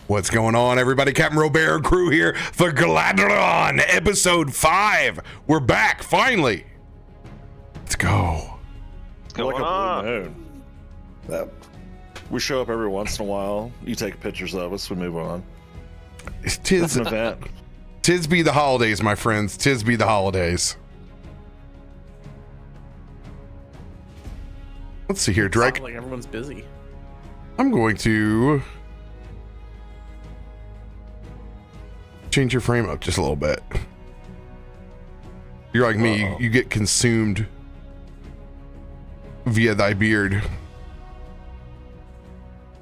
What's going on, everybody? CaptainRoBear crew here for Galaadluuran, episode 5. We're back, finally. Let's go. What's going on? We show up every once in a while. You take pictures of us. We move on. Tis an event. Tis be the holidays, my friends. Tis be the holidays. Let's see here, Drake. Like everyone's busy. I'm going to change your frame up just a little bit. You're like me, you get consumed via thy beard.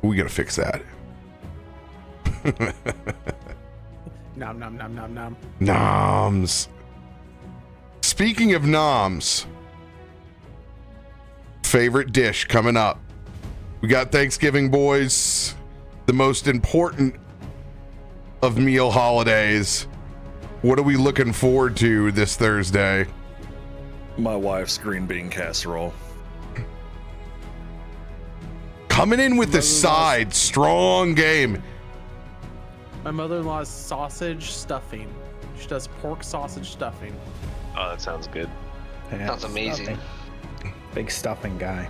We gotta fix that. Nom nom nom nom nom. Noms. Speaking of noms, favorite dish coming up. We got Thanksgiving, boys. The most important of meal holidays. What are we looking forward to this Thursday? My wife's green bean casserole. Coming in with the side, strong game. My mother-in-law's sausage stuffing. She does pork sausage stuffing. Oh, that sounds good. Yeah, Sounds amazing. Big stuffing guy.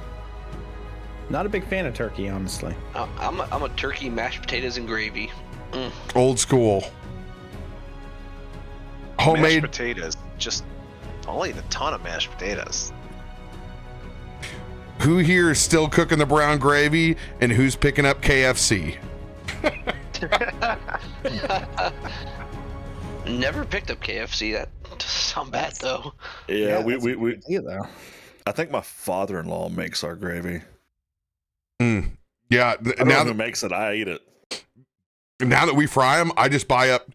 Not a big fan of turkey, honestly. I'm a turkey, mashed potatoes, and gravy. Old school. Homemade mashed potatoes. I'll eat a ton of mashed potatoes. Who here is still cooking the brown gravy, and who's picking up KFC? Never picked up KFC. That doesn't sound bad though. Yeah, we though. I think my father-in-law makes our gravy. Yeah, I don't know who makes it. I eat it. Now that we fry them, I just buy up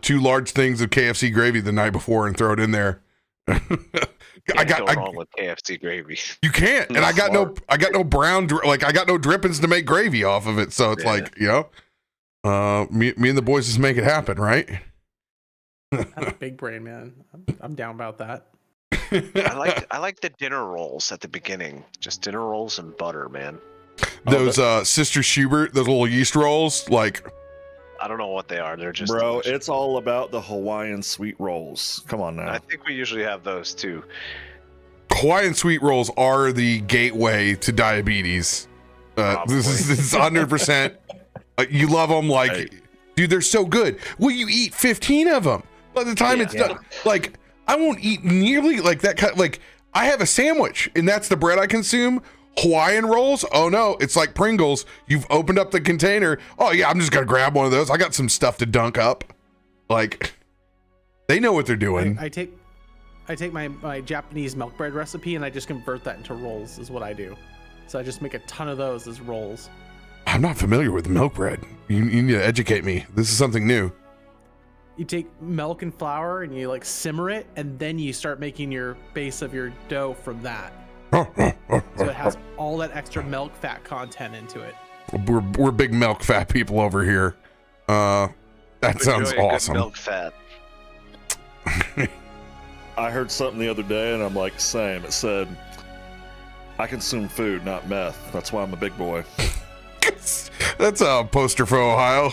2 large things of KFC gravy the night before and throw it in there. I got wrong with KFC gravy. You can't, and I got no brown, like I got no drippings to make gravy off of it. So it's like, you know, me and the boys just make it happen, right? That's a big brain, man. I'm down about that. I like the dinner rolls at the beginning. Just dinner rolls and butter, man. Those Sister Schubert, those little yeast rolls, like. I don't know what they are. They're just bro. delicious. It's all about the Hawaiian sweet rolls. Come on now. I think we usually have those too. Hawaiian sweet rolls are the gateway to diabetes. This is 100%. You love them, like, hey. Dude, they're so good. Will you eat 15 of them by the time it's done? Like, I won't eat nearly like that. Like, I have a sandwich, and that's the bread I consume. Hawaiian rolls? Oh no, it's like Pringles. You've opened up the container. Oh yeah, I'm just gonna grab one of those. I got some stuff to dunk up. Like, they know what they're doing. I take my Japanese milk bread recipe and I just convert that into rolls is what I do. So I just make a ton of those as rolls. I'm not familiar with milk bread. You need to educate me. This is something new. You take milk and flour and you like simmer it, and then you start making your base of your dough from that. So it has all that extra milk fat content into it. We're big milk fat people over here. That sounds awesome. Milk fat. I heard something the other day, and I'm like, same. It said, "I consume food, not meth. That's why I'm a big boy." That's a poster for Ohio.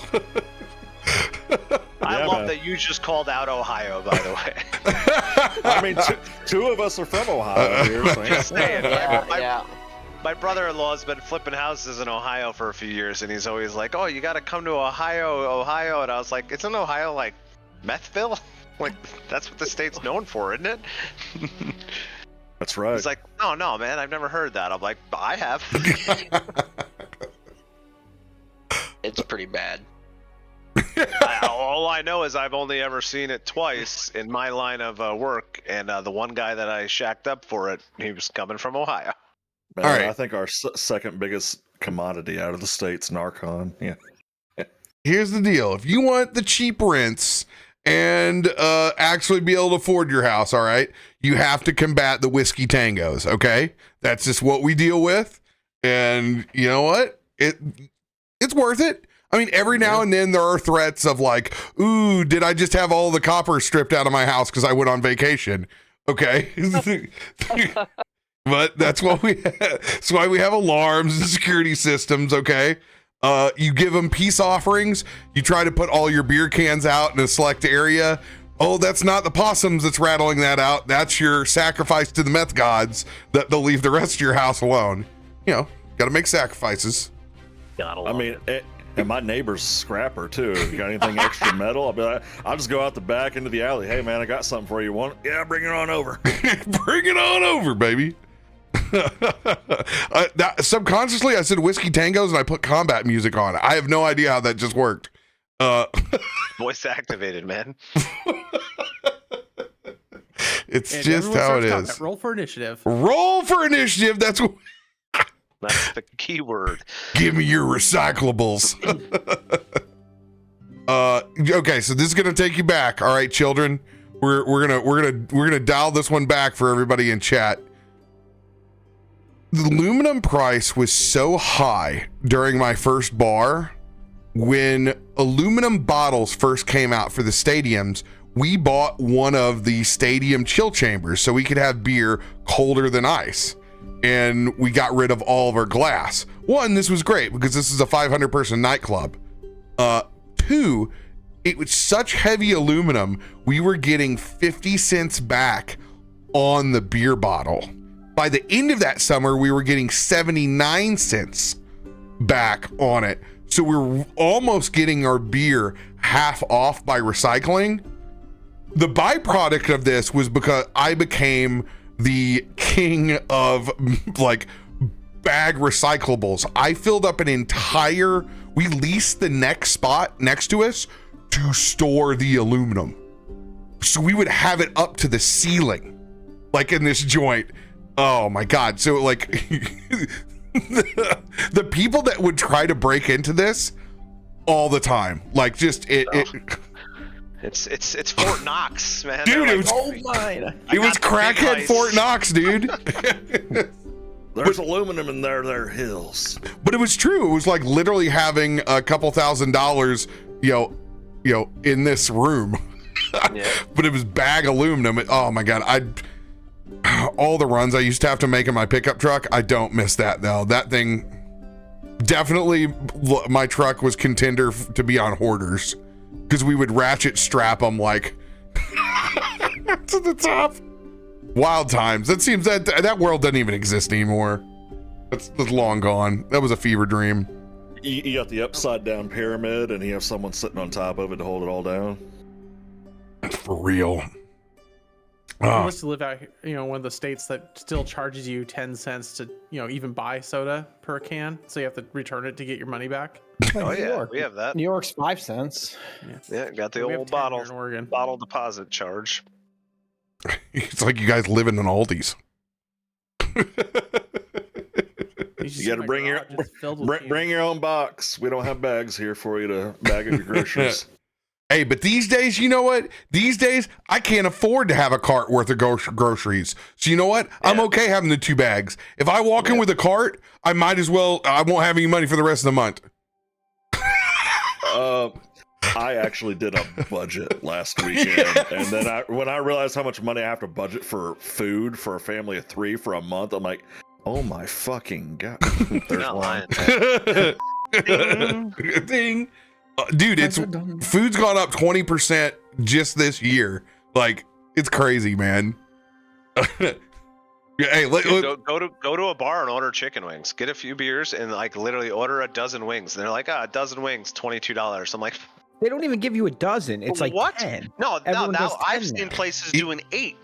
I love that you just called out Ohio, by the way. I mean, two of us are from Ohio here. So just saying. Yeah. My brother-in-law's been flipping houses in Ohio for a few years, and he's always like, "Oh, you got to come to Ohio." And I was like, "Isn't Ohio like Methville? Like, that's what the state's known for, isn't it?" That's right. He's like, "No, man, I've never heard that." I'm like, "I have." It's pretty bad. All I know is I've only ever seen it twice in my line of work, and the one guy that I shacked up for it, he was coming from Ohio. Man, all right. I think our second biggest commodity out of the state's Narcon. Yeah. Here's the deal. If you want the cheap rents and actually be able to afford your house, all right, you have to combat the whiskey tangos, okay? That's just what we deal with. And you know what? It's worth it. I mean, every now and then there are threats of like, ooh, did I just have all the copper stripped out of my house because I went on vacation? Okay. But that's why we have alarms and security systems, okay? You give them peace offerings. You try to put all your beer cans out in a select area. Oh, that's not the possums that's rattling that out. That's your sacrifice to the meth gods that they'll leave the rest of your house alone. You know, got to make sacrifices. I mean, and my neighbor's scrapper too. If you got anything extra metal, I'll be like, I'll just go out the back into the alley. Hey man, I got something for you. Want it? Yeah, bring it on over. Bring it on over, baby. Subconsciously, I said whiskey tangos and I put combat music on. I have no idea how that just worked. Voice activated, man. It's And just everyone how it starts is. combat. Roll for initiative. Roll for initiative. That's what. That's the key word. Give me your recyclables. Okay, so this is gonna take you back. All right, children. We're gonna dial this one back for everybody in chat. The aluminum price was so high during my first bar. When aluminum bottles first came out for the stadiums, we bought one of the stadium chill chambers so we could have beer colder than ice. And we got rid of all of our glass. One, this was great because this is a 500 person nightclub. Two, it was such heavy aluminum, we were getting 50 cents back on the beer bottle. By the end of that summer, we were getting 79 cents back on it. So we're almost getting our beer half off by recycling. The byproduct of this was because I became the king of like bag recyclables. I filled up we leased the next spot next to us to store the aluminum. So we would have it up to the ceiling, like in this joint. Oh my God. So like the people that would try to break into this all the time, like just It's Fort Knox, man. Dude, They're it was Oh mine. it was got the big crackhead ice. Fort Knox, dude. There's aluminum in there hills. But it was true. It was like literally having a couple $1,000s, you know, in this room. Yeah. But it was bag aluminum. Oh my God. All the runs I used to have to make in my pickup truck, I don't miss that though. That thing definitely, my truck was contender to be on hoarders because we would ratchet strap them like to the top. Wild times. That seems that world doesn't even exist anymore. That's long gone. That was a fever dream. You got the upside down pyramid, and you have someone sitting on top of it to hold it all down. For real. I used to live out here, you know, one of the states that still charges you 10 cents to, you know, even buy soda per can. So you have to return it to get your money back. Oh New yeah, York. we have that. New York's 5 cents. Yeah, got the We have old 10 here bottle in Oregon. deposit charge. It's like you guys live in an Aldi's. You got to bring your own box. We don't have bags here for you to bag up your groceries. Hey, but these days, you know what? These days, I can't afford to have a cart worth of groceries. So you know what? I'm okay having the 2 bags. If I walk in with a cart, I might as well, I won't have any money for the rest of the month. I actually did a budget last weekend, and then when I realized how much money I have to budget for food for a family of 3 for a month, I'm like, oh my fucking God. There's Not one. lying. Ding. Dude, food's gone up 20% just this year. Like, it's crazy, man. Hey, Dude, go to a bar and order chicken wings. Get a few beers and like literally order a dozen wings. And they're like, a dozen wings, $22. I'm like, They don't even give you a dozen. It's like what? 10. No, Everyone now does 10 I've seen now. places doing 8.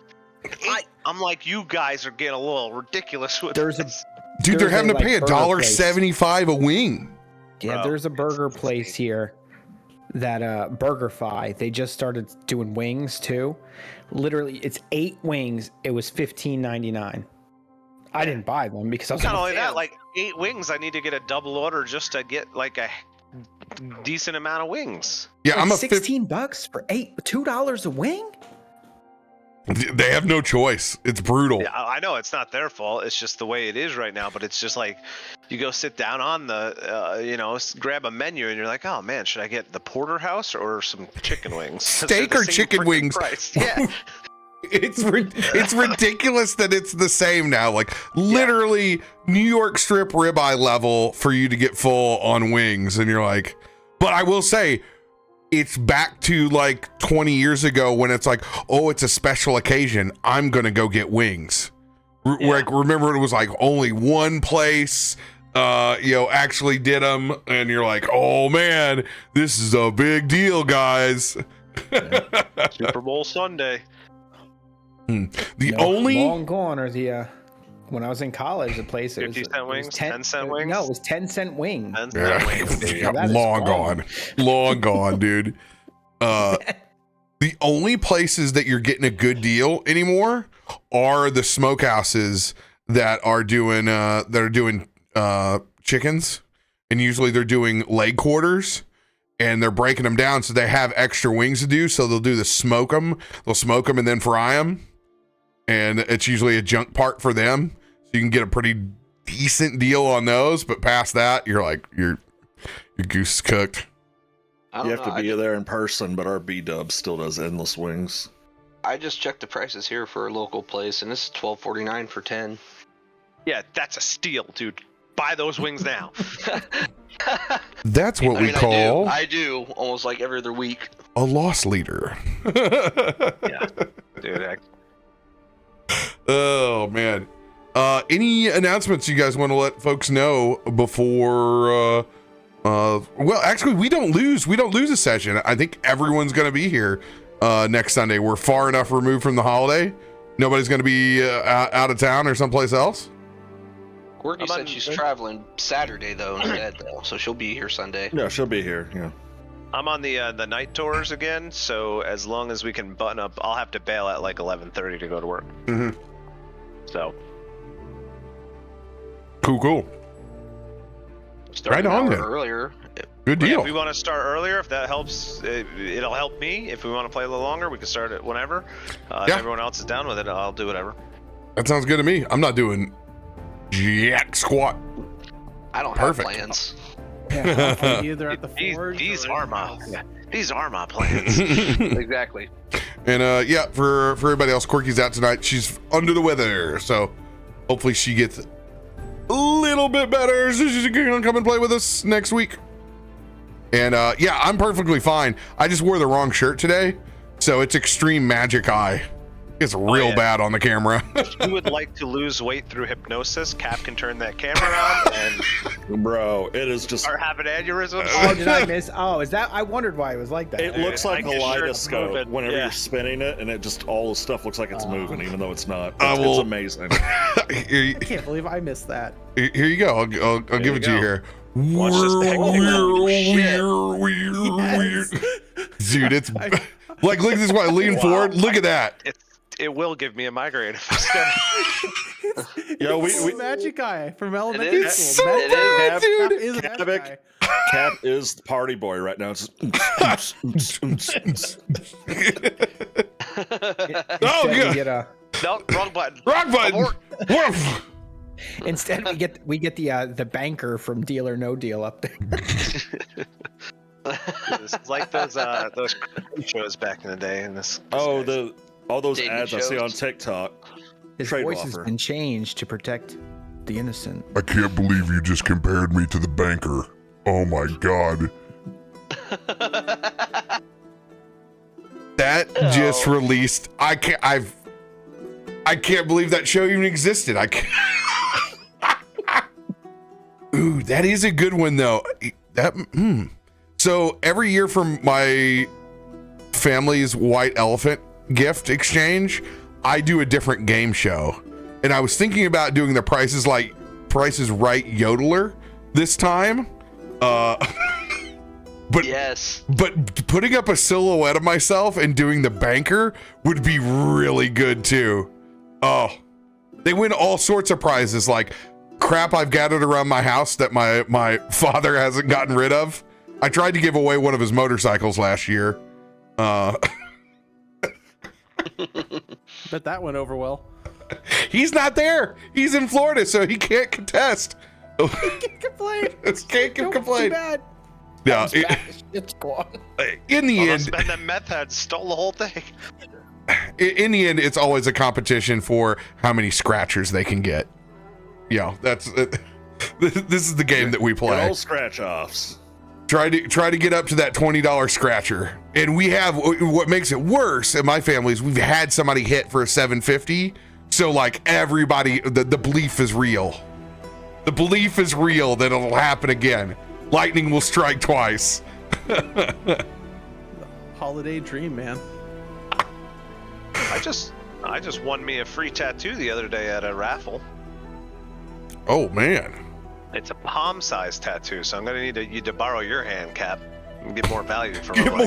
I'm like, you guys are getting a little ridiculous with There's a this. dude, they're there's having to pay burger place. $1.75 a wing. Yeah, Bro, there's a burger place here that BurgerFi. They just started doing wings too. Literally, it's 8 wings. It was $15.99. I didn't buy them because I was Not like, only that, like 8 wings, I need to get a double order just to get like a decent amount of wings. Yeah, I'm a $16 for $2 a wing. They have no choice. It's brutal. Yeah, I know it's not their fault. It's just the way it is right now. But it's just like you go sit down on the, grab a menu and you're like, oh man, should I get the porterhouse or some chicken wings? Steak They're the or same chicken freaking wings? price. Yeah. It's ridiculous that it's the same now. Like literally New York strip ribeye level for you to get full on wings, and you're like, but I will say, it's back to like 20 years ago when it's like, oh, it's a special occasion, I'm gonna go get wings. Like remember, it was like only one place actually did them, and you're like, oh man, this is a big deal, guys. Super Bowl Sunday. Long gone are the when I was in college, the place it was 50-cent wings, 10-cent wings. No, it was 10-cent wings. 10-cent wings. Yeah, That is long gone, dude. The only places that you're getting a good deal anymore are the smokehouses that are doing chickens, and usually they're doing leg quarters, and they're breaking them down so they have extra wings to do. So they'll do the smoke them. They'll smoke them and then fry them, and it's usually a junk part for them. So you can get a pretty decent deal on those. But past that, you're like your goose is cooked. You have to be there in person, but our B-Dub still does endless wings. I just checked the prices here for a local place, and this is $12.49 for 10. Yeah, that's a steal, dude. Buy those wings now. That's what we call I do almost like every other week. a loss leader. Yeah, dude. Oh man. Any announcements you guys want to let folks know before? Well, actually, we don't lose a session. I think everyone's going to be here next Sunday. We're far enough removed from the holiday. Nobody's going to be out of town or someplace else. Quirky said she's traveling Saturday though instead, though, so she'll be here Sunday. Yeah, she'll be here. Yeah. I'm on the night tours again, so as long as we can button up, I'll have to bail at like 11:30 to go to work. Mm-hmm. So. Cool. Starting Right on an hour then. earlier. Good deal. If we want to start earlier, if that helps, it'll help me. If we want to play a little longer, we can start it whenever. If everyone else is down with it, I'll do whatever. That sounds good to me. I'm not doing jack squat. I don't Perfect. have plans. Yeah, either at the forge. These or are in my the house. these are my plans. Exactly. And for everybody else, Quirky's out tonight. She's under the weather, so hopefully she gets a little bit better so she can come and play with us next week. And I'm perfectly fine. I just wore the wrong shirt today, so it's extreme magic eye. It's real bad on the camera. If you would like to lose weight through hypnosis, Cap can turn that camera on and Bro, it is just. start having aneurysms. Oh, did I miss? Oh, is that? I wondered why it was like that. It looks like a I can sure it's kaleidoscope moving. whenever Yeah. you're spinning it, and it just all the stuff looks like it's moving, even though it's not. I will- It's amazing. here, I can't believe I missed that. here you go. I'll give you it to you go. here. Watch this thing. Weird. Dude, it's like, look at this one. Lean forward. Look at that. It will give me a migraine if I stay. Yo, we It's magic eye from elementary is. school. So Magic bad, Eye. dude. Cap is a magic Havoc. eye. Cap is the party boy right now. It's just, Oh, Instead, we good. get a, No, wrong button. Rock button. Abort. Woof. instead we get the banker from Deal or No Deal up there. It's like those shows back in the day. And this. all those Dating ads I see on shows. TikTok. His Trade voice has offer. been changed to protect the innocent. I can't believe you just compared me to the banker. Oh my god. That just released. I can't believe that show even existed. I can't. Ooh, that is a good one though. So every year from my family's white elephant gift exchange, I do a different game show. And I was thinking about doing the Price is Right yodeler this time. But Yes. But putting up a silhouette of myself and doing the banker would be really good too. Oh, they win all sorts of prizes like crap I've gathered around my house that my father hasn't gotten rid of. I tried to give away one of his motorcycles last year. Bet that went over well. He's not there. He's in Florida, so he can't contest. Can't complain. Can't Too complain. bad. Yeah, It's gone. in the Well, end, those men that meth heads stole the whole thing. in the end, it's always a competition for how many scratchers they can get. That's this is the game that we play. All scratch offs. Try to get up to that $20 scratcher, and we have what makes it worse in my family is we've had somebody hit for a $750. So like everybody, the belief is real. The belief is real that it'll happen again. Lightning will strike twice. Holiday dream, man. I just won me a free tattoo the other day at a raffle. Oh man. It's a palm-sized tattoo, so I'm gonna need you to borrow your hand, Cap, and get more value for my money.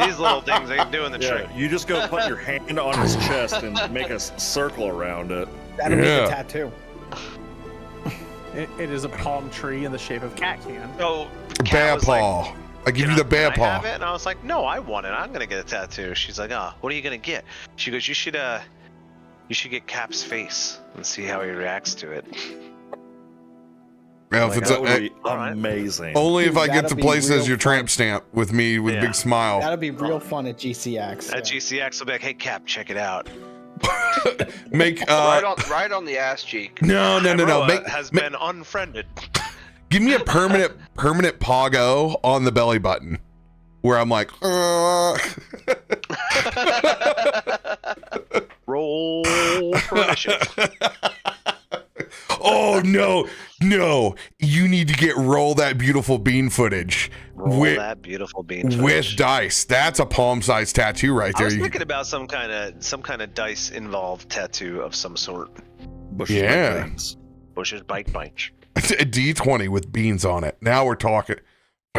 These little things ain't doing the trick. You just go put your hand on his chest and make a circle around it. That'll be the tattoo. It is a palm tree in the shape of cat can. So bear paw. I give you the bear can I paw. have it? And I was like, no, I want it. I'm gonna get a tattoo. She's like, what are you gonna get? She goes, you should get Cap's face and see how he reacts to it. Well, if it's that would be amazing. Only if I get to That'll be place as real your tramp stamp with me with a big smile. That'll be real fun at GCX. At GCX, I'll be like, hey Cap, check it out. Make right on the ass cheek. No. Has been unfriended. Give me a permanent pogo on the belly button, where I'm like, roll for initiative. Oh no! You need to get roll that beautiful bean footage. That beautiful bean footage. With dice. That's a palm-sized tattoo right there. I was thinking about some kind of dice involved tattoo of some sort. Bush's bike bunch. A D20 with beans on it. Now we're talking.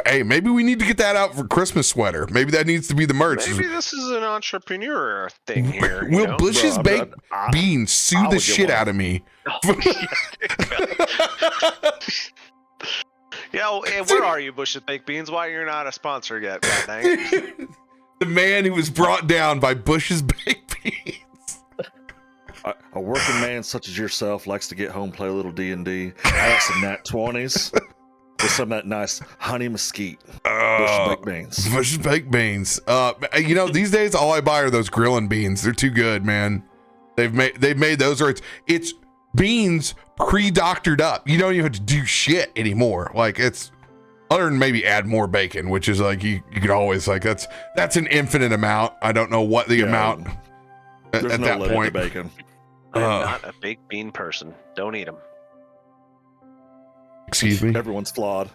Hey, maybe we need to get that out for Christmas sweater. Maybe that needs to be the merch. Maybe this is an entrepreneur thing here. Will Bush's baked beans sue the shit out of me? Yeah, where are you, Bush's baked beans? Why you're not a sponsor yet? God dang it. The man who was brought down by Bush's baked beans. A working man such as yourself likes to get home, play a little D&D. I got some nat 20s with some of that nice honey mesquite. Bush's baked beans. Bush's baked beans. These days all I buy are those grilling beans. They're too good, man. They've made those, or it's beans pre-doctored up. You don't even have to do shit anymore. Like it's other than maybe add more bacon, which is like you could always like that's an infinite amount. I don't know what the amount at no that point. Bacon. I'm not a baked bean person. Don't eat them. Excuse me. Everyone's flawed.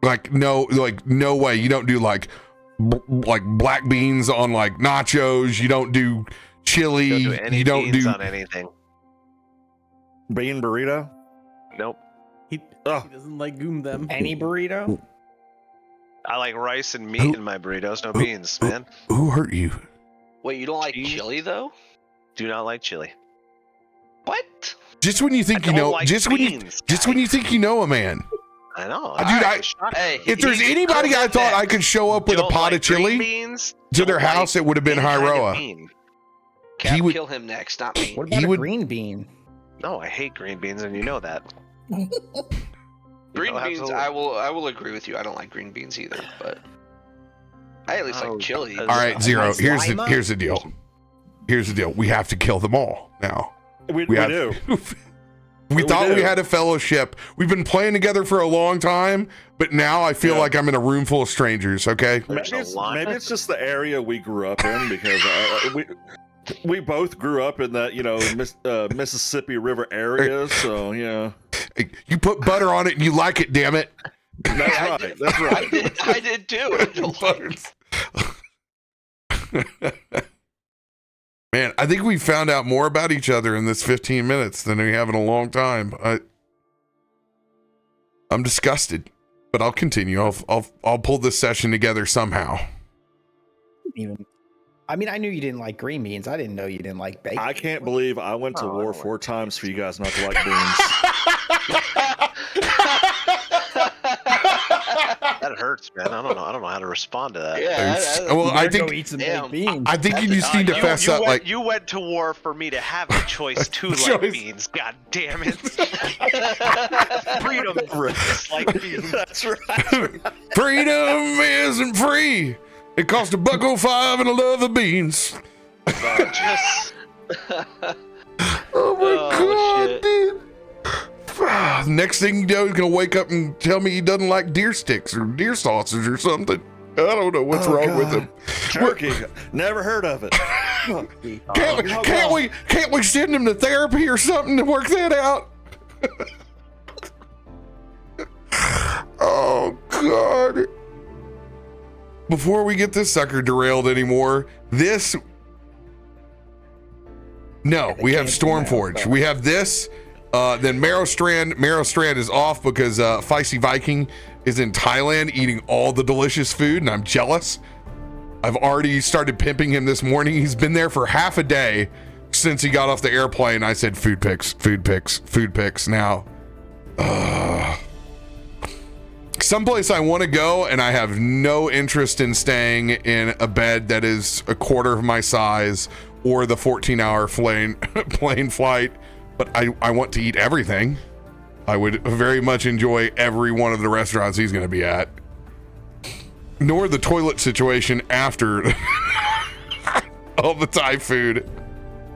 Like no way. You don't do like black beans on like nachos. You don't do chili. You don't do on anything. Bean burrito. Nope. He doesn't like them. Any burrito? I like rice and meat in my burritos. No beans, man. Who hurt you? Wait, you don't like chili though? Do not like chili. What? Just when you think you know, like when you think you know a man. I know. Hey, if there's anybody I thought I could show up with a pot of chili to their house, it would have been Hiroa. Cap, kill him next, not me. What about a green bean? No, I hate green beans, and you know that. Green beans, I will agree with you. I don't like green beans either, but I at least like chili. All right, Zero. Here's the deal. Here's the deal. We have to kill them all now. We do. We thought we had a fellowship. We've been playing together for a long time, but now I feel like I'm in a room full of strangers. Okay. Maybe it's just the area we grew up in because we both grew up in that Mississippi River area. So yeah. You put butter on it and you like it. Damn it. That's right. That's right. I did too. Man, I think we found out more about each other in this 15 minutes than we have in a long time. I'm disgusted, but I'll continue. I'll pull this session together somehow. I mean, I knew you didn't like green beans. I didn't know you didn't like bacon. I can't believe I went to war 4 times for you guys not to like beans. That hurts, man. I don't know how to respond to that. Yeah, well, I think go eat some baked beans. I think you just need to fess up. Like you went to war for me to have a choice to like beans. God damn it! Freedom, like beans. That's right. Freedom isn't free. It cost $1.05 and a love of beans. Just Oh my God, shit. dude. Next thing you know, he's gonna wake up and tell me he doesn't like deer sticks or deer sausage or something. I don't know what's wrong with him. Turkey. Never heard of it. Can't we send him to therapy or something to work that out? Oh God. Before we get this sucker derailed anymore, we have Stormforge. We have this. Then Marrow Strand. Marrow Strand is off because Feisty Viking is in Thailand eating all the delicious food, and I'm jealous. I've already started pimping him this morning. He's been there for half a day since he got off the airplane. I said, food picks, food picks, food picks. Now, someplace I want to go, and I have no interest in staying in a bed that is a quarter of my size or the 14-hour plane flight, but I want to eat everything. I would very much enjoy every one of the restaurants he's going to be at. Nor the toilet situation after all the Thai food.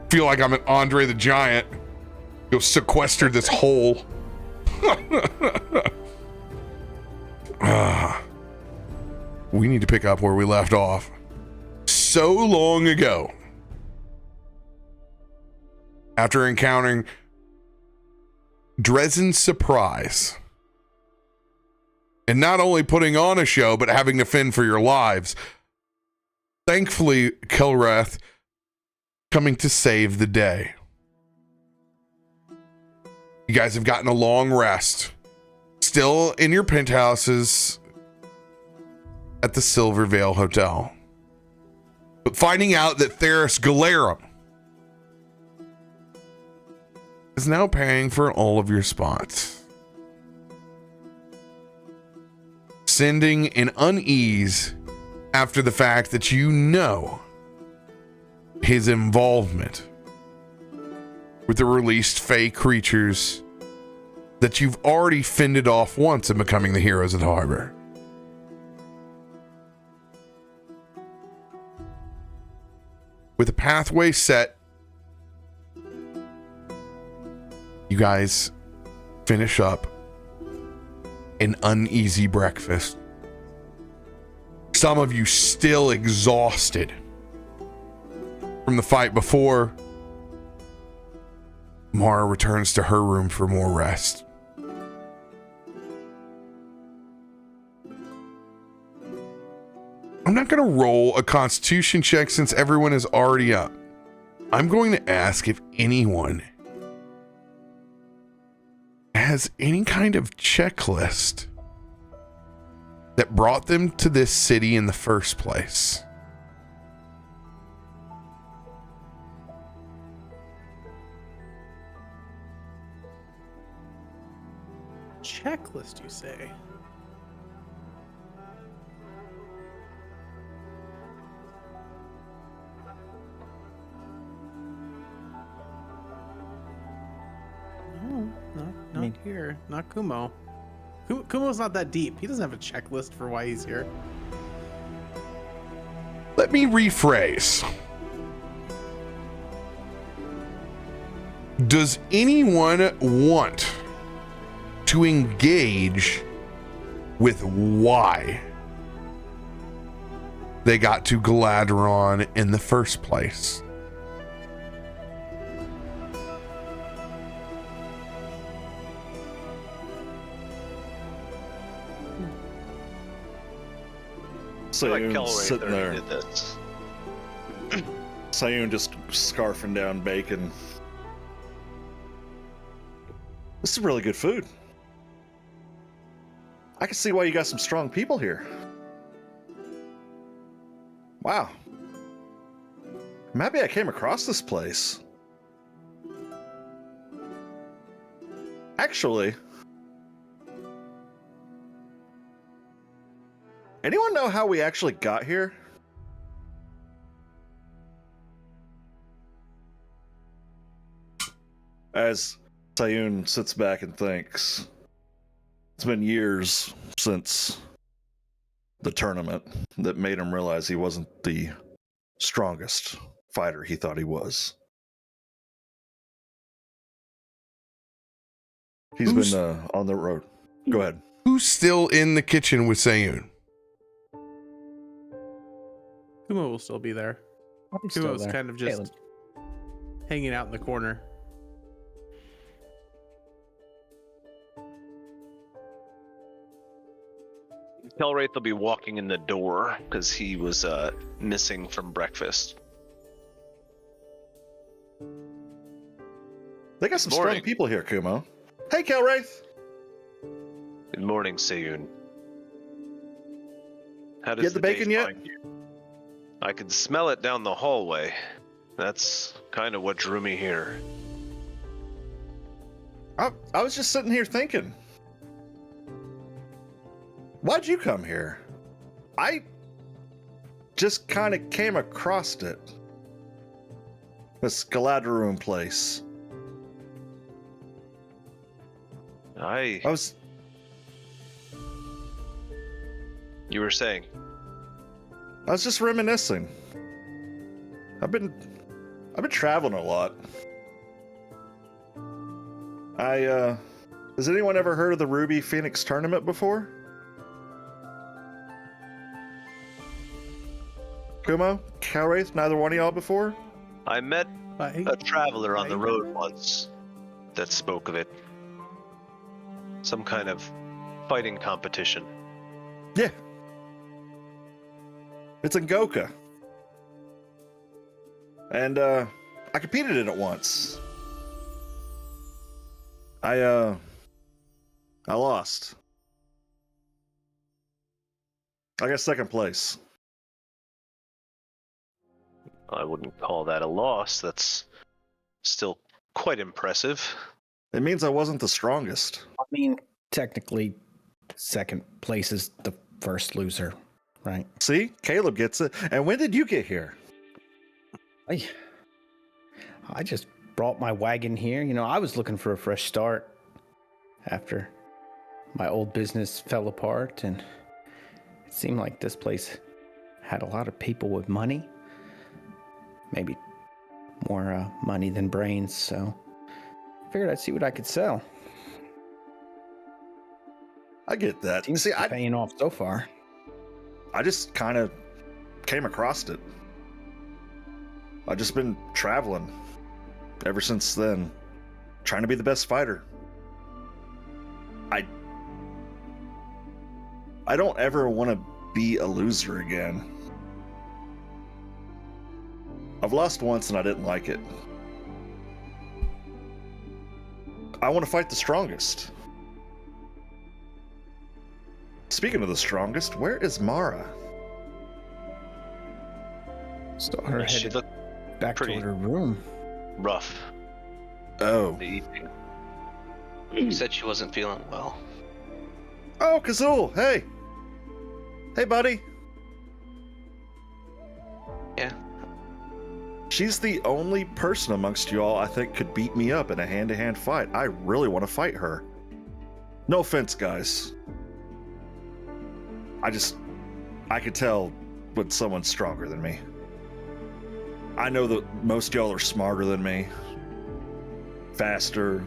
Feel like I'm an Andre the Giant. Go sequester this hole. We need to pick up where we left off. So long ago, after encountering Dresden's surprise, and not only putting on a show, but having to fend for your lives, thankfully, Kilrath coming to save the day. You guys have gotten a long rest. Still in your penthouses at the Silver Vale Hotel. But finding out that Theris Galaadluuran is now paying for all of your spots. Sending an unease after the fact that you know his involvement with the released fey creatures that you've already fended off once in becoming the heroes of the harbor. With a pathway set, you guys finish up an uneasy breakfast. Some of you still exhausted from the fight before. Mara returns to her room for more rest. I'm not going to roll a constitution check since everyone is already up. I'm going to ask if anyone has any kind of checklist that brought them to this city in the first place. Checklist, you say? No, not here. Not Kumo. Kumo's not that deep. He doesn't have a checklist for why he's here. Let me rephrase. Does anyone want to engage with why they got to Galaadluuran in the first place? Sayun sitting there. Sayun just scarfing down bacon. This is really good food. I can see why you got some strong people here. Wow. I'm happy I came across this place. Actually, anyone know how we actually got here? As Sayun sits back and thinks, it's been years since the tournament that made him realize he wasn't the strongest fighter he thought he was. He's been on the road. Go ahead. Who's still in the kitchen with Sayun? Kumo will still be there. I'm still Kumo's there. kind of just hanging out in the corner. Kelwraith will be walking in the door because he was missing from breakfast. They got some Morning. strong people here, Kumo. Hey, Kelwraith. Good morning, Sayun. How does Get the bacon day yet? find you? I could smell it down the hallway. That's kind of what drew me here. I was just sitting here thinking. Why'd you come here? I just kind of came across it. This Galaadluuran place. You were saying? I was just reminiscing. I've been traveling a lot. Has anyone ever heard of the Ruby Phoenix tournament before? Kumo? Kelwraith? Neither one of y'all before? I met a traveler on the road once that spoke of it. Some kind of fighting competition. Yeah. It's in Goka. And I competed in it once. I lost. I got second place. I wouldn't call that a loss. That's still quite impressive. It means I wasn't the strongest. I mean, technically, second place is the first loser, right? See? Caleb gets it. And when did you get here? I just brought my wagon here. You know, I was looking for a fresh start after my old business fell apart, and it seemed like this place had a lot of people with money. Maybe more money than brains, so I figured I'd see what I could sell. I get that. Seems See, to be paying off so far. I just kind of came across it. I've just been traveling ever since then, trying to be the best fighter. I don't ever want to be a loser again. I've lost once and I didn't like it. I want to fight the strongest. Speaking of the strongest, where is Mara? Saw her She headed looked back pretty- toward her room. rough Oh. the evening. She said she wasn't feeling well. Oh, Kazul, hey. Hey, buddy. Yeah. She's the only person amongst you all I think could beat me up in a hand-to-hand fight. I really want to fight her. No offense, guys. I could tell when someone's stronger than me. I know that most y'all are smarter than me. Faster.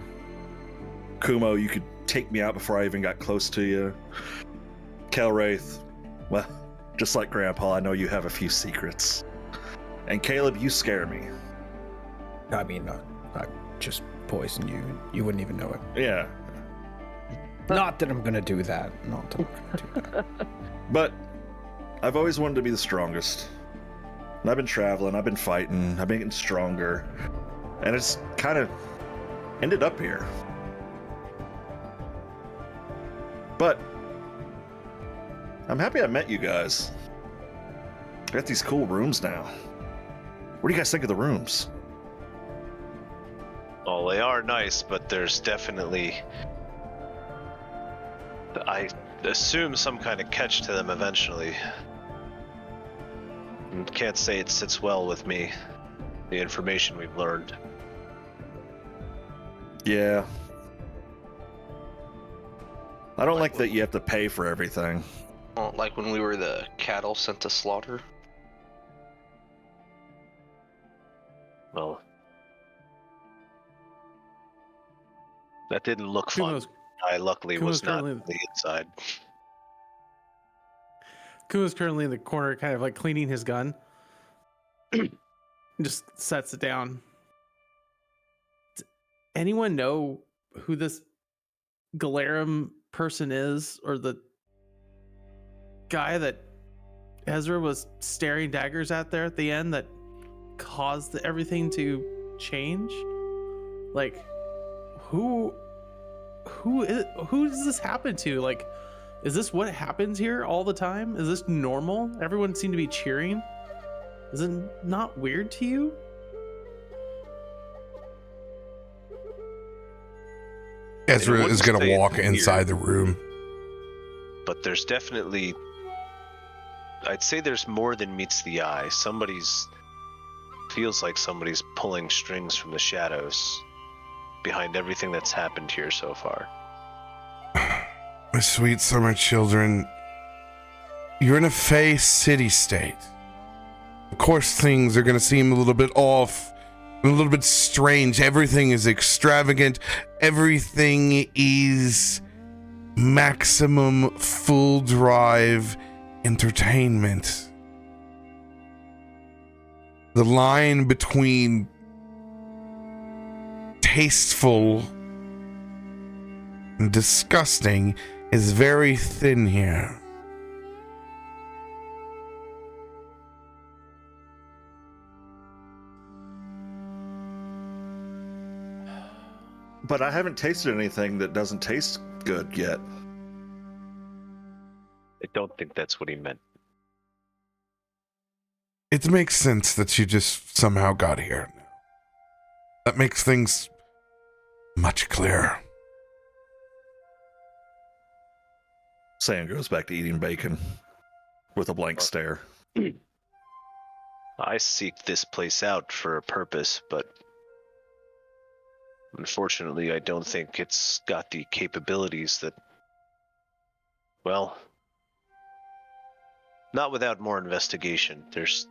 Kumo, you could take me out before I even got close to you. Kelwraith, well, just like Grandpa, I know you have a few secrets. And Caleb, you scare me. I mean, I just poison you. You wouldn't even know it. Yeah. Not that I'm gonna do that. Not that I'm gonna do that. But I've always wanted to be the strongest. And I've been traveling, I've been fighting, I've been getting stronger. And it's kind of ended up here. But I'm happy I met you guys. I got these cool rooms now. What do you guys think of the rooms? Oh, they are nice, but there's definitely, I assume, some kind of catch to them eventually. And can't say it sits well with me, the information we've learned. Yeah. I don't like that you have to pay for everything. Like when we were the cattle sent to slaughter. Well, that didn't look fun. I luckily was not on the inside. Kuma's currently in the corner, kind of like cleaning his gun. Just sets it down. Does anyone know who this Galaadluuran person is, or the guy that Ezra was staring daggers at there at the end that caused everything to change? Like, who does this happen to? Like, is this what happens here all the time? Is this normal? Everyone seemed to be cheering. Is it not weird to you? Ezra is going to walk inside the room. But there's definitely, I'd say there's more than meets the eye. Feels like somebody's pulling strings from the shadows behind everything that's happened here so far. My sweet summer children, you're in a Fey city-state. Of course, things are going to seem a little bit off, a little bit strange. Everything is extravagant. Everything is maximum full drive entertainment. The line between tasteful and disgusting is very thin here. But I haven't tasted anything that doesn't taste good yet. I don't think that's what he meant. It makes sense that you just somehow got here. That makes things much clearer. Sam goes back to eating bacon with a blank stare. I seek this place out for a purpose, but unfortunately, I don't think it's got the capabilities that, well, not without more investigation. There's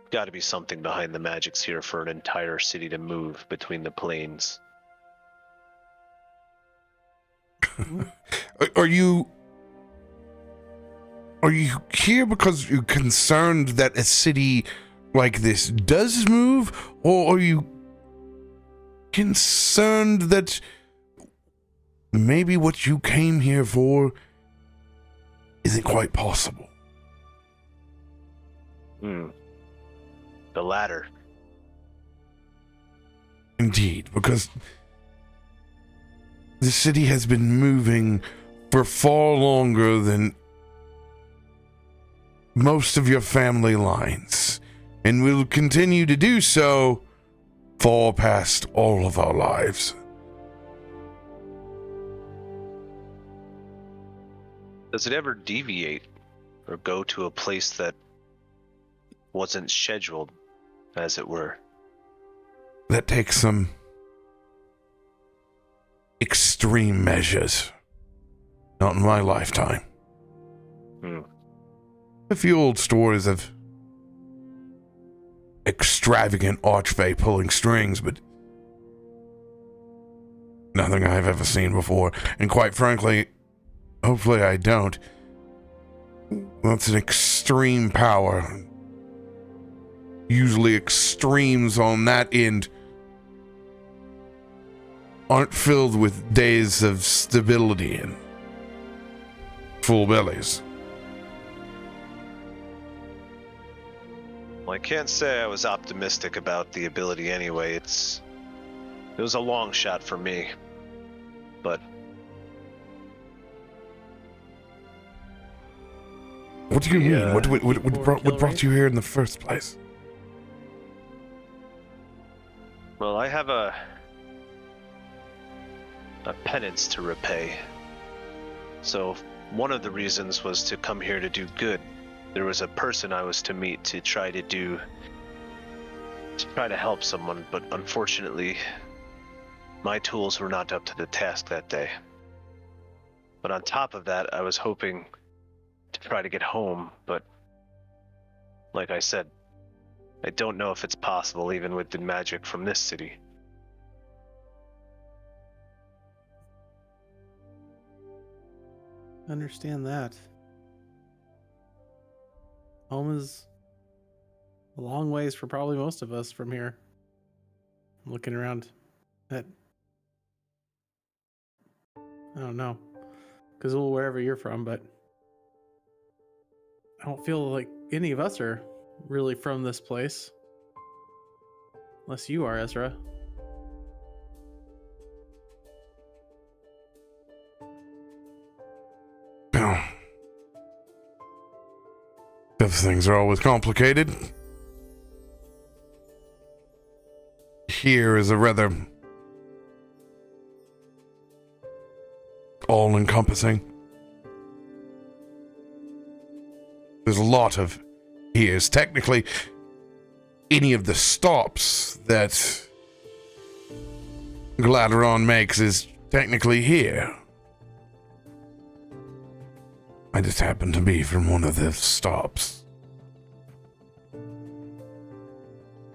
got to be something behind the magics here for an entire city to move between the planes. Are you here because you're concerned that a city like this does move, or are you concerned that maybe what you came here for isn't quite possible? The latter. Indeed, because the city has been moving for far longer than most of your family lines, and will continue to do so far past all of our lives. Does it ever deviate or go to a place that wasn't scheduled, as it were? That takes some extreme measures. Not in my lifetime. A few old stories of extravagant archfey pulling strings, but nothing I've ever seen before. And quite frankly, hopefully I don't. That's an extreme power. Usually extremes on that end aren't filled with days of stability and full bellies. Well, I can't say I was optimistic about the ability anyway. It was a long shot for me, but what do you mean? What brought you here in the first place? well, I have a penance to repay. So one of the reasons was to come here to do good. There was a person I was to meet to try to help someone, but unfortunately, my tools were not up to the task that day. But on top of that, I was hoping to try to get home, but like I said, I don't know if it's possible even with the magic from this city. Understand that. Home is a long ways for probably most of us from here. I'm looking around at, I don't know, Kazul, wherever you're from, but I don't feel like any of us are really from this place. Unless you are, Ezra. Things are always complicated. Here is a rather all-encompassing. There's a lot of here's. Technically, any of the stops that Galaadluuran makes is technically here. I just happen to be from one of the stops.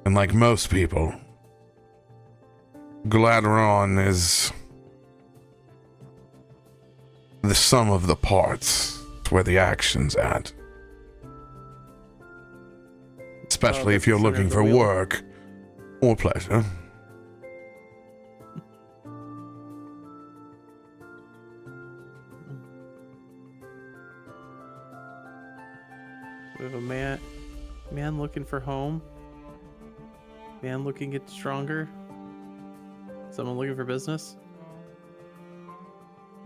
And like most people, Galaadluuran is the sum of the parts. It's where the action's at. Especially if you're looking for work or pleasure. We have a man looking for home. Man looking to get stronger. Someone looking for business.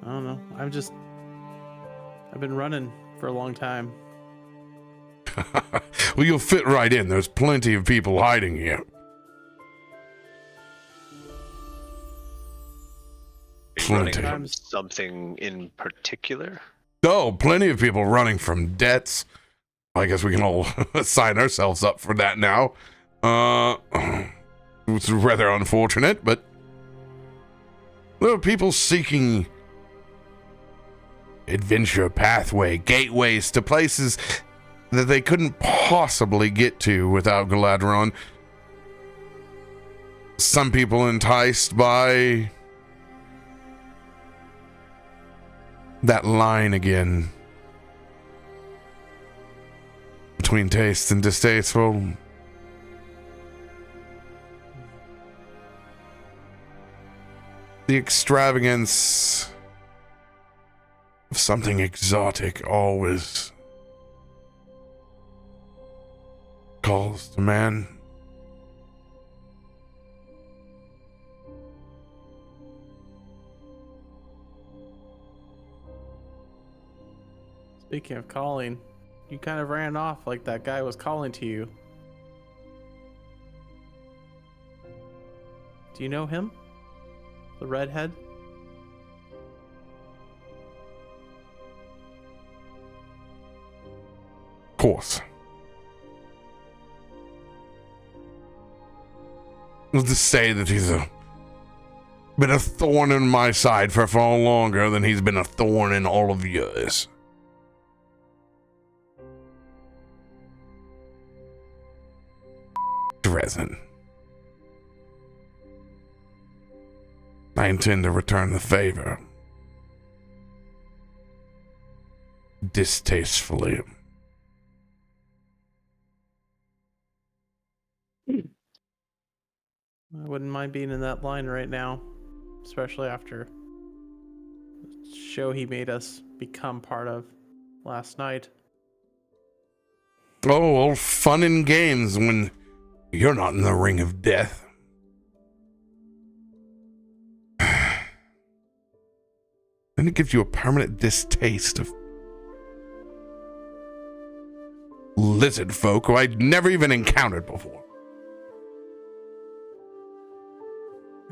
I don't know. I've been running for a long time. Well, you'll fit right in. There's plenty of people hiding here. Running from something in particular? Oh, plenty of people running from debts. I guess we can all sign ourselves up for that now. It's rather unfortunate, but there are people seeking adventure pathway, gateways to places that they couldn't possibly get to without Galaadluuran. Some people enticed by that line again between taste and distasteful. The extravagance of something exotic always calls to man. Speaking of calling, you kind of ran off like that guy was calling to you. Do you know him? The redhead? Of course. I'll just say that he's been a thorn in my side for far longer than he's been a thorn in all of yours. Resin. I intend to return the favor. Distastefully. I wouldn't mind being in that line right now, especially after the show he made us become part of last night. Oh, all fun and games when you're not in the ring of death. Then it gives you a permanent distaste of lizard folk who I'd never even encountered before.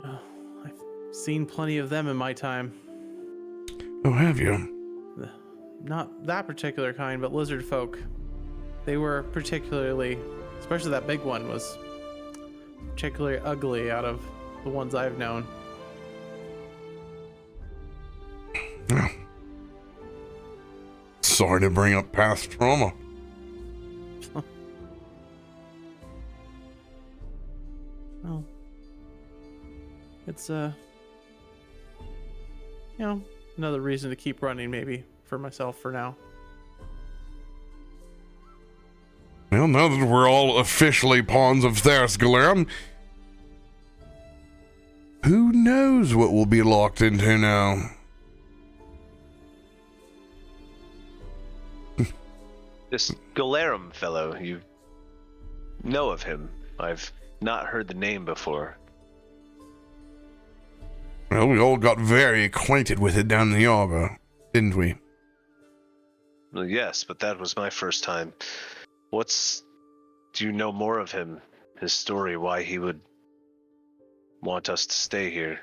Oh, I've seen plenty of them in my time. Oh, have you? Not that particular kind, but lizard folk. They were particularly, especially that big one, was particularly ugly out of the ones I've known. Sorry to bring up past trauma. Well, it's another reason to keep running, maybe for myself for now. Well, now that we're all officially pawns of Theros Galaadluuran, who knows what we'll be locked into now? This Galaadluuran fellow, you know of him. I've not heard the name before. Well, we all got very acquainted with it down in the arbor, didn't we? Well, yes, but that was my first time. Do you know more of him? His story, why he would want us to stay here?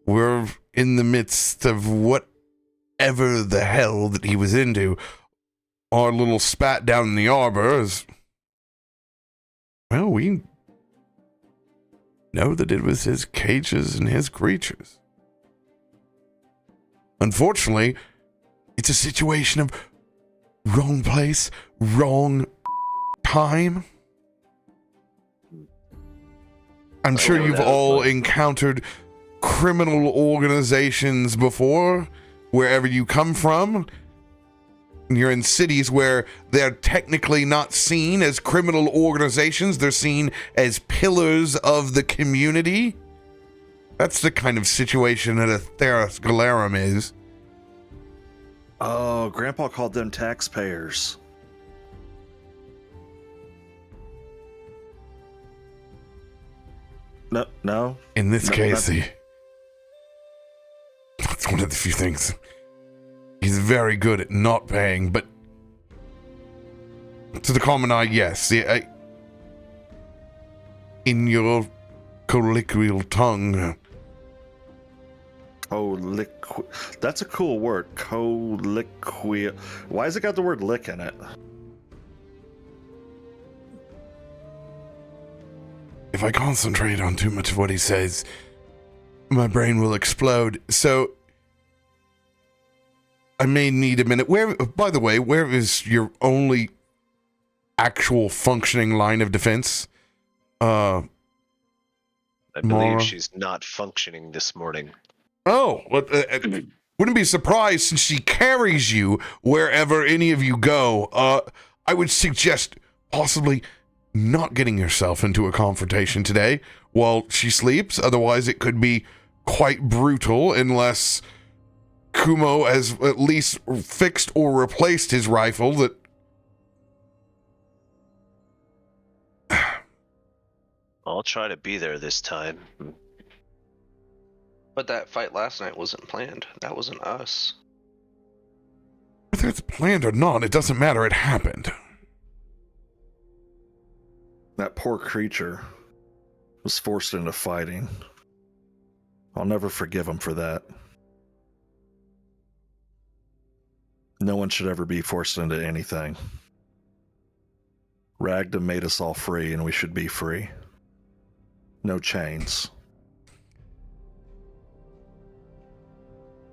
We're in the midst of whatever the hell that he was into. Our little spat down in the arbor is... Well, we know that it was his cages and his creatures. Unfortunately, it's a situation of wrong place, wrong time. I'm sure you've all encountered criminal organizations before, wherever you come from. You're in cities where they're technically not seen as criminal organizations. They're seen as pillars of the community. That's the kind of situation that a Theros Galaadluuran is. Oh, Grandpa called them taxpayers. No. In this case, that's one of the few things. He's very good at not paying, but to the common eye, yes. In your colloquial tongue. That's a cool word. Colloquial. Why has it got the word lick in it? If I concentrate on too much of what he says, my brain will explode. So I may need a minute. By the way, where is your only actual functioning line of defense? I believe Mara? she's not functioning this morning. Oh, wouldn't be surprised since she carries you wherever any of you go. I would suggest possibly not getting yourself into a confrontation today while she sleeps. Otherwise, it could be quite brutal unless Kumo has at least fixed or replaced his rifle that... I'll try to be there this time. But that fight last night wasn't planned. That wasn't us. Whether it's planned or not, it doesn't matter. It happened. That poor creature was forced into fighting. I'll never forgive him for that. No one should ever be forced into anything. Ragda made us all free, and we should be free. No chains.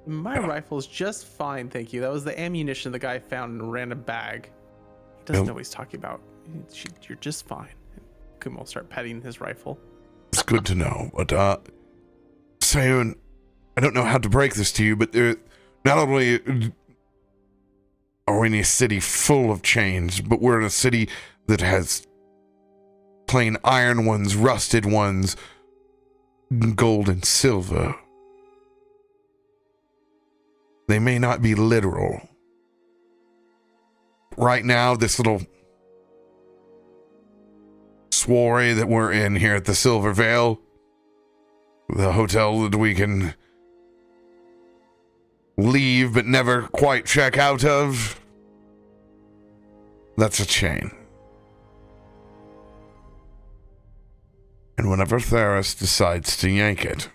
My rifle's just fine, thank you. That was the ammunition the guy found in a random bag. He doesn't know what he's talking about. You're just fine. Kumo will start petting his rifle. It's good to know, but Sayun, I don't know how to break this to you, but not only are we in a city full of chains, but we're in a city that has plain iron ones, rusted ones, gold and silver. They may not be literal. Right now, this little soiree that we're in here at the Silver Vale, the hotel that we can leave but never quite check out of, that's a chain. And whenever Theros decides to yank it,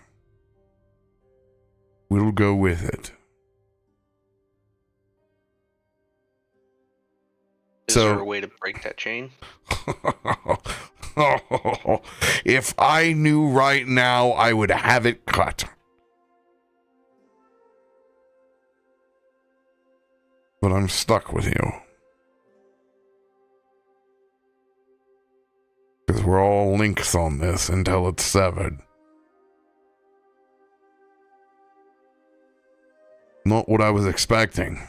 we'll go with it. Is there a way to break that chain? If I knew right now, I would have it cut. but I'm stuck with you. Because we're all links on this until it's severed. Not what I was expecting.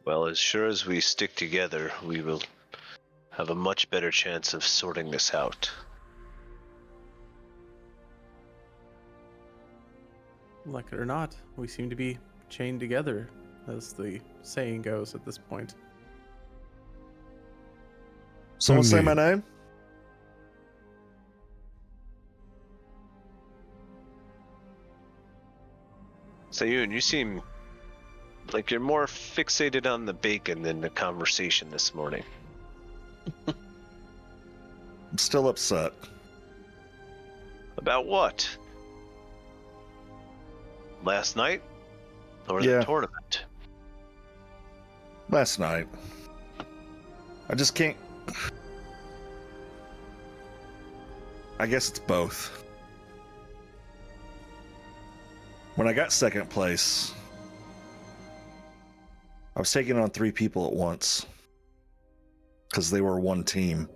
Well, as sure as we stick together, we will have a much better chance of sorting this out. Like it or not, we seem to be chained together, as the saying goes at this point. Someone say my name? Sayun, you seem like you're more fixated on the bacon than the conversation this morning. I'm still upset. About what? Last night? Or Yeah. the tournament? Last night. I just can't... I guess it's both. When I got second place, I was taking on 3 people at once. Because they were one team.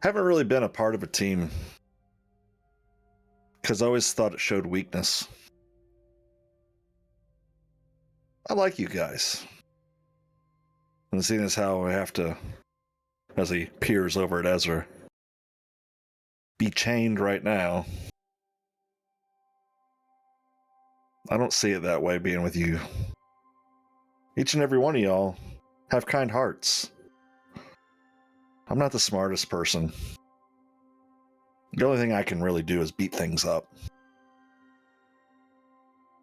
Haven't really been a part of a team. Because I always thought it showed weakness. I like you guys. And seeing as how I have to, as he peers over at Ezra, be chained right now, I don't see it that way being with you. Each and every one of y'all have kind hearts. I'm not the smartest person. The only thing I can really do is beat things up.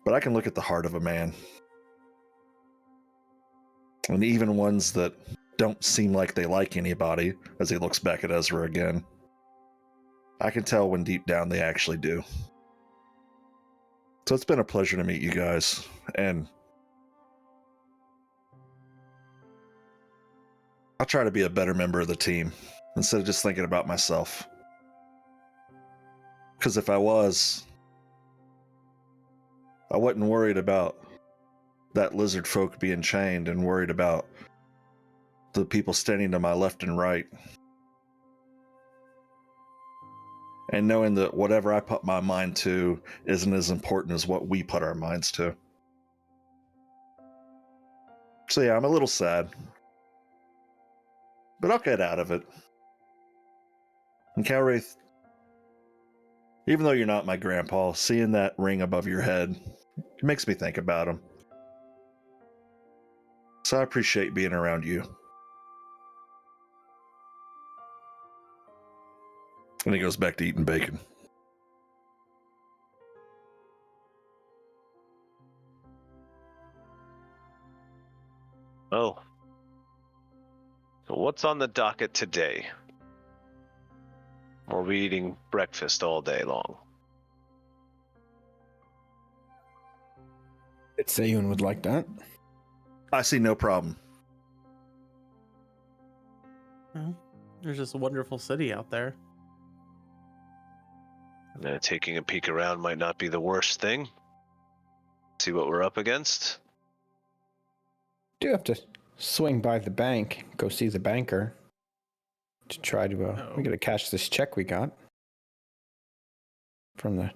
But I can look at the heart of a man. And even ones that don't seem like they like anybody, as he looks back at Ezra again, I can tell when deep down they actually do. So it's been a pleasure to meet you guys, and I'll try to be a better member of the team instead of just thinking about myself. Because if I was, I wasn't worried about that lizard folk being chained and worried about the people standing to my left and right. And knowing that whatever I put my mind to isn't as important as what we put our minds to. So yeah, I'm a little sad. But I'll get out of it. And Calwraith, even though you're not my grandpa, seeing that ring above your head, it makes me think about him. So I appreciate being around you. And he goes back to eating bacon. Oh. So what's on the docket today? Or are we eating breakfast all day long? Sayun would like that. I see no problem. Well, there's just a wonderful city out there. Taking a peek around might not be the worst thing. See what we're up against. Do have to swing by the bank, go see the banker to try to. We gotta cash this check we got from the.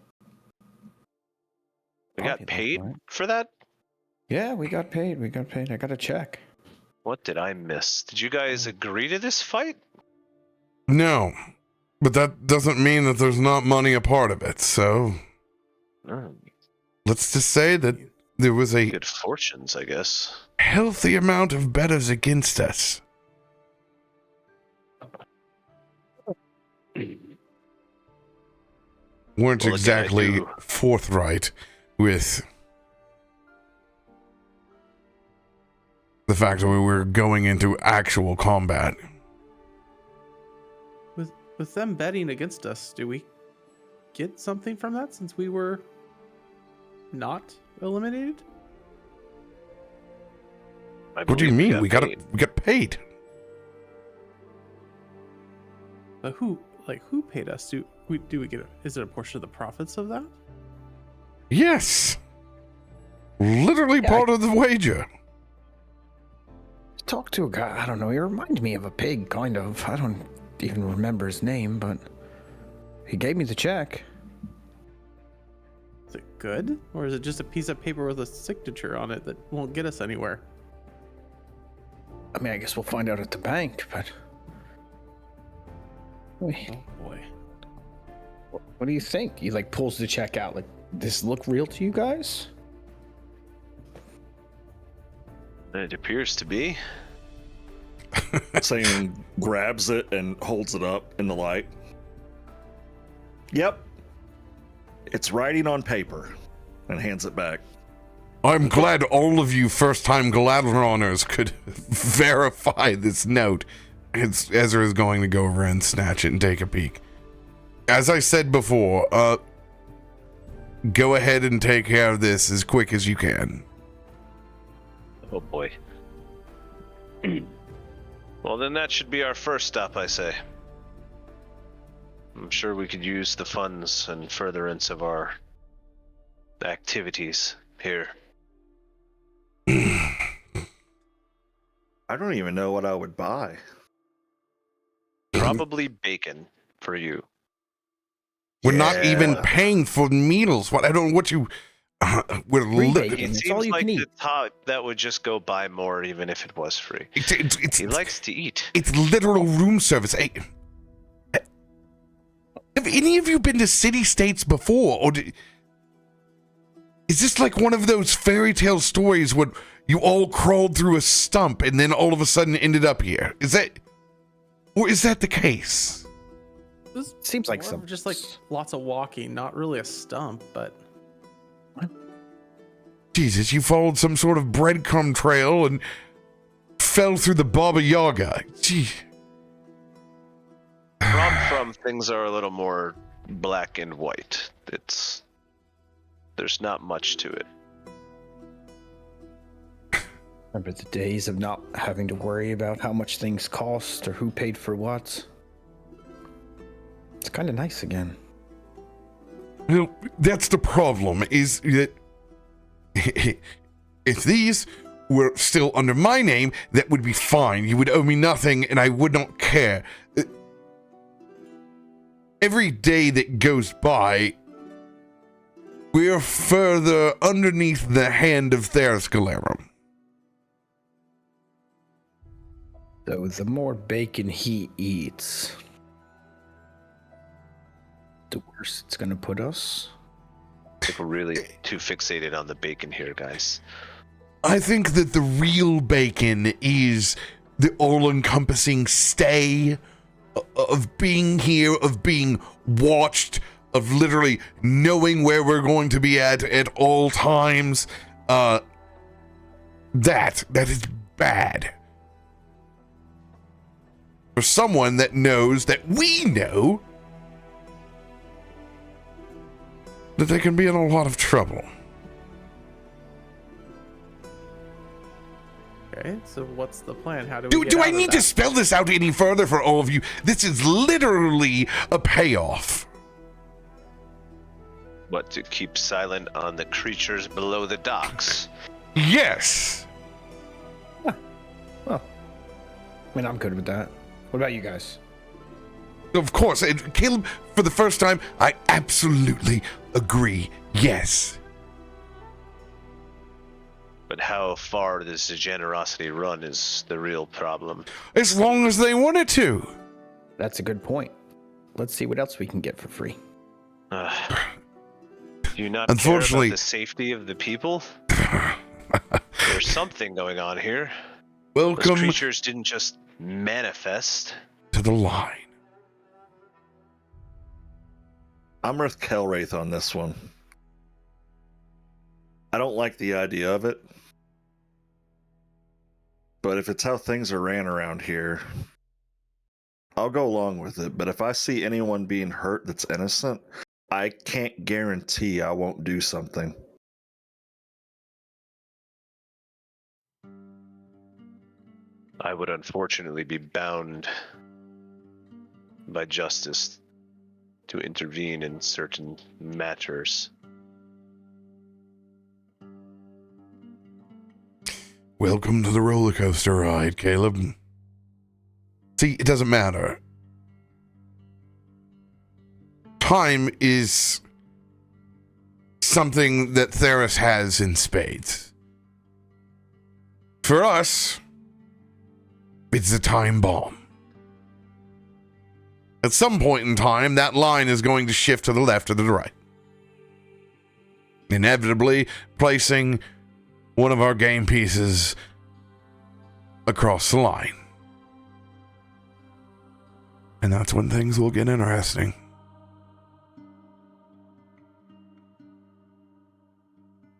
We got paid for that? Yeah, we got paid. I got a check. What did I miss? Did you guys agree to this fight? No, but that doesn't mean that there's not money a part of it. So let's just say that there was a good fortunes, I guess. Healthy amount of betters against us. Weren't exactly forthright with the fact that we were going into actual combat. With them betting against us, do we get something from that since we were not eliminated? What do you mean? We got paid. But who paid us? Do we get it? Is it a portion of the profits of that? Yes. Literally part of the wager. Talk to a guy. I don't know. He reminds me of a pig, kind of. I don't even remember his name, but he gave me the check. Is it good, or is it just a piece of paper with a signature on it that won't get us anywhere? I mean, I guess we'll find out at the bank, but... Oh boy. What do you think? He, like, pulls the check out. Like, does this look real to you guys? It appears to be. Saying grabs it and holds it up in the light. Yep. It's writing on paper. And hands it back. I'm glad all of you first-time Galaadluraners could verify this note. Ezra is going to go over and snatch it and take a peek. As I said before, go ahead and take care of this as quick as you can. Oh boy. Well, then that should be our first stop, I say. I'm sure we could use the funds and furtherance of our activities here. I don't even know what I would buy. Probably bacon for you. We're not even paying for meals. What I don't know what you. We're bacon. It It's all seems you like can the eat. top that would just go buy more even if it was free. He likes to eat. It's literal room service. Hey, have any of you been to city states before, or is this like one of those fairy tale stories where you all crawled through a stump and then all of a sudden ended up here? Is that the case? This Seems like more some... of just like lots of walking, not really a stump, but Jesus, you followed some sort of breadcrumb trail and fell through the Baba Yaga. Gee. From things are a little more black and white. There's not much to it. Remember the days of not having to worry about how much things cost or who paid for what? It's kind of nice again. Well, that's the problem, is that if these were still under my name, that would be fine. You would owe me nothing, and I would not care. Every day that goes by, we're further underneath the hand of Galaadluuran. So the more bacon he eats, the worse it's gonna put us. I think we're really too fixated on the bacon here, guys. I think that the real bacon is the all-encompassing stay of being here, of being watched, of literally knowing where we're going to be at all times. That is bad. For someone that knows that we know that they can be in a lot of trouble. okay. So what's the plan? How do we? Do I need to spell this out any further for all of you? This is literally a payoff. What, to keep silent on the creatures below the docks? Yes. Well, I mean, I'm good with that. What about you guys? Of course. And Caleb, for the first time, I absolutely agree. Yes. But how far does the generosity run is the real problem. As long as they wanted to. That's a good point. Let's see what else we can get for free. Do you not Unfortunately, care about the safety of the people? There's something going on here. Welcome Those creatures didn't just manifest. to the line. I'm with Kelwraith on this one. I don't like the idea of it. But if it's how things are ran around here, I'll go along with it. But if I see anyone being hurt that's innocent, I can't guarantee I won't do something. I would unfortunately be bound by justice to intervene in certain matters. Welcome to the roller coaster ride, Caleb. See, it doesn't matter. Time is something that Theros has in spades. For us, it's a time bomb. At some point in time, that line is going to shift to the left or the right, inevitably placing one of our game pieces across the line. And that's when things will get interesting.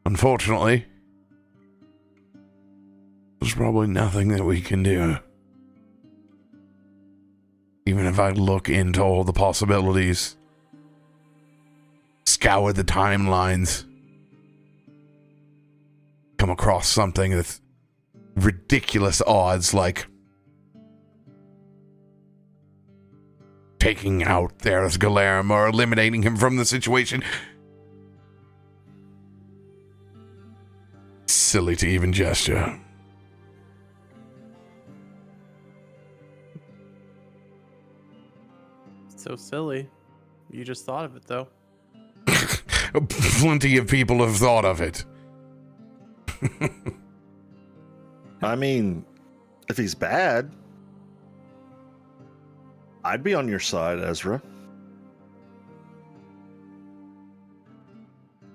Unfortunately, there's probably nothing that we can do. Even if I look into all the possibilities, scour the timelines, come across something with ridiculous odds like taking out Theros Galaadluuran or eliminating him from the situation. Silly to even gesture. So silly. You just thought of it, though. Plenty of people have thought of it. I mean, if he's bad, I'd be on your side, Ezra.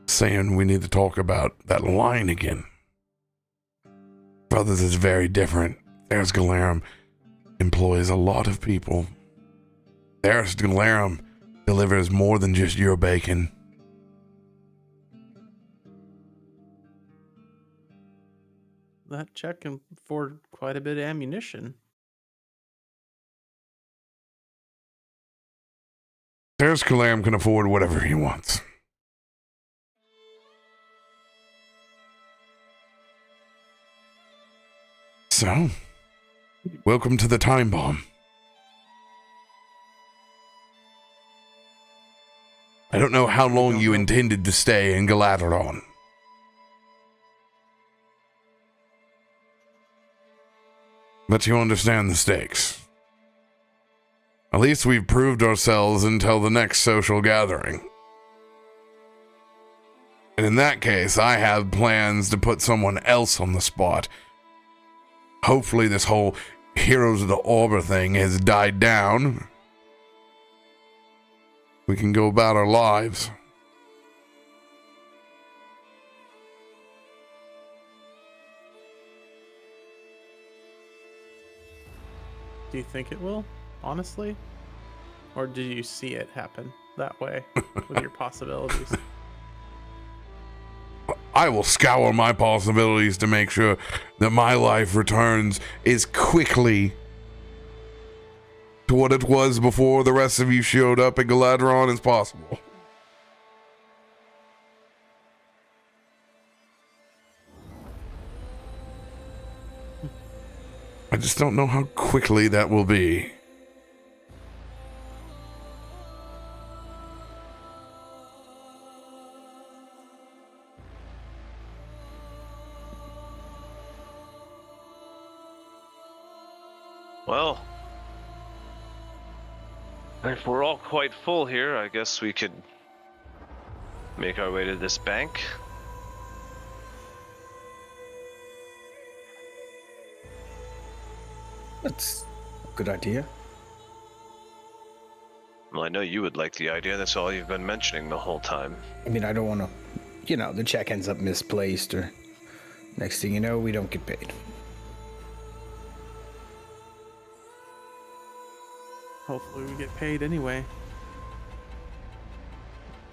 Saying we need to talk about that line again. Brothers is very different. Theros Galaadluuran employs a lot of people. Theros Galaadluuran delivers more than just your bacon. That check can afford quite a bit of ammunition. Theros Galaadluuran can afford whatever he wants. So, welcome to the time bomb. I don't know how long you intended to stay in Galaadluuran. But you understand the stakes. At least we've proved ourselves until the next social gathering. And in that case, I have plans to put someone else on the spot. Hopefully this whole Heroes of the Arbor thing has died down. We can go about our lives. Do you think it will, honestly? Or do you see it happen that way with your possibilities? I will scour my possibilities to make sure that my life returns as quickly to what it was before the rest of you showed up at Galaadluuran as possible. I just don't know how quickly that will be. Well, if we're all quite full here, I guess we could make our way to this bank. That's a good idea. Well, I know you would like the idea. That's all you've been mentioning the whole time. I mean, I don't want to, the check ends up misplaced or next thing you know, we don't get paid. Hopefully we get paid anyway.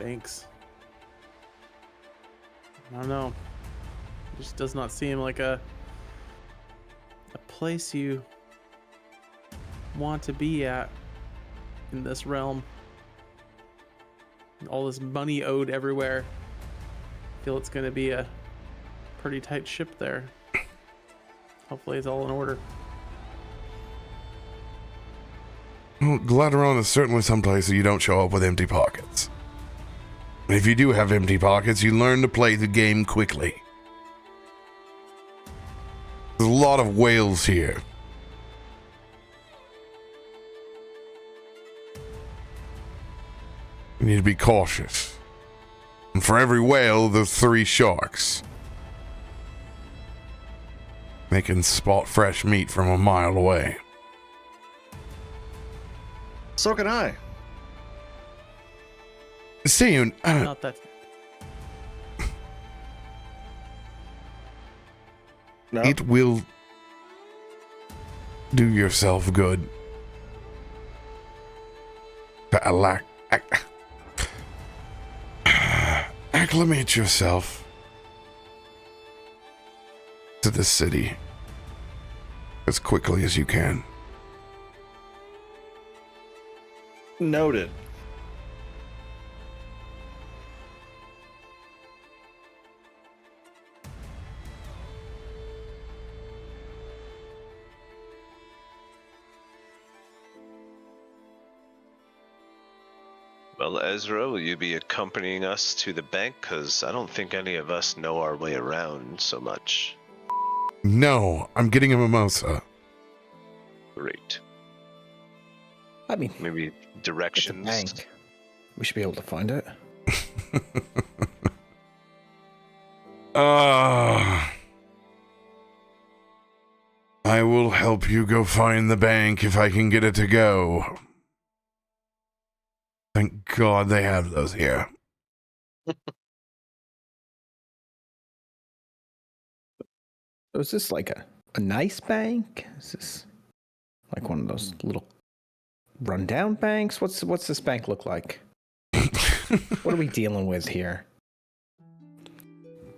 Thanks. I don't know. It just does not seem like a place you want to be at in this realm. All this money owed everywhere. I feel it's going to be a pretty tight ship there. Hopefully it's all in order. Well, Galaadluuran is certainly someplace that you don't show up with empty pockets. And if you do have empty pockets, you learn to play the game quickly. There's a lot of whales here. You need to be cautious. And for every whale, there's 3 sharks. They can spot fresh meat from a mile away. So can I. See you. Not that. No. It will do yourself good to acclimate yourself to the city as quickly as you can. Noted. Well, Ezra, will you be accompanying us to the bank? Because I don't think any of us know our way around so much. No, I'm getting a mimosa. Great. I mean, Maybe it's a directions. bank. We should be able to find it. I will help you go find the bank if I can get it to go. Thank God they have those here. So is this like a nice bank? Is this like one of those little rundown banks? What's this bank look like? What are we dealing with here?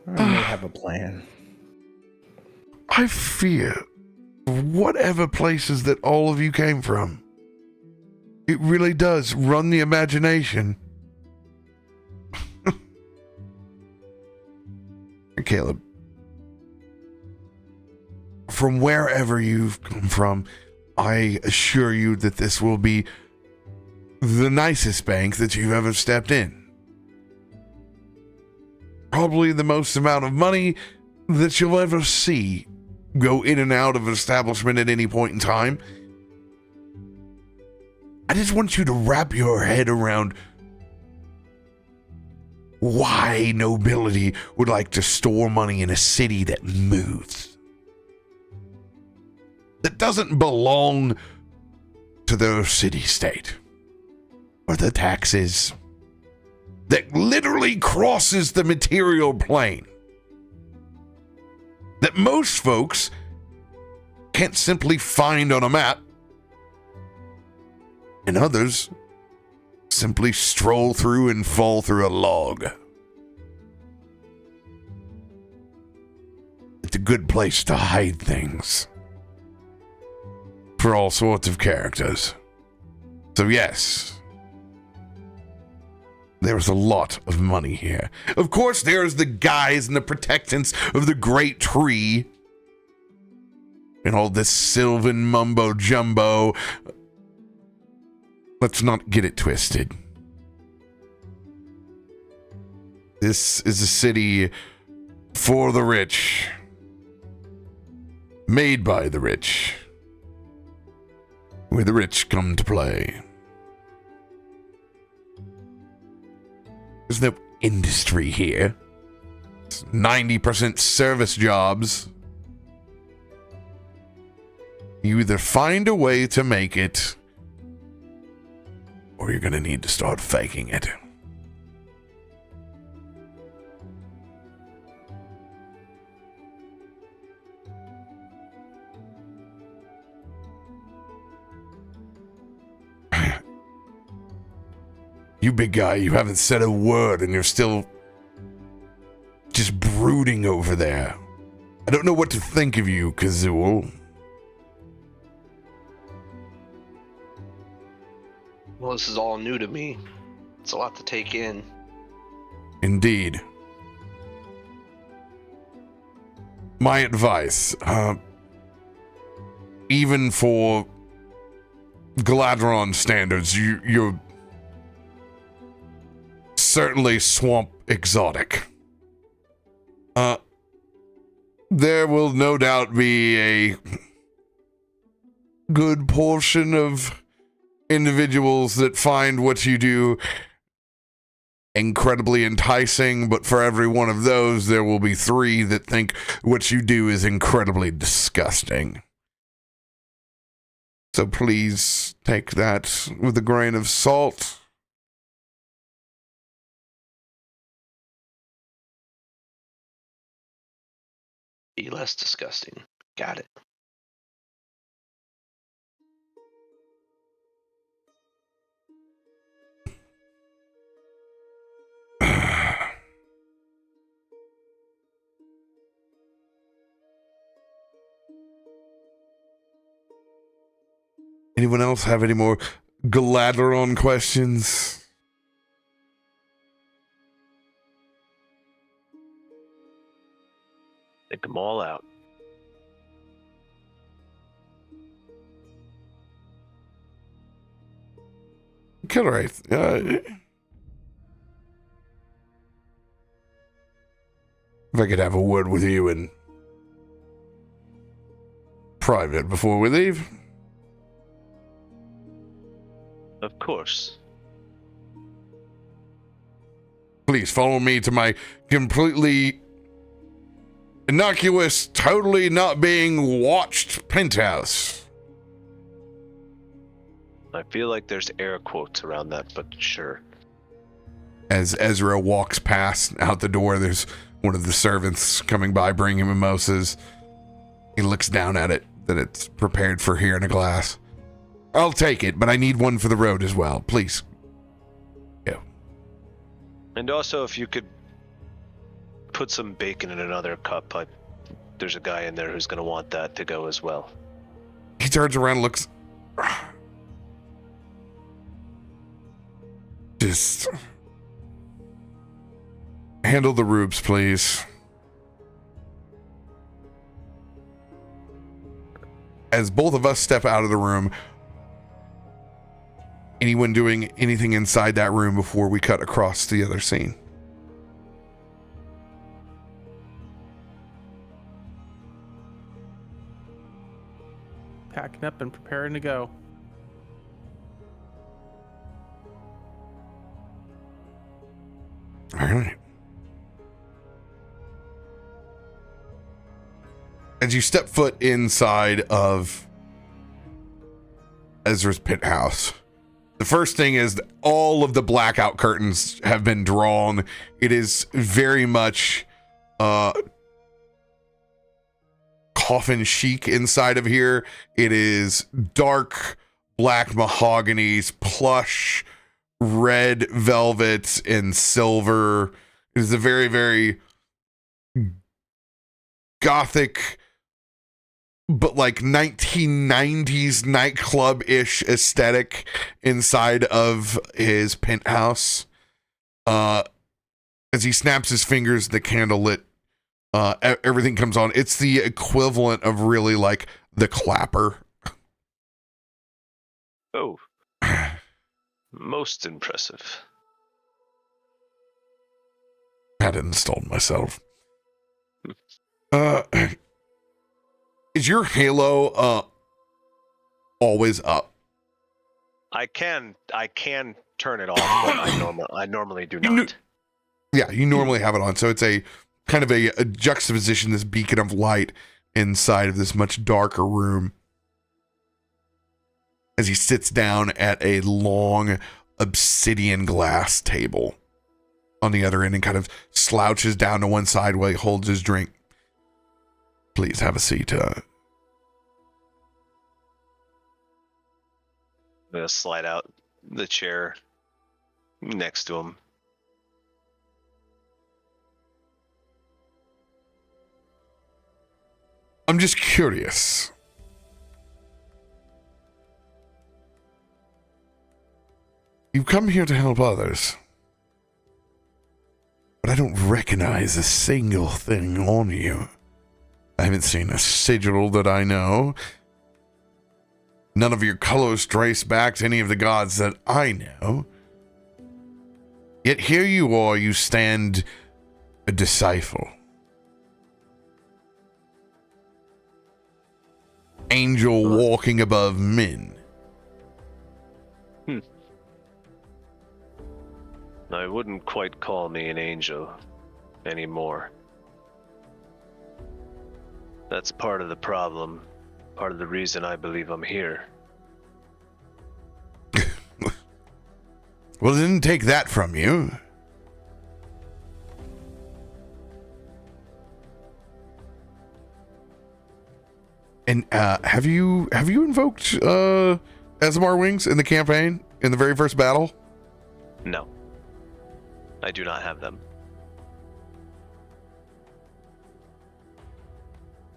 I may have a plan. I fear whatever places that all of you came from. It really does run the imagination. Caleb, from wherever you've come from, I assure you that this will be the nicest bank that you've ever stepped in. Probably the most amount of money that you'll ever see go in and out of an establishment at any point in time. I just want you to wrap your head around why nobility would like to store money in a city that moves, that doesn't belong to their city-state or the taxes, that literally crosses the material plane, that most folks can't simply find on a map, and others simply stroll through and fall through a log. It's a good place to hide things for all sorts of characters. So yes, there's a lot of money here. Of course, there's the guys and the protectants of the Great Tree and all this Sylvan mumbo jumbo. Let's not get it twisted. This is a city for the rich, made by the rich, where the rich come to play. There's no industry here. It's 90% service jobs. You either find a way to make it, or you're going to need to start faking it. You big guy, you haven't said a word and you're still just brooding over there. I don't know what to think of you, Kazul. Well, this is all new to me. It's a lot to take in. Indeed. My advice, even for Galaadluuran standards, you're certainly swamp exotic. There will no doubt be a good portion of individuals that find what you do incredibly enticing, but for every one of those, there will be 3 that think what you do is incredibly disgusting. So please take that with a grain of salt. Be less disgusting. Got it. Anyone else have any more Galaadluuran questions? Think them all out. Killerate. If I could have a word with you in private before we leave. Of course. Please follow me to my completely innocuous, totally not being watched penthouse. I feel like there's air quotes around that, but sure. As Ezra walks past out the door, there's one of the servants coming by bringing mimosas. He looks down at it, that it's prepared for here in a glass. I'll take it, but I need one for the road as well, please. Yeah. And also, if you could put some bacon in another cup, there's a guy in there who's going to want that to go as well. He turns around and looks. Just handle the rubes, please. As both of us step out of the room, anyone doing anything inside that room before we cut across the other scene? Packing up and preparing to go. All right. As you step foot inside of Ezra's penthouse, the first thing is that all of the blackout curtains have been drawn. It is very much coffin chic inside of here. It is dark black mahoganies, plush red velvet and silver. It is a very, very gothic, but like 1990s nightclub-ish aesthetic inside of his penthouse. As he snaps his fingers, the candle lit, everything comes on. It's the equivalent of really like the clapper. Oh. Most impressive. I had it installed myself. Is your Halo always up? I can turn it off, but I normally do not. Yeah, you normally have it on, so it's a kind of a juxtaposition, this beacon of light inside of this much darker room. As he sits down at a long obsidian glass table on the other end and kind of slouches down to one side while he holds his drink. Please have a seat. I'm going to slide out the chair next to him. I'm just curious. You come here to help others, but I don't recognize a single thing on you. I haven't seen a sigil that I know. None of your colors trace back to any of the gods that I know. Yet here you are, you stand a disciple. Angel walking above men. I wouldn't quite call me an angel anymore. That's part of the problem. Part of the reason I believe I'm here. Well, it didn't take that from you. And have you invoked Ezra wings in the campaign in the very first battle? No. I do not have them.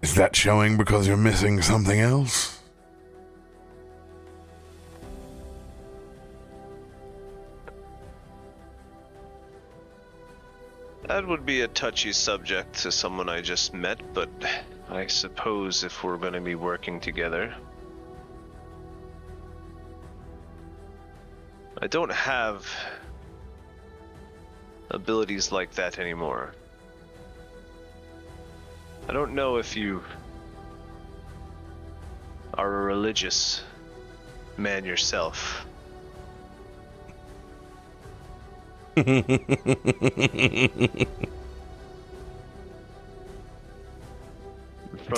Is that showing because you're missing something else? That would be a touchy subject to someone I just met, but I suppose if we're going to be working together. I don't have abilities like that anymore. I don't know if you are a religious man yourself.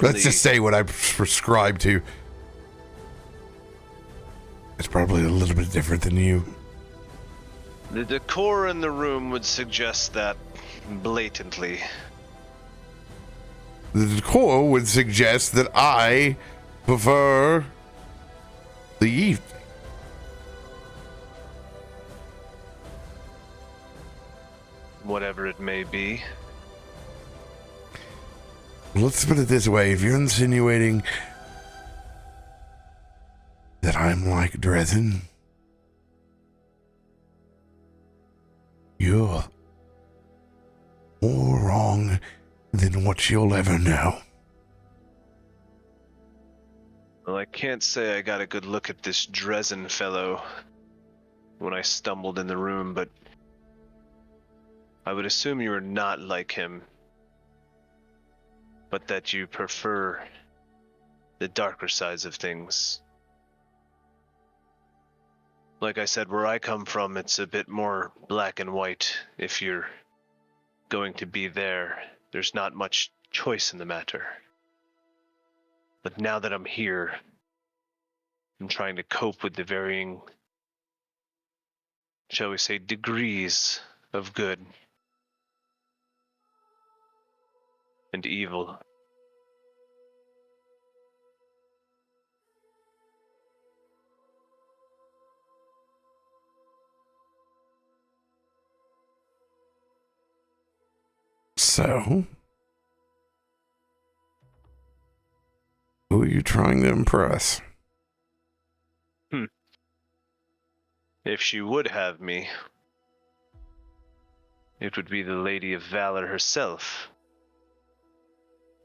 Let's just say what I prescribe to. It's probably a little bit different than you. The decor in the room would suggest that blatantly. The decor would suggest that I prefer the evening. Whatever it may be. Let's put it this way. If you're insinuating that I'm like Dresden, you're more wrong than what you'll ever know. Well, I can't say I got a good look at this Dresden fellow when I stumbled in the room, but I would assume you are not like him, but that you prefer the darker sides of things. Like I said, where I come from, it's a bit more black and white. If you're going to be there, there's not much choice in the matter. But now that I'm here, I'm trying to cope with the varying, shall we say, degrees of good and evil. So, who are you trying to impress? If she would have me, it would be the Lady of Valor herself,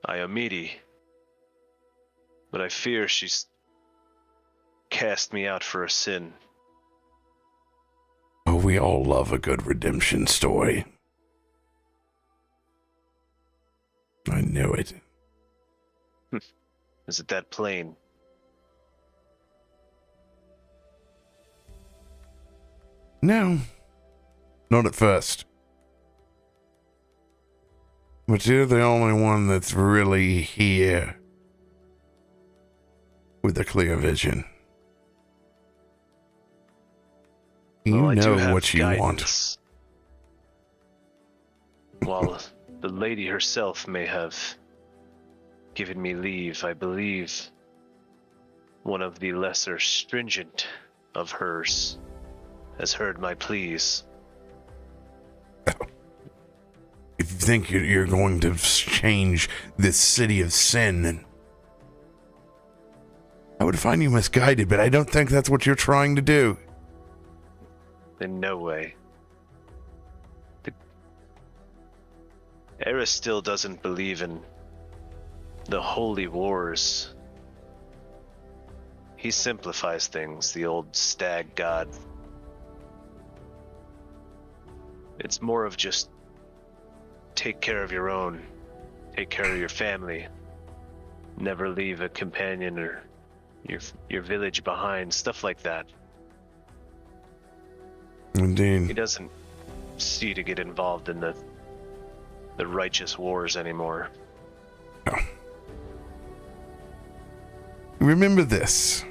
Iomidi. But I fear she's cast me out for a sin. Oh, we all love a good redemption story. I knew it. Is it that plain? No, not at first. But you're the only one that's really here with a clear vision. You Well, I do know have what you guidance. While the lady herself may have given me leave, I believe one of the lesser stringent of hers has heard my pleas. If you think you're going to change this city of sin, then I would find you misguided, but I don't think that's what you're trying to do. In no way. Eris still doesn't believe in the holy wars. He simplifies things, the old stag god. It's more of just take care of your own, take care of your family, never leave a companion or your village behind, stuff like that. He Indeed. doesn't see to get involved in the righteous wars anymore. No. Remember this.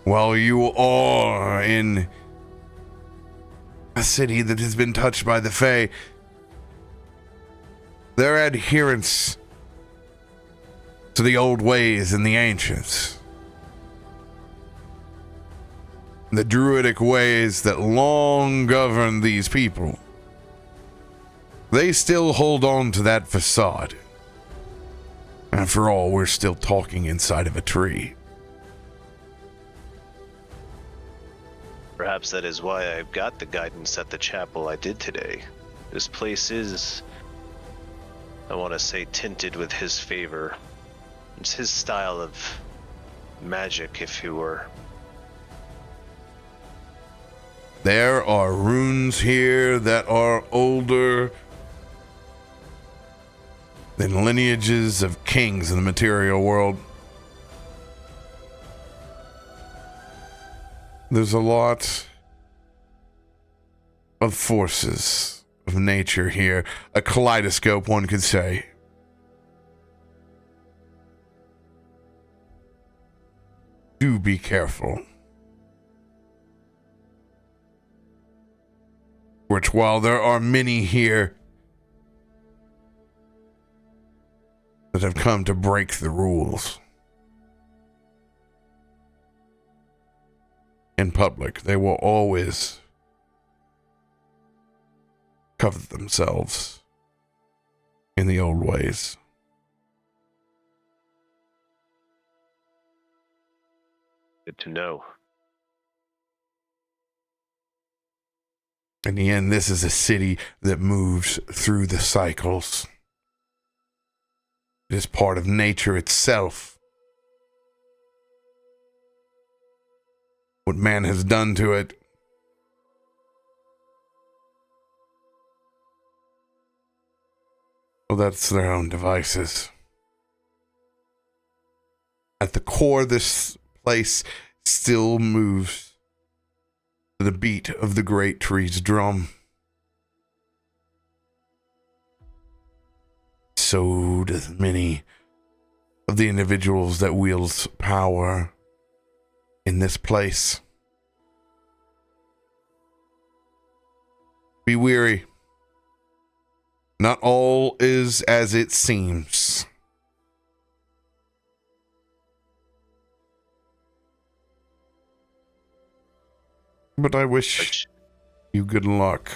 While you are in a city that has been touched by the Fae, their adherence to the old ways and the ancients, the druidic ways that long governed these people, they still hold on to that facade. After all, we're still talking inside of a tree. Perhaps that is why I got the guidance at the chapel I did today. This place is, I want to say, tinted with his favor. It's his style of magic, if you were. There are runes here that are older than lineages of kings in the material world. There's a lot of forces of nature here. A kaleidoscope, one could say. Do be careful. Which, while there are many here that have come to break the rules, in public, they will always cover themselves in the old ways. Good to know. In the end, this is a city that moves through the cycles. It is part of nature itself. What man has done to it, well, that's their own devices. At the core, this place still moves to the beat of the great tree's drum. So does many of the individuals that wields power in this place. Be weary. Not all is as it seems. But I wish you good luck.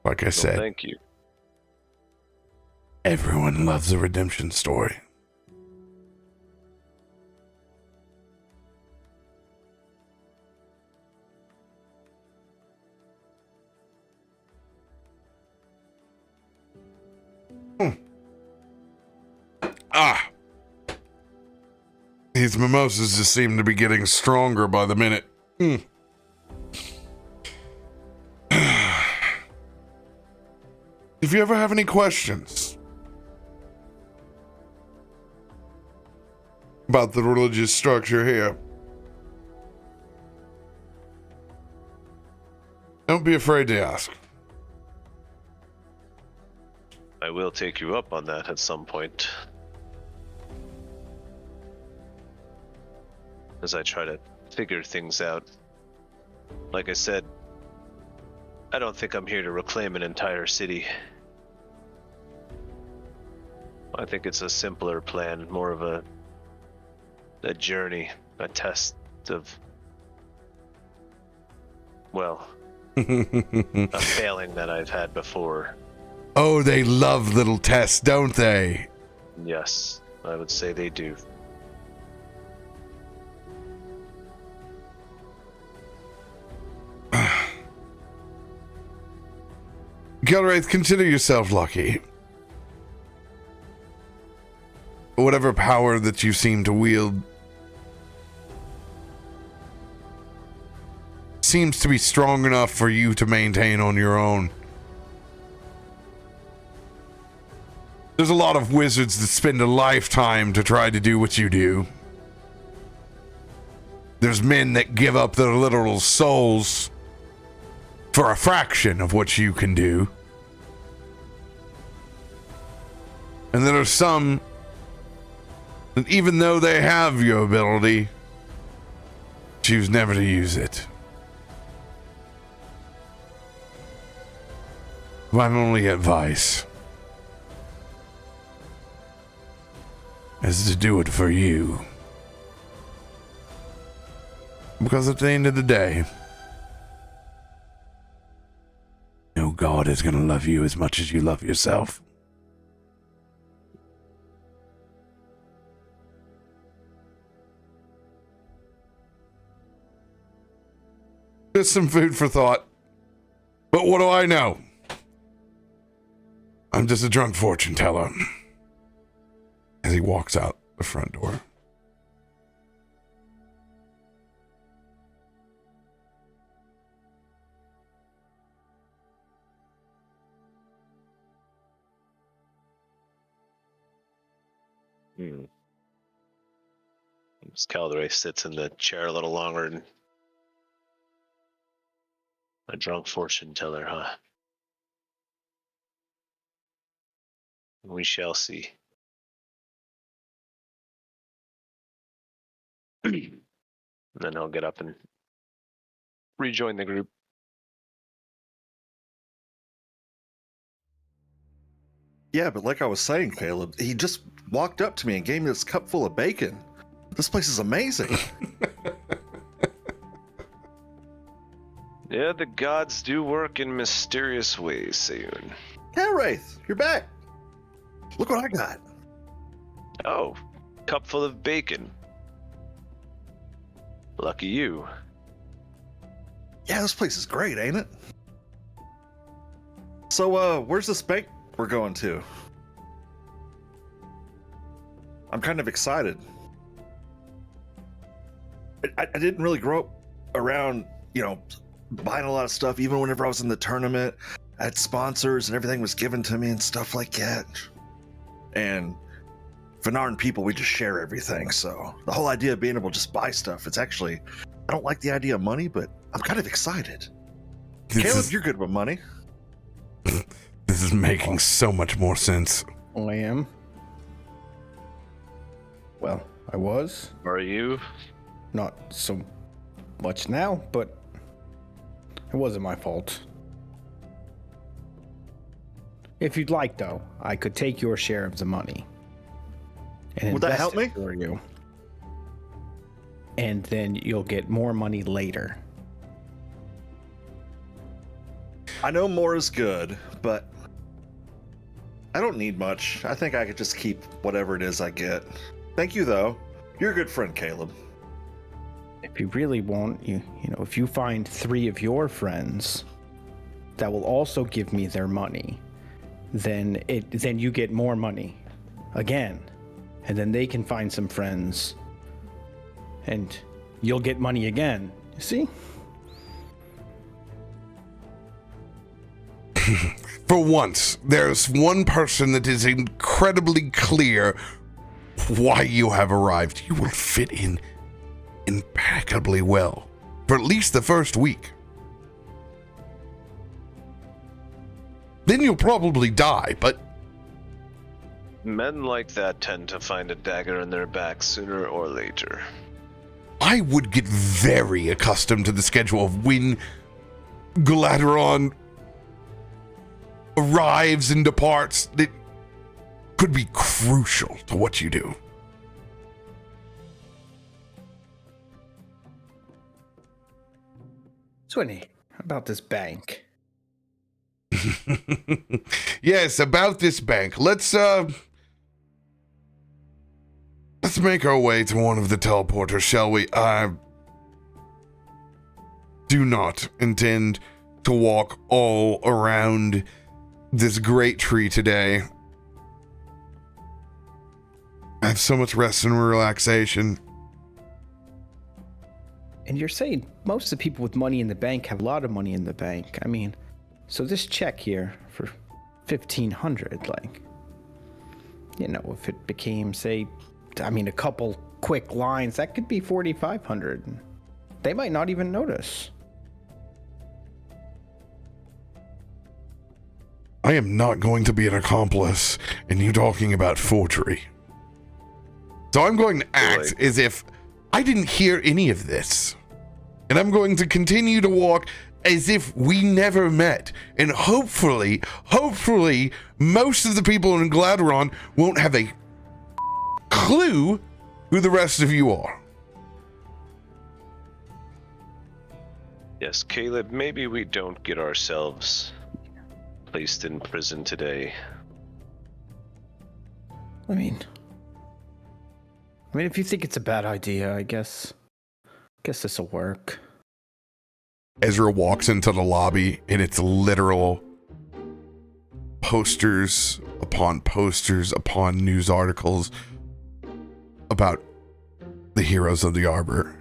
Like I said, thank you. Everyone loves a redemption story. These mimosas just seem to be getting stronger by the minute. If you ever have any questions about the religious structure here, don't be afraid to ask. I will take you up on that at some point. As I try to figure things out. Like I said, I don't think I'm here to reclaim an entire city. I think it's a simpler plan, more of a journey, a test of, well, a failing that I've had before. Oh, they love little tests, don't they? Yes, I would say they do. Gilraith, consider yourself lucky. whatever power that you seem to wield seems to be strong enough for you to maintain on your own. There's a lot of wizards that spend a lifetime to try to do what you do. There's men that give up their literal souls for a fraction of what you can do. And there are some that, even though they have your ability, choose never to use it. My only advice is to do it for you. Because at the end of the day, no God is going to love you as much as you love yourself. Just some food for thought. But what do I know? I'm just a drunk fortune teller. As he walks out the front door. Caldray sits in the chair a little longer and a drunk fortune teller, huh? We shall see. And then he'll get up and rejoin the group. Yeah, but like I was saying, Caleb, he just walked up to me and gave me this cup full of bacon. This place is amazing. Yeah, the gods do work in mysterious ways, Sayun. Yeah, Wraith, you're back. Look what I got. Oh, cup full of bacon. Lucky you. Yeah, this place is great, ain't it? So, where's this bank we're going to? I'm kind of excited. I didn't really grow up around, buying a lot of stuff. Even whenever I was in the tournament, I had sponsors and everything was given to me and stuff like that. And Venaran people, we just share everything. So the whole idea of being able to just buy stuff, it's actually, I don't like the idea of money, but I'm kind of excited. Caleb, you're good with money. This is making so much more sense. I am. Well, I was. Are you? Not so much now, but it wasn't my fault. If you'd like, though, I could take your share of the money. And Would that invest help me? it for you. And then you'll get more money later. I know more is good, but I don't need much. I think I could just keep whatever it is I get. Thank you, though. You're a good friend, Caleb. If you really want, if you find 3 of your friends that will also give me their money, then you get more money again. And then they can find some friends and you'll get money again. You see? For once, there's one person that is incredibly clear why you have arrived. You will fit in impeccably well for at least the first week. Then you'll probably die, but Men like that tend to find a dagger in their back sooner or later. I would get very accustomed to the schedule of when Galaadluuran arrives and departs. That could be crucial to what you do. Swinny, about this bank. Yes, about this bank. Let's make our way to one of the teleporters, shall we? I do not intend to walk all around this great tree today. I have so much rest and relaxation. And you're saying most of the people with money in the bank have a lot of money in the bank. I mean, so this check here for 1,500, like, you know, if it became, say, I mean, a couple quick lines, that could be 4,500. They might not even notice. I am not going to be an accomplice in you talking about forgery. So I'm going to act as if I didn't hear any of this. And I'm going to continue to walk as if we never met. And hopefully, most of the people in Galaadluuran won't have a clue who the rest of you are. Yes, Caleb, maybe we don't get ourselves placed in prison today. I mean, if you think it's a bad idea, I guess this will work. Ezra walks into the lobby, and it's literal posters upon news articles about the heroes of the Arbor.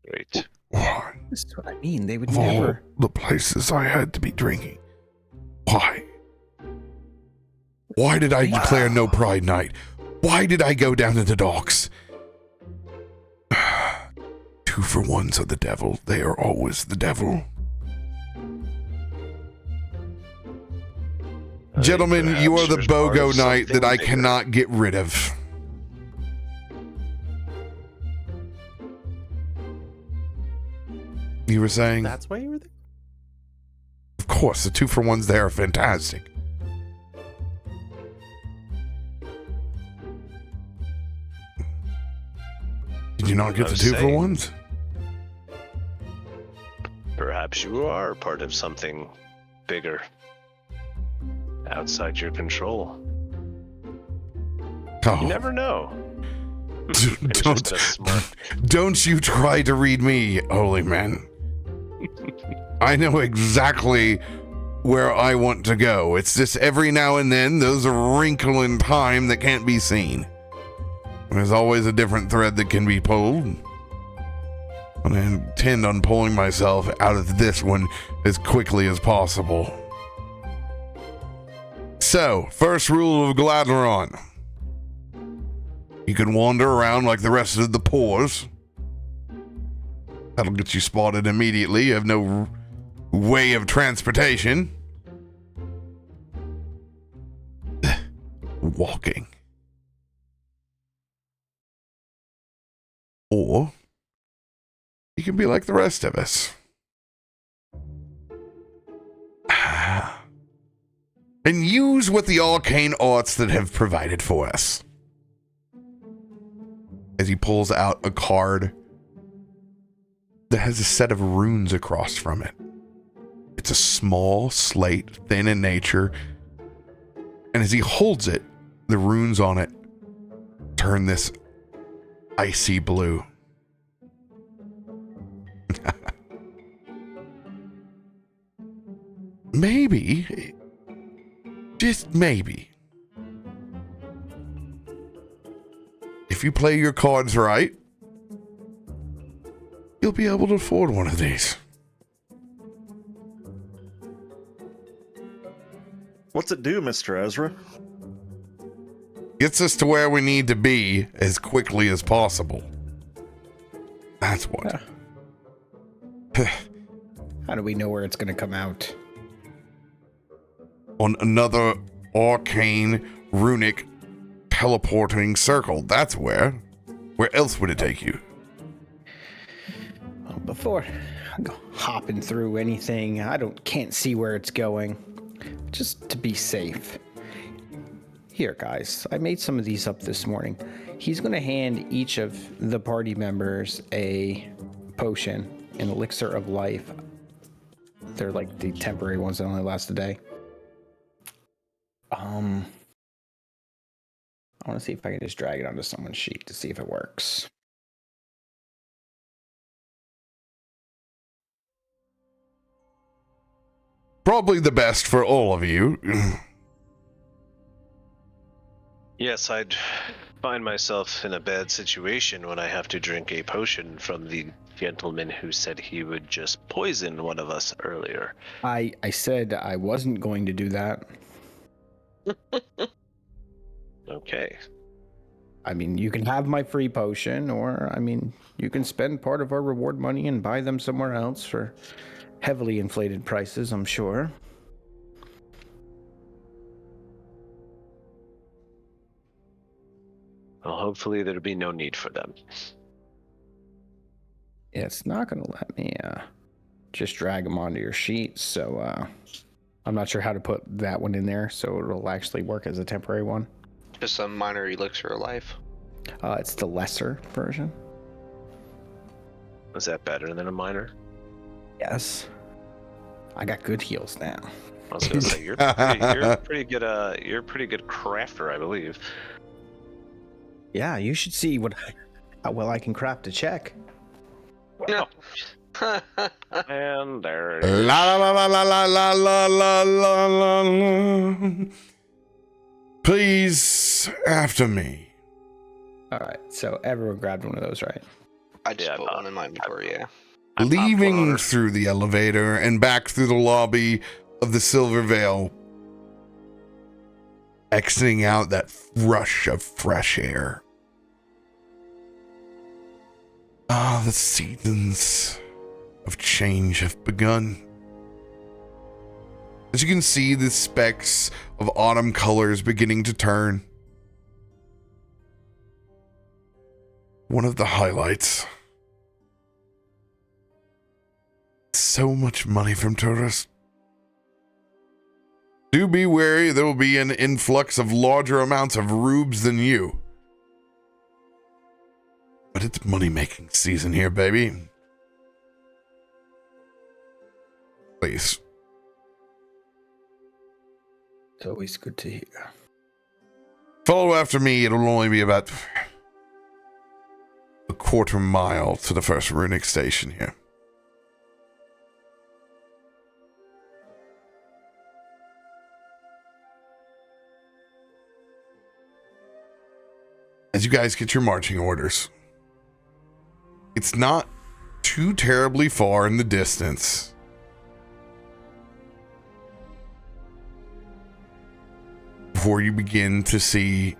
Great. Why? This is what I mean. They would Of never. all the places I had to be drinking. Why? Why did I declare no Pride Night? Why did I go down to the docks? 2-for-1s are the devil. They are always the devil. Gentlemen, you are the BOGO knight that I cannot get rid of. You were saying? That's why you were there? Of course, the 2-for-1s there are fantastic. Did you not get the 2-for-1s? Perhaps you are part of something bigger, outside your control. Oh. You never know. Don't you try to read me, holy man. I know exactly where I want to go. It's just every now and then there's a wrinkle in time that can't be seen. There's always a different thread that can be pulled. And I intend on pulling myself out of this one as quickly as possible. So, first rule of Galaadluuran. You can wander around like the rest of the pores. That'll get you spotted immediately. You have no way of transportation. Walking. Or you can be like the rest of us. And use what the arcane arts that have provided for us. As he pulls out a card that has a set of runes across from it. It's a small slate, thin in nature. And as he holds it, the runes on it turn this icy blue. Maybe, just maybe, if you play your cards right, you'll be able to afford one of these. What's it do, Mr. Ezra? Gets us to where we need to be as quickly as possible. That's what. How do we know where it's going to come out? On another arcane, runic, teleporting circle. That's where. Where else would it take you? Well, before I go hopping through anything, can't see where it's going. Just to be safe. Here, guys, I made some of these up this morning. He's going to hand each of the party members a potion, an elixir of life. They're like the temporary ones that only last a day. I want to see if I can just drag it onto someone's sheet to see if it works. Probably the best for all of you. Yes, I'd find myself in a bad situation when I have to drink a potion from the gentleman who said he would just poison one of us earlier. I said I wasn't going to do that. Okay. I mean, you can have my free potion, or, I mean, you can spend part of our reward money and buy them somewhere else for heavily inflated prices, I'm sure. Well, hopefully there'll be no need for them. Yeah, it's not going to let me just drag them onto your sheet, so I'm not sure how to put that one in there so it'll actually work as a temporary one. Just a minor elixir of life. It's the lesser version. Is that better than a minor? Yes. I got good heals now. I was gonna say you're pretty good. You're a pretty good crafter, I believe. Yeah, you should see how well I can craft a check. No. And there it La is. la la la la la la la la la la. Please, after me. All right, so everyone grabbed one of those, right? I just Yeah, put one in my inventory, yeah. I popped one on Leaving her. through the elevator and back through the lobby of the Silver Veil, exiting out that rush of fresh air. Ah, the seasons of change have begun. As you can see, the specks of autumn colors beginning to turn. One of the highlights. So much money from tourists. Do be wary, there will be an influx of larger amounts of rubes than you. But it's money-making season here, baby. Please. It's always good to hear. Follow after me, it'll only be about a quarter mile to the first runic station here. As you guys get your marching orders, it's not too terribly far in the distance. Before you begin to see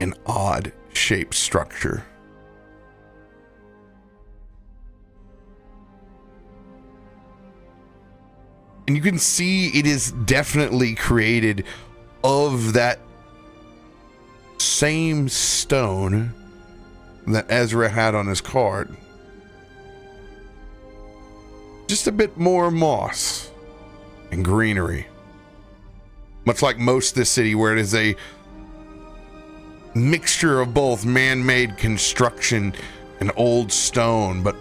an odd shaped structure. And you can see it is definitely created of that same stone that Ezra had on his card. Just a bit more moss and greenery. Much like most of the city, where it is a mixture of both man-made construction and old stone, but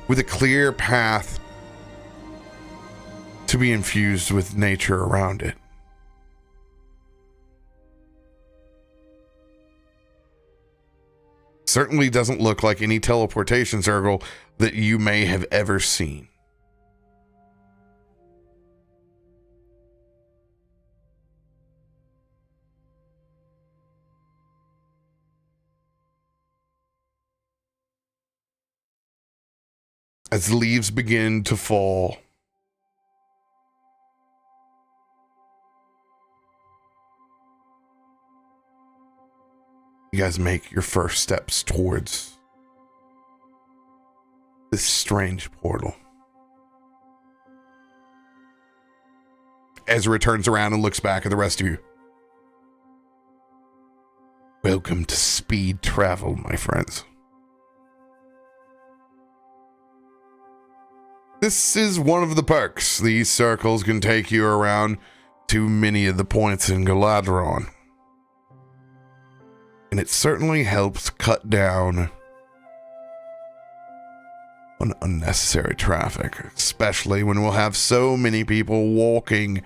with a clear path to be infused with nature around it. Certainly doesn't look like any teleportation circle that you may have ever seen. As leaves begin to fall, you guys make your first steps towards this strange portal. Ezra turns around and looks back at the rest of you. Welcome to speed travel, my friends. This is one of the perks. These circles can take you around to many of the points in Galaadluuran. And it certainly helps cut down on unnecessary traffic, especially when we'll have so many people walking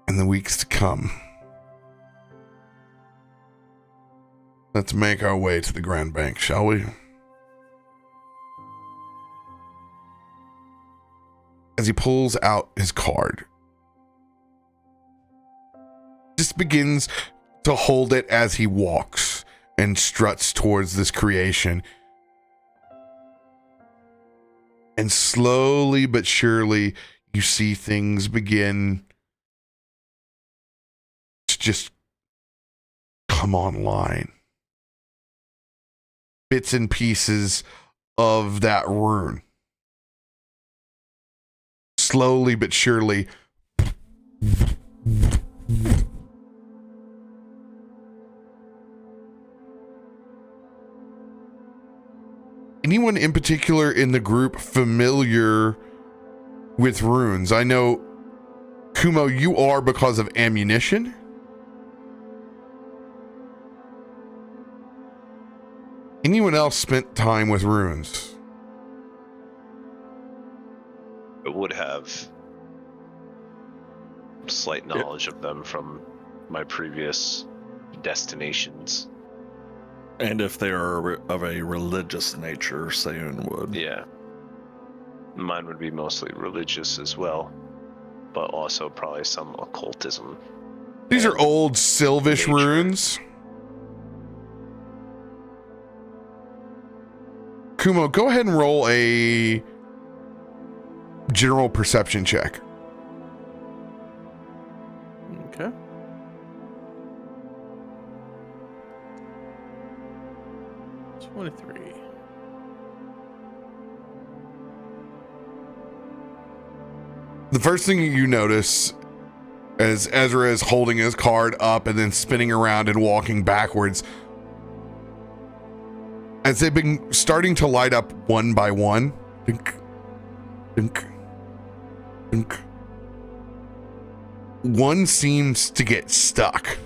in the weeks to come. Let's make our way to the Grand Bank, shall we? As he pulls out his card, just begins to hold it as he walks and struts towards this creation. And slowly but surely, you see things begin to just come online. Bits and pieces of that rune. Slowly but surely. Anyone in particular in the group familiar with runes? I know, Kumo, you are because of ammunition. Anyone else spent time with runes? I would have slight knowledge of them from my previous destinations. And if they are of a religious nature, Sayun would. Yeah. Mine would be mostly religious as well, but also probably some occultism. These are old Sylvish nature. runes. Kumo, go ahead and roll a general perception check. Okay. $23. The first thing you notice as Ezra is holding his card up and then spinning around and walking backwards, as they've been starting to light up one by one, dink, dink, dink, one seems to get stuck.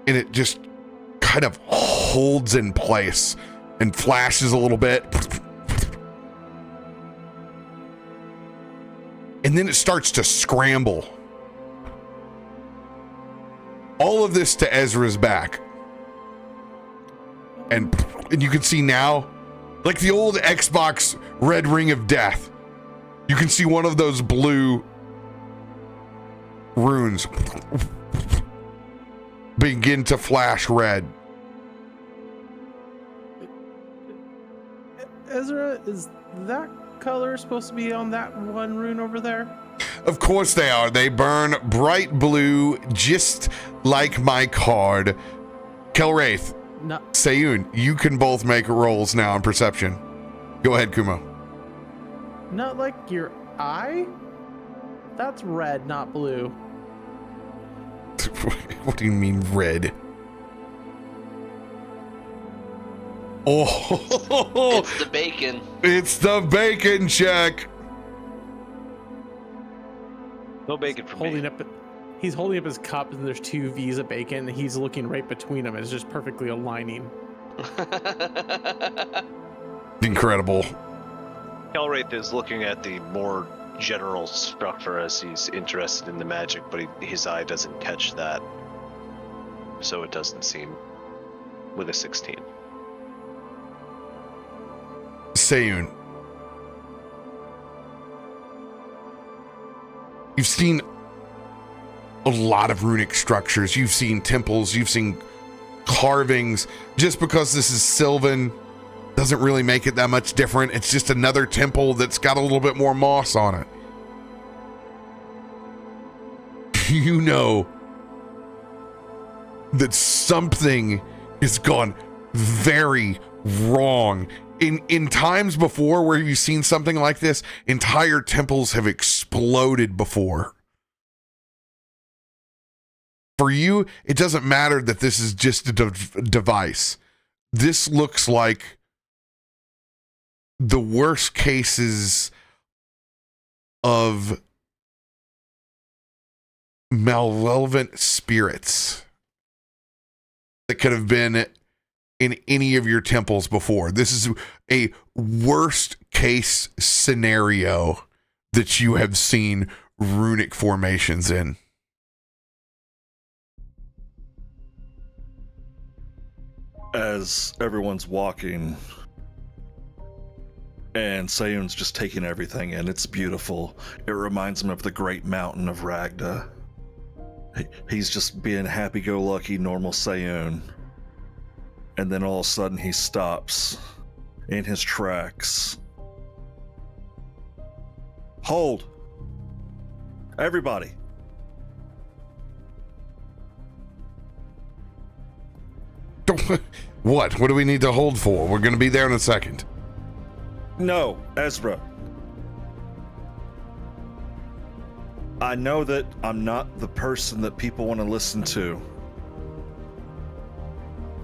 And it just kind of holds in place and flashes a little bit. And then it starts to scramble. All of this to Ezra's back. And you can see now, like the old Xbox red ring of death, you can see one of those blue runes begin to flash red. Ezra, is that color supposed to be on that one rune over there? Of course they are. They burn bright blue, just like my card. Kelwraith, No, Sayun, you can both make rolls now on perception. Go ahead, Kumo. not like your eye? That's red, not blue. What do you mean red? Oh, It's the bacon. it's the bacon check. No bacon for me. He's holding up his cup, and there's two V's of bacon, and he's looking right between them. It's just perfectly aligning. Incredible. Kelwraith is looking at the more general structure as he's interested in the magic, but his eye doesn't catch that. So it doesn't seem with a 16. Sayun, you've seen a lot of runic structures. You've seen temples, you've seen carvings. Just because this is Sylvan doesn't really make it that much different. It's just another temple that's got a little bit more moss on it. You know that something has gone very wrong. In times before where you've seen something like this, entire temples have exploded before. For you, it doesn't matter that this is just a device. This looks like the worst cases of malevolent spirits that could have been in any of your temples before. This is a worst case scenario that you have seen runic formations in. As everyone's walking And Sayun's just taking everything in. It's beautiful. It reminds him of the great mountain of Ragda. He's just being happy-go-lucky, normal Sayun. And then all of a sudden he stops in his tracks. Hold! Everybody! What? What do we need to hold for? We're going to be there in a second. No, Ezra. I know that I'm not the person that people want to listen to.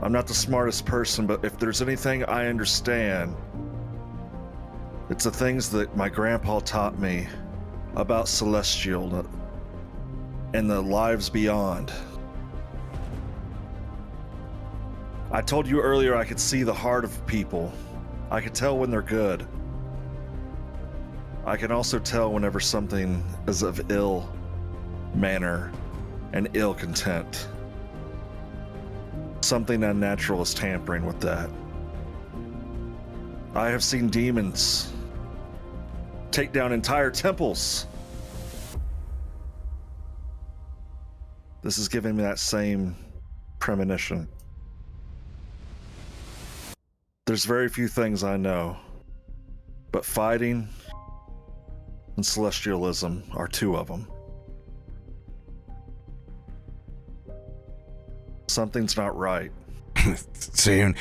I'm not the smartest person, but if there's anything I understand, it's the things that my grandpa taught me about Celestial and the lives beyond. I told you earlier I could see the heart of people. I could tell when they're good. I can also tell whenever something is of ill manner and ill content. Something unnatural is tampering with that. I have seen demons take down entire temples. This is giving me that same premonition. There's very few things I know, but fighting and celestialism are two of them. Something's not right. Sayun,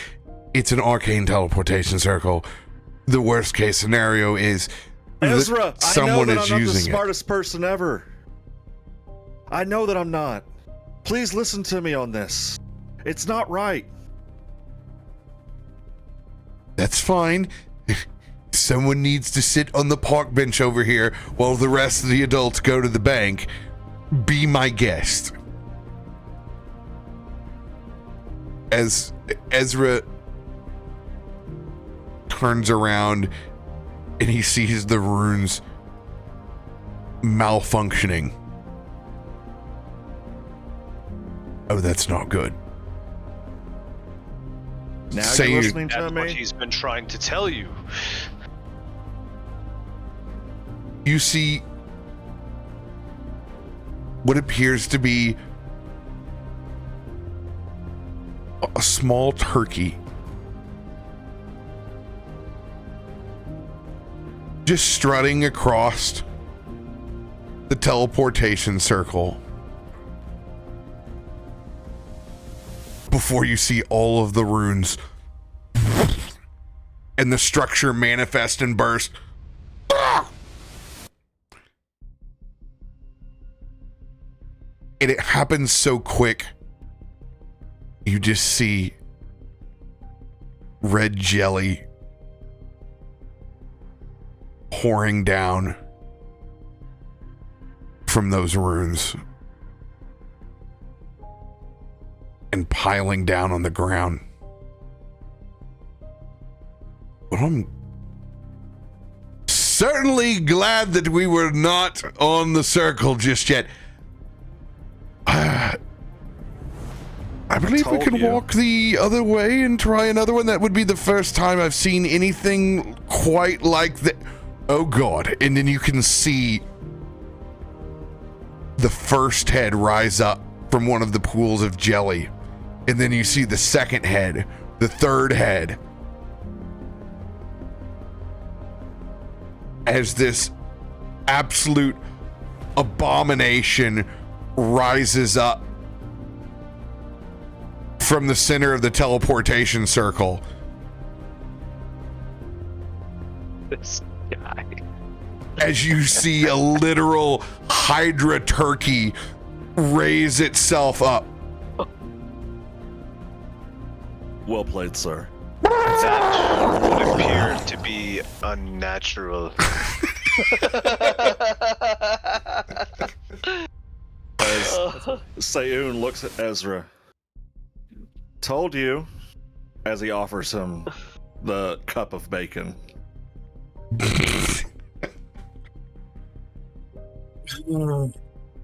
it's an arcane teleportation circle. The worst case scenario is Ezra, someone I know that is I'm not the using it. smartest person ever. I know that I'm not. Please listen to me on this. It's not right. That's fine. Someone needs to sit on the park bench over here while the rest of the adults go to the bank. Be my guest. As Ezra turns around and he sees the runes malfunctioning. Oh, that's not good. Now Say you're you- listening to That's what me? he's been trying to tell you. You see what appears to be a small turkey just strutting across the teleportation circle before you see all of the runes and the structure manifest and burst. And it happens so quick. You just see red jelly pouring down from those runes and piling down on the ground. But I'm certainly glad that we were not on the circle just yet. I believe we told can you. walk the other way and try another one. That would be the first time I've seen anything quite like that. Oh God. And then you can see the first head rise up from one of the pools of jelly. And then you see the second head, the third head. As this absolute abomination rises up from the center of the teleportation circle. This guy. As you see a literal Hydra turkey raise itself up. Well played, sir. That would appear to be unnatural. As Sayun looks at Ezra. Told you, as he offers him the cup of bacon.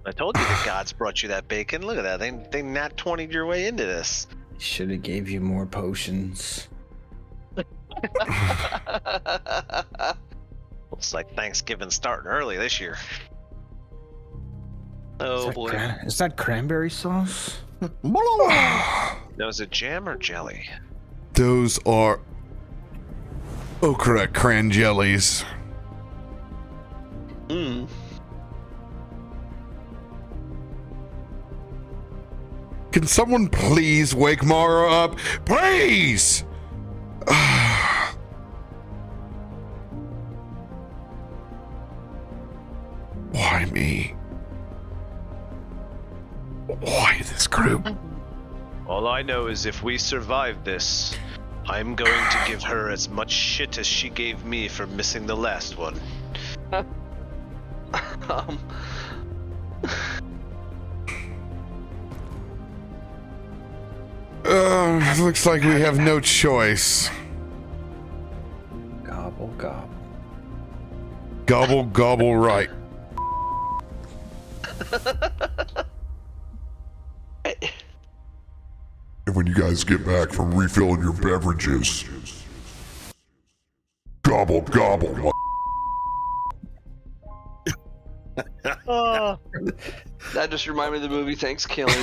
I told you the gods brought you that bacon. Look at that. They nat 20'd your way into this. Should have gave you more potions. It's like Thanksgiving starting early this year. Oh boy. Is that cranberry sauce? Now, is it jam or jelly? Those are. Oh, correct. Cran jellies. Mm. Can someone please wake Mara up? Please! Why me? Why this group? All I know is if we survive this, I'm going to give her as much shit as she gave me for missing the last one. Looks like we have no choice. Gobble, gobble. Gobble, gobble, right. And when you guys get back from refilling your beverages, gobble, gobble. That just reminded me of the movie Thanksgiving.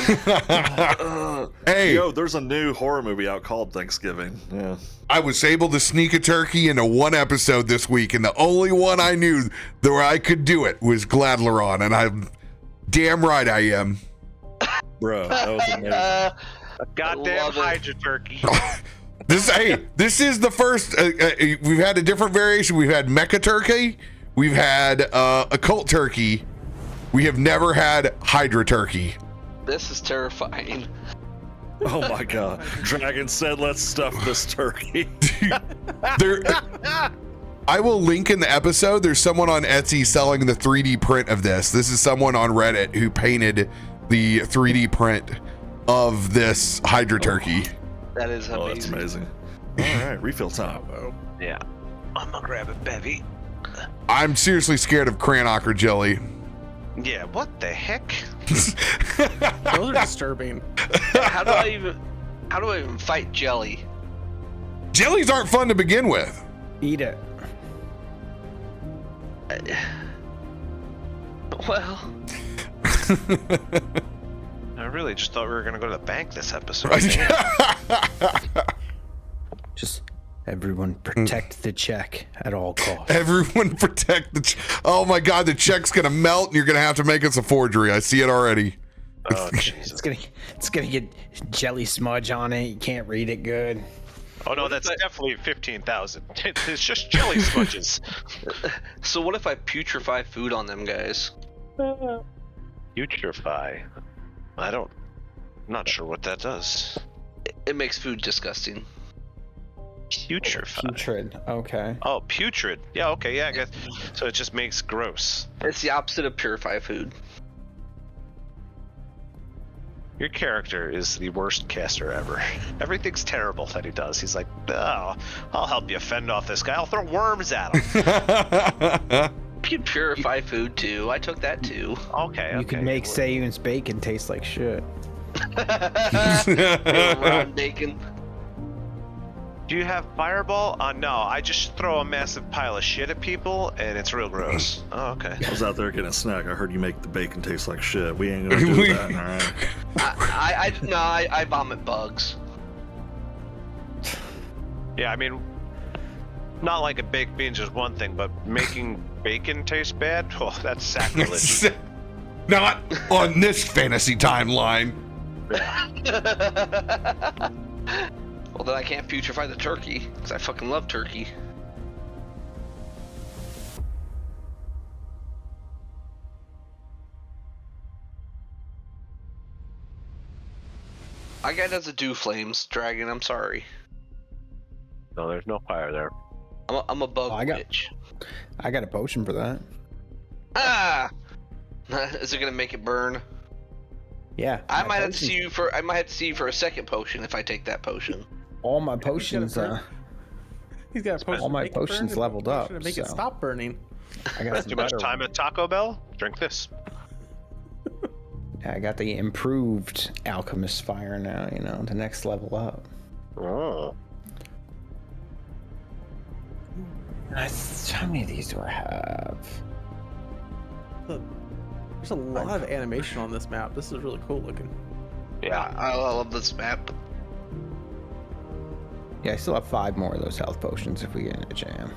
Hey, Yo, there's a new horror movie out called Thanksgiving. Yeah. I was able to sneak a turkey into one episode this week, and the only one I knew that where I could do it was Galaadluuran, and I'm damn right I am. Bro, that was amazing. A goddamn love it. Hydra turkey. This is the first. We've had a different variation. We've had mecha turkey. We've had a cult turkey. We have never had Hydra turkey. This is terrifying. Oh my god. Dragon said, let's stuff this turkey. There, I will link in the episode. There's someone on Etsy selling the 3D print of this. This is someone on Reddit who painted the 3D print of this Hydra turkey. That is amazing. Oh, that's amazing. All right, refill time. Yeah. I'm gonna grab a bevy. I'm seriously scared of Cranocker jelly. Yeah, what the heck? Those are disturbing. How do I even fight jelly? Jellies aren't fun to begin with. Eat it. Well, I really just thought we were gonna go to the bank this episode. Just everyone protect the check at all costs. Everyone protect the oh my god, the check's gonna melt and you're gonna have to make us a forgery. I see it already. Oh Jesus. It's gonna get jelly smudge on it. You can't read it good. Oh no, that's definitely 15,000. It's just jelly smudges. so what if I putrefy food on them guys? Putrefy. I'm not sure what that does. It makes food disgusting. Putrefy. Putrid. Okay. Oh, putrid. Yeah, okay, yeah, I guess. So it just makes gross. It's the opposite of purify food. Your character is the worst caster ever. Everything's terrible that he does. He's like, oh, I'll help you fend off this guy. I'll throw worms at him. You can purify food too. I took that too. Okay, You could make Sayun's bacon taste like shit. Round bacon. Do you have fireball? No, I just throw a massive pile of shit at people, and it's real gross. Oh, okay. I was out there getting a snack. I heard you make the bacon taste like shit. We ain't gonna do that, all right? I vomit bugs. Yeah, I mean, not like a baked beans is one thing, but making bacon taste bad? Oh, that's sacrilege. Not on this fantasy timeline. Well, then I can't putrefy the turkey, because I fucking love turkey. I got as a dew flames, dragon, I'm sorry. No, there's no fire there. I'm a bug I witch. got a potion for that. Ah! Is it gonna make it burn? Yeah. I my might have to potions- see you for a second potion if I take that potion. All my potions. He's got a potion. All my to make it burn, potions and a leveled up, potion to make it so. stop burning. I got some Too much better time at Taco Bell? Drink this. I got the improved alchemist fire now. You know, the next level up. Oh. How many of these do I have? There's a lot of animation on this map. This is really cool looking. Yeah, I love this map. Yeah, I still have 5 more of those health potions if we get in a jam.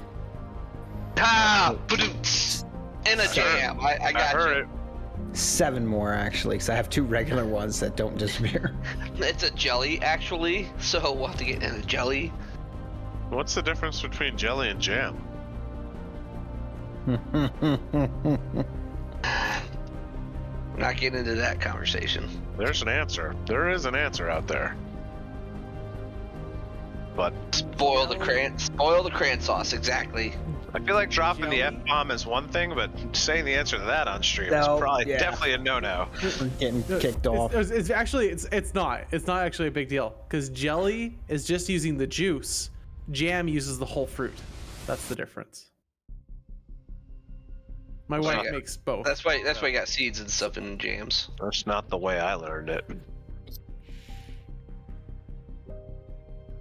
Ah, ba-doom-ts. In a jam. I got you. 7 more actually, because I have 2 regular ones that don't disappear. It's a jelly, actually, so we'll have to get in a jelly. What's the difference between jelly and jam? Not getting into that conversation. There's an answer. There is an answer out there. But Spoil the cran sauce, exactly. I feel like dropping the F-bomb is one thing, but saying the answer to that on stream is probably definitely a no-no. We're getting kicked off. It's actually it's not actually a big deal because jelly is just using the juice. Jam uses the whole fruit. That's the difference. My wife makes both. That's why you got seeds and stuff in jams. that's not the way I learned it.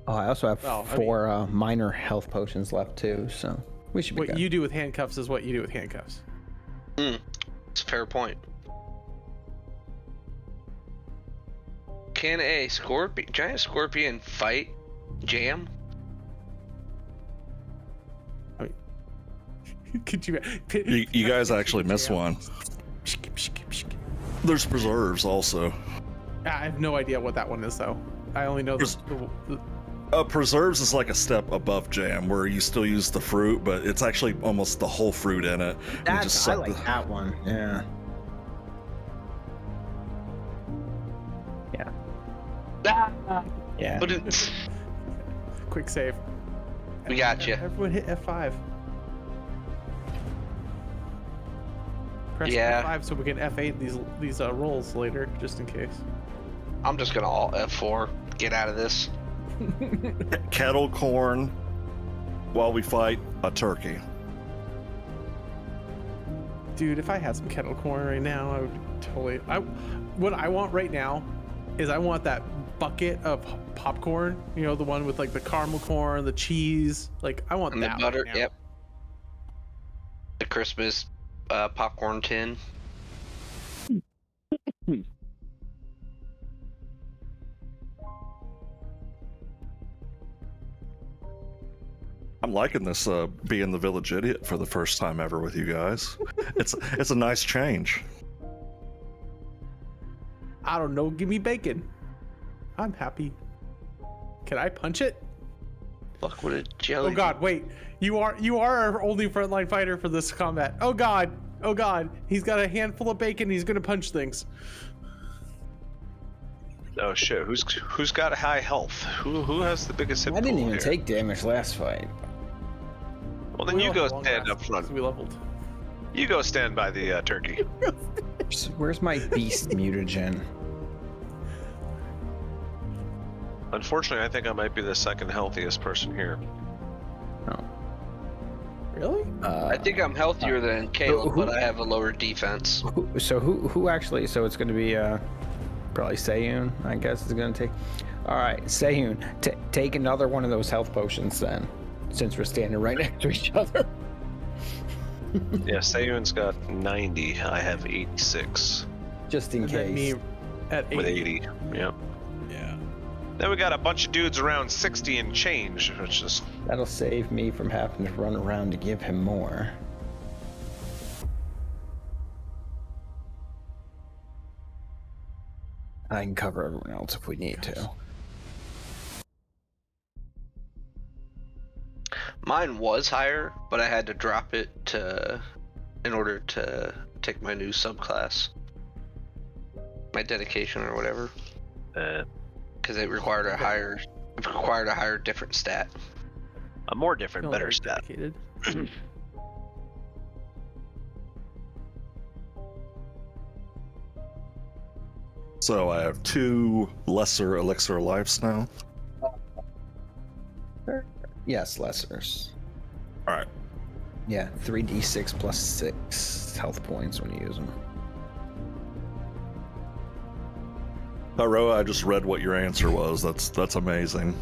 Oh, I also have 4 minor health potions left too, so we should be good. What you do with handcuffs is what you do with handcuffs. It's a fair point. Can a giant scorpion fight jam? Could you guys actually missed one. There's preserves also. I have no idea what that one is though. I only know preserves is like a step above jam, where you still use the fruit, but it's actually almost the whole fruit in it. I like that one. Yeah. Yeah. Quick save. We got you. Everyone hit F5. Press F5 so we can F8 these rolls later, just in case. I'm just gonna alt F4. Get out of this. Kettle corn while we fight a turkey. Dude, if I had some kettle corn right now, I would totally. What I want right now is I want that bucket of popcorn. You know, the one with like the caramel corn, the cheese. Like I want and that. The butter. Right now. Yep. The Christmas popcorn tin. I'm liking this being the village idiot for the first time ever with you guys. It's a nice change. I don't know. Give me bacon. I'm happy. Can I punch it? Fuck with a jelly. Oh God! Wait. You are our only frontline fighter for this combat. Oh God! Oh God! He's got a handful of bacon. He's gonna punch things. Oh shit! Who's got high health? Who has the biggest hit I didn't even here? take damage last fight. Well, then you go stand up front. We leveled. You go stand by the turkey. Where's my beast mutagen? Unfortunately, I think I might be the second healthiest person here. Oh. Really? I think I'm healthier than Caleb, but I have a lower defense. So who actually? So it's going to be probably Sayun, I guess, is going to take. All right, Sayun, take another one of those health potions then, since we're standing right next to each other. Yeah, Sayun's got 90. I have 86. Just in case. Me at 80. With 80. Yep. Yeah. Then we got a bunch of dudes around 60 and change, which is. That'll save me from having to run around to give him more. I can cover everyone else if we need to. Mine was higher, but I had to drop it in order to take my new subclass, my dedication or whatever, because it required a higher different stat. A more different, better stat. So I have 2 lesser elixir lives now. Yes, lessers. All right. Yeah, 3d6 plus 6 health points when you use them. Ro, I just read what your answer was. That's amazing.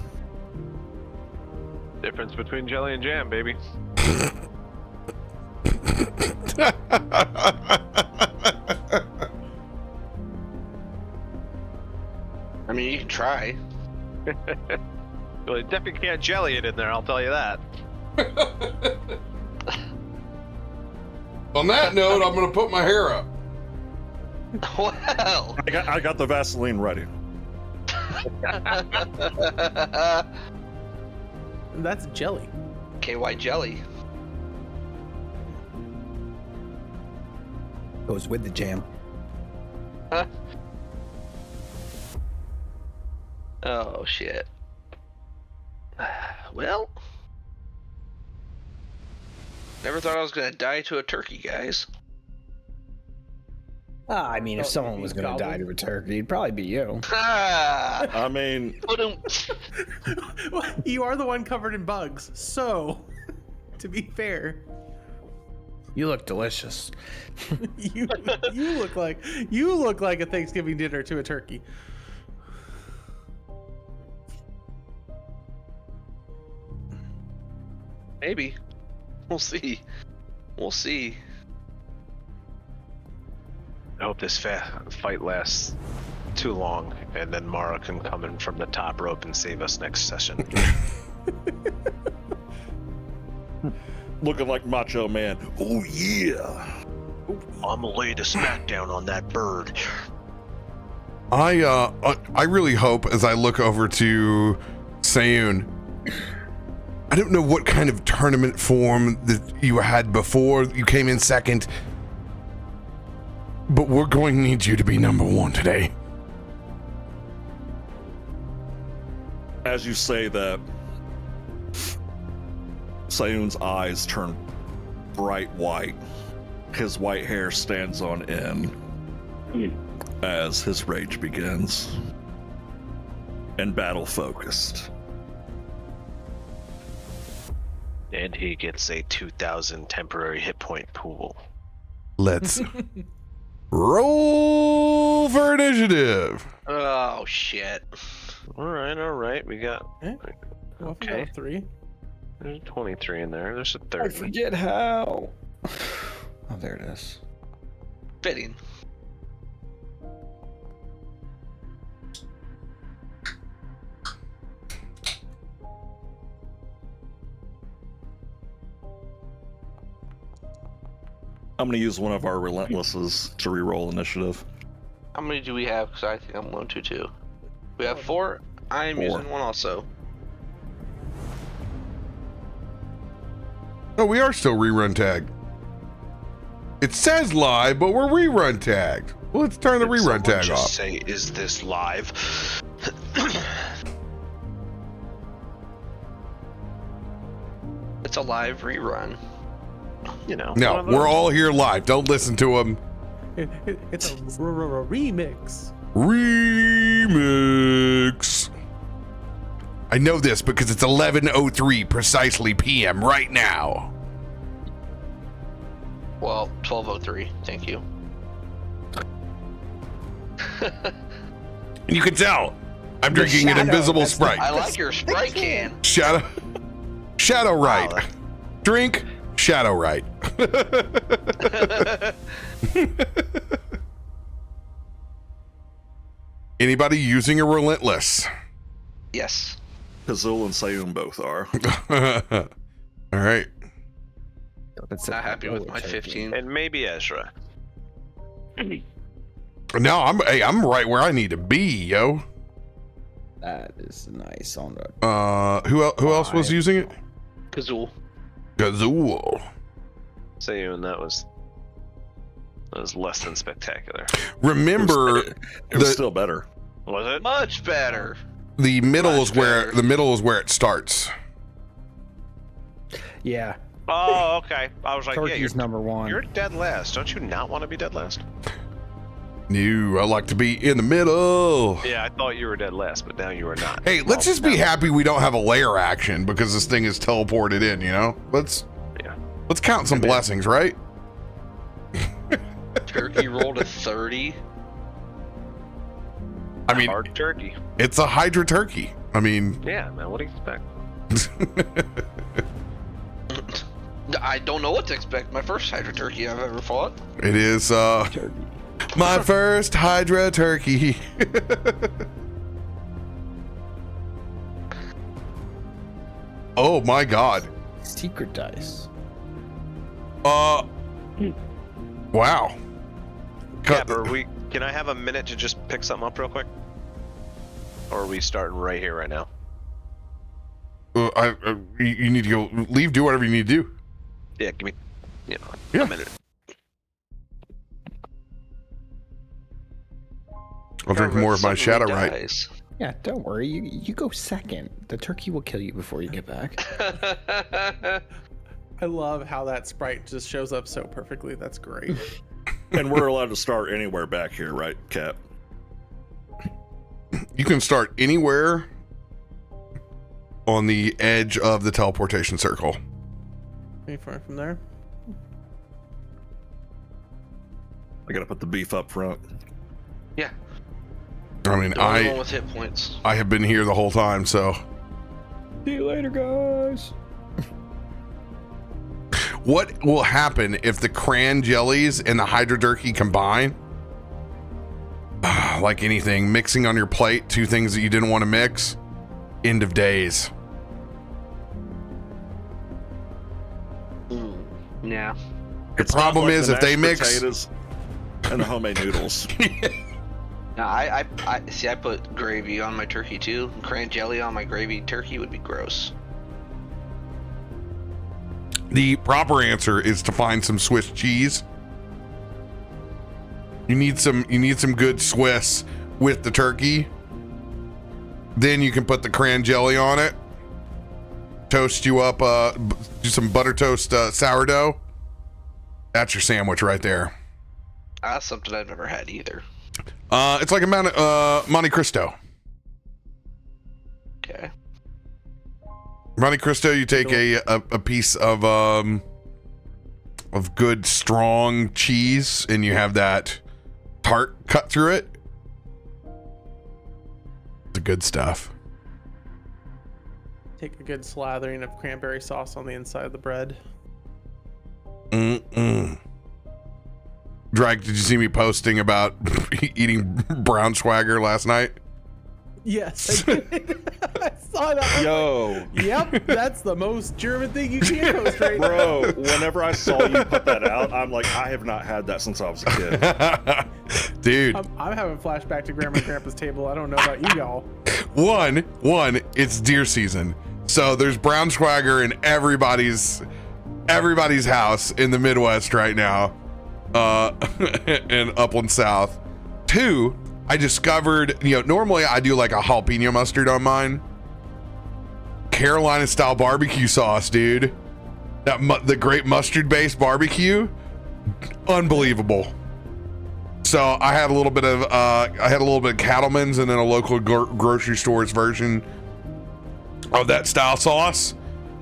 Difference between jelly and jam, baby. I mean, you can try. Well, you definitely can't jelly it in there, I'll tell you that. On that note, I'm gonna put my hair up. Well. I got the Vaseline ready. That's jelly. KY jelly. Goes with the jam. Oh shit. Well, never thought I was gonna die to a turkey, guys. I mean, if Oh, someone you was going to die gobbled? to a turkey, it'd probably be you. Ah! I mean, You are the one covered in bugs, so to be fair, You look delicious. you look like a Thanksgiving dinner to a turkey. Maybe. We'll see. We'll see. I hope this fight lasts too long, and then Mara can come in from the top rope and save us next session. looking like Macho Man. Oh yeah. I'm gonna lay the smackdown on that bird. I really hope as I look over to Sayun, I don't know what kind of tournament form that you had before you came in second, but we're going to need you to be number one today. As you say that, Sayun's eyes turn bright white. His white hair stands on end as his rage begins. And battle focused. And he gets a 2,000 temporary hit point pool. Let's roll for initiative. Oh shit. All right. We got Okay, 3. there's a 23 in there. There's a I 30. forget how. Oh, there it is. Fitting. I'm gonna use one of our relentlesses to reroll initiative. How many do we have? Because I think I'm going to too. We have 4. I am 4. using one also. Oh, we are still rerun tagged. It says live, but we're rerun tagged. Well, let's turn the Did rerun someone tag just off. say, is this live? It's a live rerun. You know. No, one of we're those. all here live. Don't listen to them. It's a remix. Remix. I know this because it's 11:03 precisely p.m. right now. Well, 12:03. Thank you. And you can tell I'm drinking an shadow, invisible that's Sprite. I like your Sprite can. Shadow right. Wow. Drink Shadow right. Anybody using a relentless? Yes. Kazul and Sayun both are. All right. Not happy with my 15. And maybe Ezra. Now I'm right where I need to be, yo. That is nice on the. Who else was using it? Kazul. Gazoo. Sayun, that was less than spectacular. Remember, It was still better. Was it? Much better. the middle Much is where better. it starts. Yeah, Oh, okay. I was like, yeah, turkey's number one. you're dead last. Don't you not want to be dead last? No, I like to be in the middle. Yeah, I thought you were dead last, but now you are not. Hey, let's just be happy we don't have a layer action because this thing is teleported in, you know? Let's count some blessings, right? Turkey rolled a 30. I mean, Hard turkey. it's a Hydra turkey. I mean, Yeah, man. What do you expect? I don't know what to expect. My first Hydra turkey I've ever fought. It is my first Hydra turkey. Oh my god. Secret dice. Wow. Cap, can I have a minute to just pick something up real quick? Or are we starting right here, right now? You need to go leave, do whatever you need to do. Yeah, give me, Yeah. a minute. I'll drink more of my shadow right. Dies. Yeah, don't worry. You go second. The turkey will kill you before you get back. I love how that sprite just shows up so perfectly. That's great. And we're allowed to start anywhere back here, right, Cap? You can start anywhere on the edge of the teleportation circle. Any far from there? I gotta put the beef up front. Yeah. I mean, The only one with hit points. I have been here the whole time, so. See you later, guys. What will happen if the cran jellies and the Hydra turkey combine? Like anything, mixing on your plate, two things that you didn't want to mix. End of days. Yeah. The problem is if they mix potatoes and the homemade noodles. Now I see. I put gravy on my turkey too. Cran jelly on my gravy turkey would be gross. the proper answer is to find some Swiss cheese. You need some good Swiss with the turkey. Then you can put the cran jelly on it. Toast you up, do some butter toast sourdough. That's your sandwich right there. That's something I've never had either. It's like a Monte Cristo. Okay. Monte Cristo, you take a piece of good strong cheese and you have that tart cut through it. The good stuff. Take a good slathering of cranberry sauce on the inside of the bread. Drake, did you see me posting about eating brown swagger last night? Yes, I did. I saw that. Yo, Yep, that's the most German thing you can post right now. bro, whenever I saw you put that out, I'm like, I have not had that since I was a kid. Dude. I'm having flashback to Grandma and Grandpa's table. I don't know about you y'all. One, it's deer season. So there's brown swagger in everybody's house in the Midwest right now. In Upland South. Two, I discovered, normally I do like a jalapeno mustard on mine. Carolina style barbecue sauce, dude. The great mustard based barbecue. Unbelievable. So I had a little bit of Cattleman's and then a local grocery store's version of that style sauce.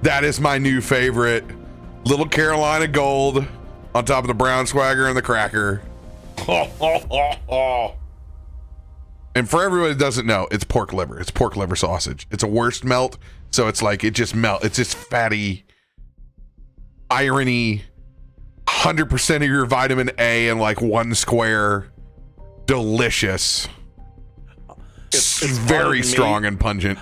That is my new favorite. Little Carolina Gold on top of the brown swagger and the cracker. And for everybody that doesn't know, it's pork liver. It's pork liver sausage. It's a worst melt. So it's like, it just melt. It's just fatty, irony, 100% of your vitamin A in like one square. Delicious. It's very strong and pungent.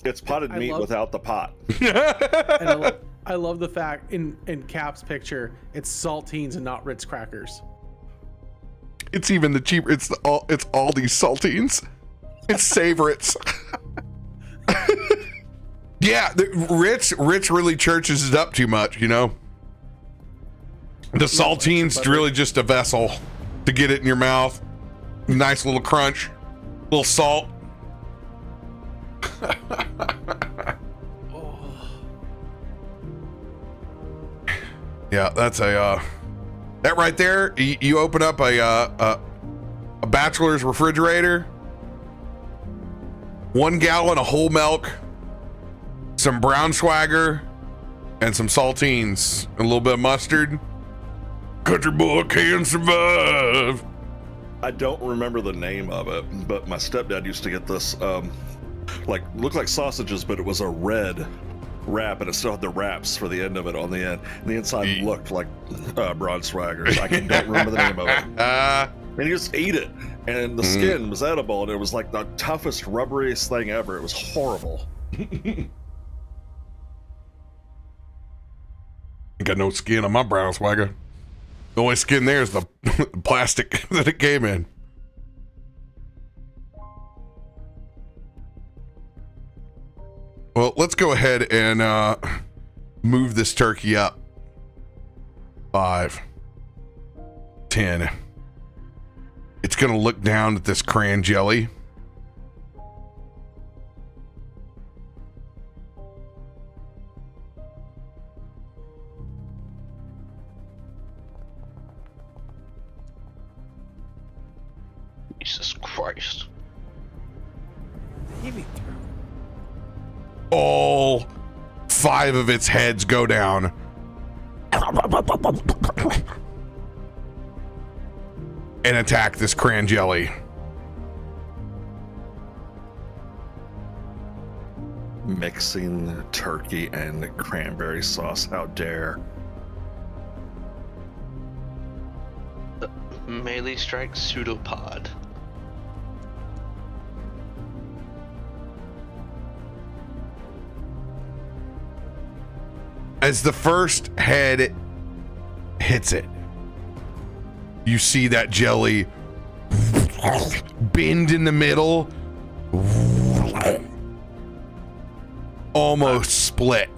It's potted meat without the pot. And I love the fact in Cap's picture, it's saltines and not Ritz crackers. It's even the cheaper. It's all these saltines. It's Savoritz. Yeah, Ritz really churches it up too much, The saltines really just a vessel to get it in your mouth. Nice little crunch, little salt. Yeah, that's that right there. You open up a bachelor's refrigerator, 1 gallon of whole milk, some brown swagger, and some saltines, a little bit of mustard. Country boy can survive. I don't remember the name of it, but my stepdad used to get this, looked like sausages, but it was a red wrap, and it still had the wraps for the end of it on the end. And the inside looked like Broadswaggers. I don't remember the name of it. And you just eat it, and the skin was edible, and it was like the toughest, rubberiest thing ever. It was horrible. Got no skin on my brown swagger. The only skin there is the plastic that it came in. Well, let's go ahead and move this turkey up. 5, 10. It's going to look down at this cran jelly. Jesus Christ. All 5 of its heads go down. And attack this cran jelly. Mixing turkey and cranberry sauce. How dare. Melee strike pseudopod. As the first head hits it, you see that jelly bend in the middle, almost split.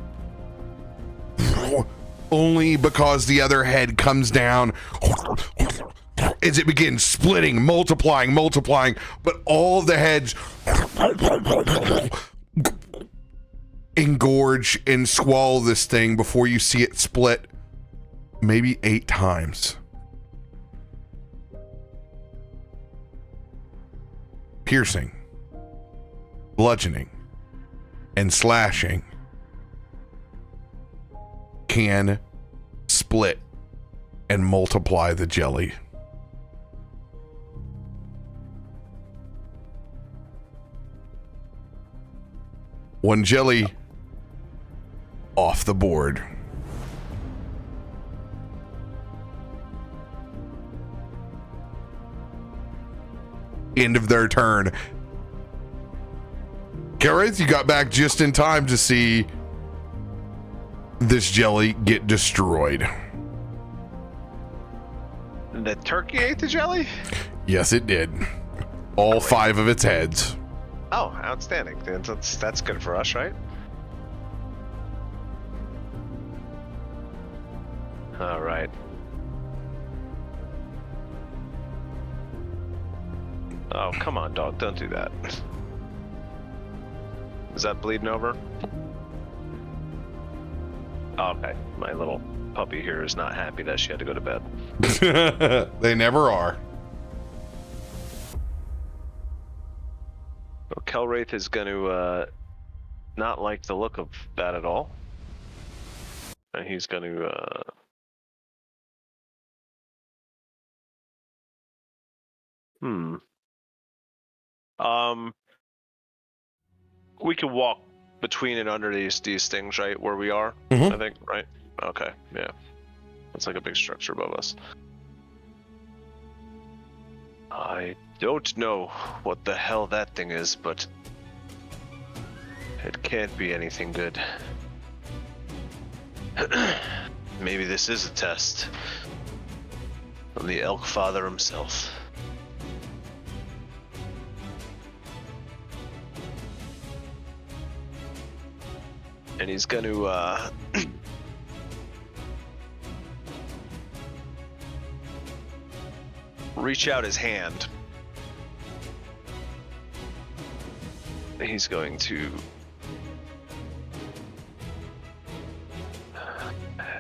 Only because the other head comes down as it begins splitting, multiplying, but all the heads engorge and swallow this thing before you see it split maybe 8 times. Piercing, bludgeoning, and slashing can split and multiply the jelly. One jelly off the board. End of their turn. Gareth, you got back just in time to see this jelly get destroyed. The turkey ate the jelly? Yes, it did. All 5 of its heads. Oh, outstanding. That's good for us, right? All right. Oh, come on, dog. Don't do that. Is that bleeding over? Oh, okay. My little puppy here is not happy that she had to go to bed. They never are. Well, Kelwraith is going to not like the look of that at all. And he's going to... We can walk between and under these things, right? Where we are, I think, right? Okay, yeah. That's like a big structure above us. I don't know what the hell that thing is, but it can't be anything good. Maybe this is a test from the Elk Father himself. And he's going to reach out his hand. He's going to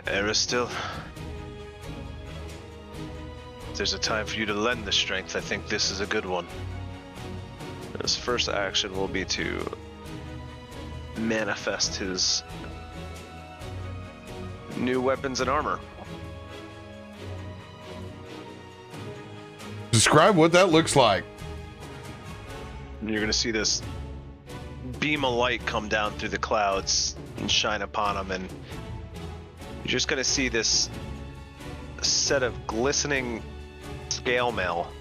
Aristil. If there's a time for you to lend the strength, I think this is a good one. His first action will be to manifest his new weapons and armor. Describe what that looks like. You're going to see this beam of light come down through the clouds and shine upon him, and you're just gonna see this set of glistening scale mail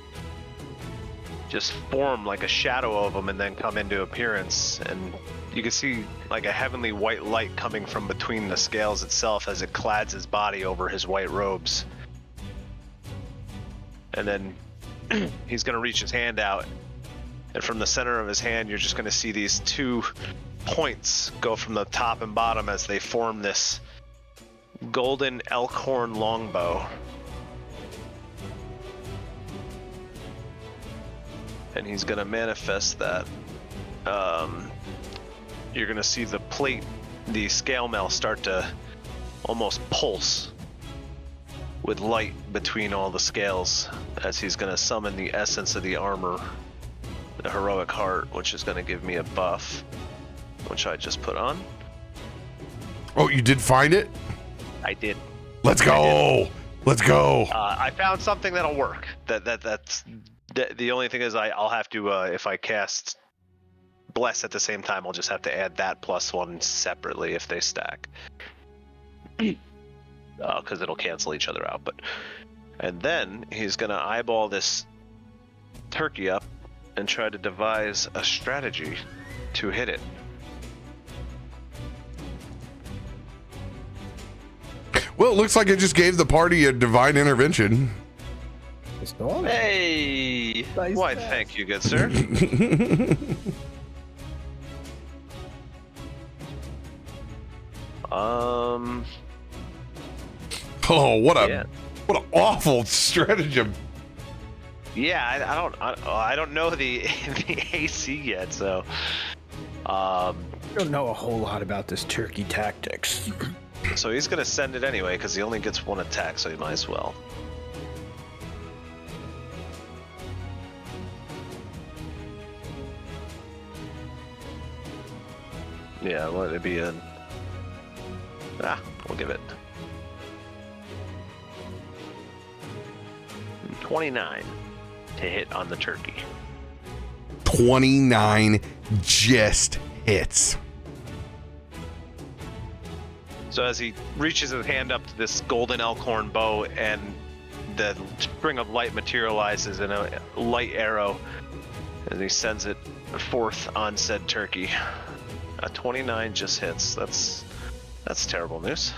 just form like a shadow of him and then come into appearance, and you can see like a heavenly white light coming from between the scales itself as it clads his body over his white robes. And then he's gonna reach his hand out, and from the center of his hand you're just gonna see these two points go from the top and bottom as they form this golden elk horn longbow. And he's gonna manifest that. You're gonna see the plate, the scale mail, start to almost pulse with light between all the scales as he's gonna summon the essence of the armor, the heroic heart, which is gonna give me a buff, which I just put on. Oh, you did find it? I did. Let's go. Let's go. I found something that'll work. That's the only thing is I'll have to if I cast bless at the same time, I'll just have to add that +1 separately if they stack. Because it'll cancel each other out. And then he's gonna eyeball this turkey up and try to devise a strategy to hit it. Well, it looks like it just gave the party a divine intervention. Hey! Nice Why, pass. thank you, good sir. Oh, what Yeah. an awful stratagem. Yeah, I don't know the the AC yet, so I don't know a whole lot about this turkey tactics. so he's gonna send it anyway because he only gets one attack, so he might as well. Yeah, let it be a. We'll give it 29 to hit on the turkey. 29 just hits. So as he reaches his hand up to this golden elkhorn bow, and the string of light materializes in a light arrow, and he sends it forth on said turkey. A 29 just hits. That's terrible news.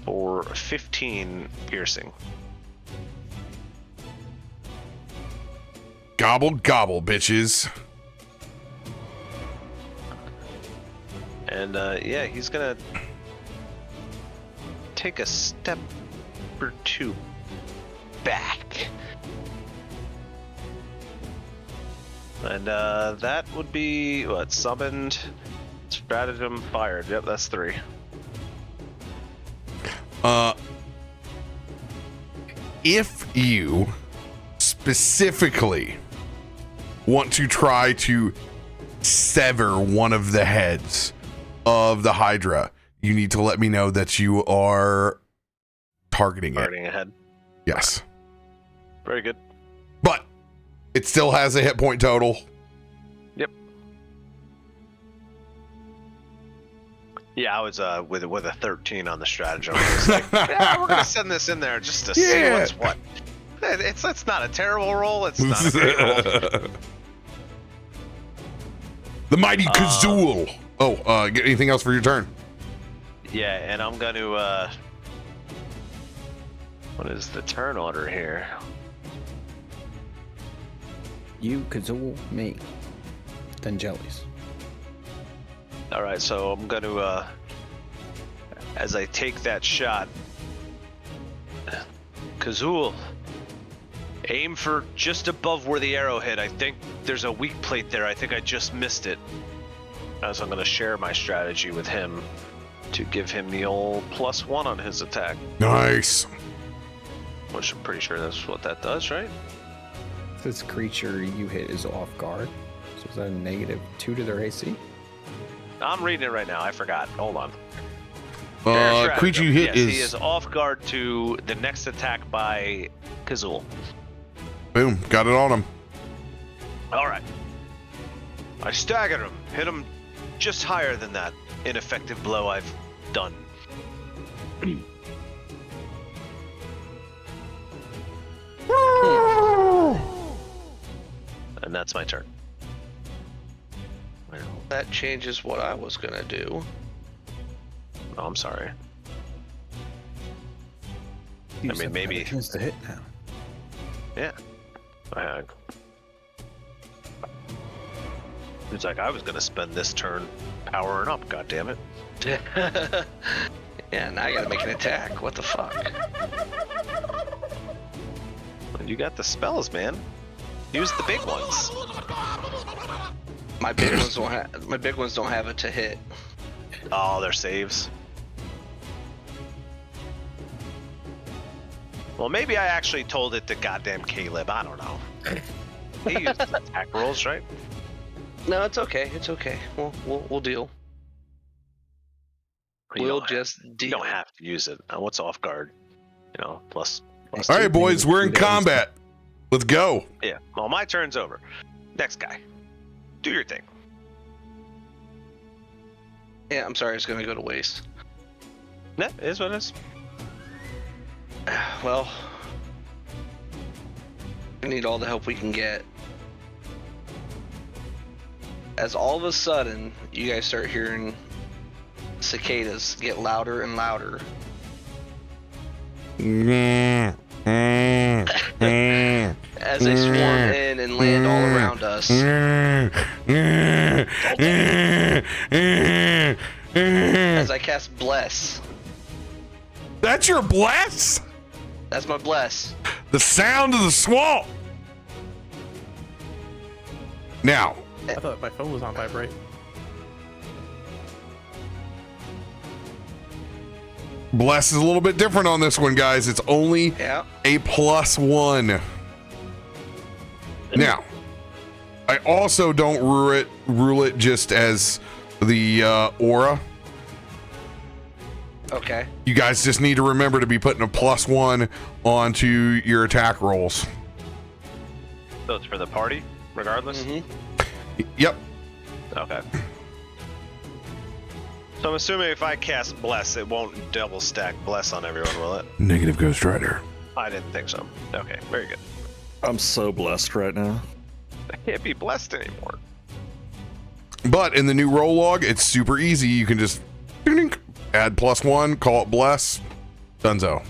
For 15 piercing. Gobble, gobble, bitches. And yeah, he's gonna take a step or two back. And that would be what? Summoned, stratagem, fired. Yep, that's 3. If you specifically want to try to sever one of the heads of the Hydra, you need to let me know that you are targeting it. Ahead. Yes. Very good. But it still has a hit point total. Yep. Yeah, I was with a 13 on the stratagem. I was like, yeah, we're gonna send this in there just to see what's what. It's not a terrible roll. It's not a great roll. The mighty Kazul. Get anything else for your turn? Yeah, and I'm going to what is the turn order here? You, Kazul, me, then Jellies. All right, so I'm going to as I take that shot, Kazul, aim for just above where the arrow hit. I think there's a weak plate there. I think I just missed it. As I'm going to share my strategy with him to give him the old +1 on his attack. Nice. Which I'm pretty sure that's what that does, right? This creature you hit is off guard. So is that a -2 to their AC? I'm reading it right now. I forgot. Hold on. Creature you hit yes, he is off guard to the next attack by Kazul. Boom, got it on him. All right. I staggered him, hit him just higher than that ineffective blow I've done. And that's my turn. Well, that changes what I was gonna do. Oh, I'm sorry. You I mean, maybe. chance to hit now. Yeah. It's like I was gonna spend this turn powering up. God damn it! Yeah, now I gotta make an attack. What the fuck? You got the spells, man. Use the big ones. My big ones don't have. My big ones don't have it to hit. Oh, they're saves. Well, maybe I actually told it to goddamn Caleb. I don't know. He used attack rolls, right? No, it's okay. It's okay. We'll deal. You We'll don't just have, deal. You don't have to use it. What's off guard? You know, plus All right, boys, we're in combat. Let's go. Yeah. Well, my turn's over. Next guy. Do your thing. Yeah, I'm sorry. It's gonna go to waste. That is what it is. Well, we need all the help we can get. As all of a sudden, you guys start hearing cicadas get louder and louder. As they swarm in and land all around us. As I cast Bless. That's your bless? That's my Bless. The sound of the swamp. Now, I thought my phone was on vibrate. bless is a little bit different on this one, guys. It's only Yeah. a +1. Now, I also don't rule it just as the aura. Okay. You guys just need to remember to be putting a +1 onto your attack rolls. So it's for the party, regardless? Yep. Okay. So I'm assuming if I cast Bless, it won't double stack Bless on everyone, will it? Negative Ghost Rider. I didn't think so. Okay, very good. I'm so blessed right now. I can't be blessed anymore. But in the new roll log, it's super easy. You can just add +1, call it bless, dunzo.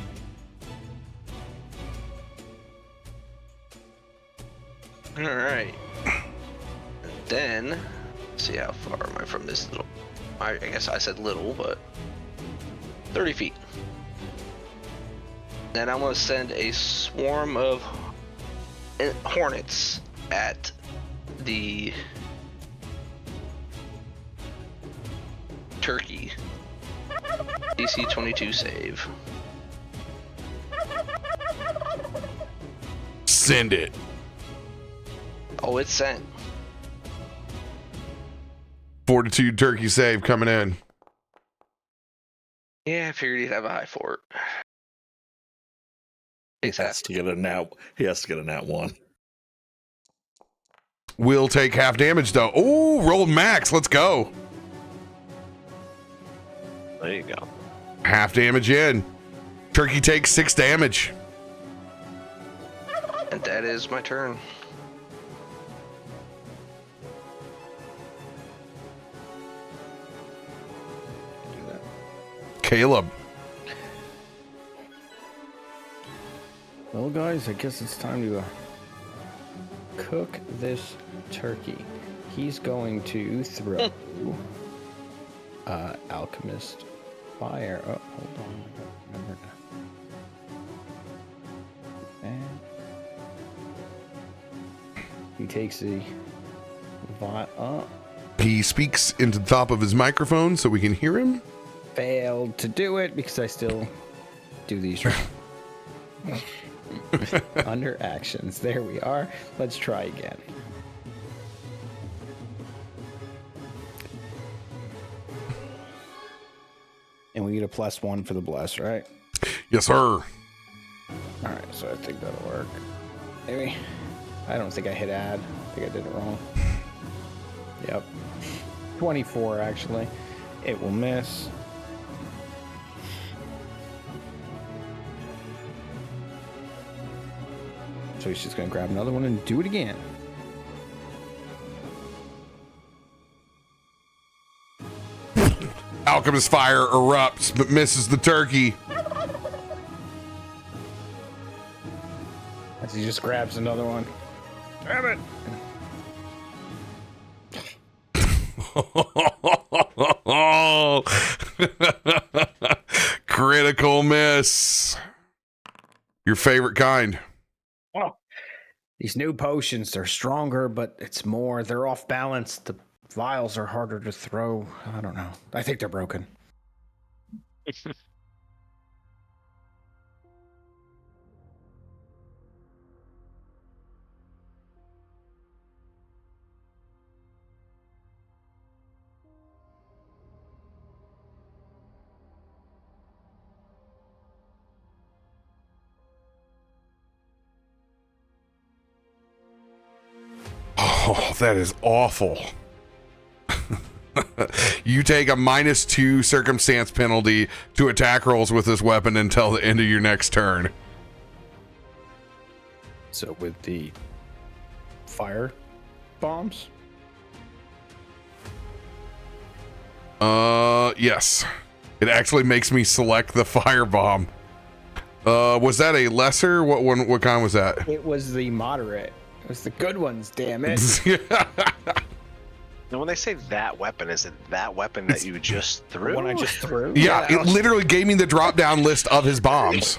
All right. And then, let's see how far am I from this little. I guess I said little, but 30 feet. Then I'm gonna send a swarm of hornets at the turkey. DC 22 save. Send it. Oh, it's sent. Fortitude turkey save coming in. Yeah, I figured he'd have a high fort. He has to get a nat 1. Will take half damage though. Oh, rolled max. Let's go. There you go. Half damage in. Turkey takes 6 damage. And that is my turn. Caleb. Well, guys, I guess it's time to cook this turkey. He's going to throw alchemist fire. Oh, hold on. I don't remember now. And he takes the vial. He speaks into the top of his microphone so we can hear him. Failed to do it because I still do these under actions. There we are. Let's try again. And we get a +1 for the bless, right? Yes, sir. All right. so I think that'll work. Maybe. I don't think I hit add. I think I did it wrong. Yep. 24, actually. It will miss. So he's just going to grab another one and do it again. Alchemist fire erupts, but misses the turkey. As he just grabs another one. Damn it! Critical miss. Your favorite kind. Oh. These new potions, they're stronger, but it's more. They're off balance. The vials are harder to throw. I don't know. I think they're broken. Oh, that is awful. You take a -2 circumstance penalty to attack rolls with this weapon until the end of your next turn. So with the fire bombs? Yes. It actually makes me select the firebomb. Was that a lesser? What kind was that? It was the moderate. It was the good ones, damn it. And when they say that weapon, is it that weapon that you just threw? One I just threw? Yeah, it literally gave me the drop-down list of his bombs.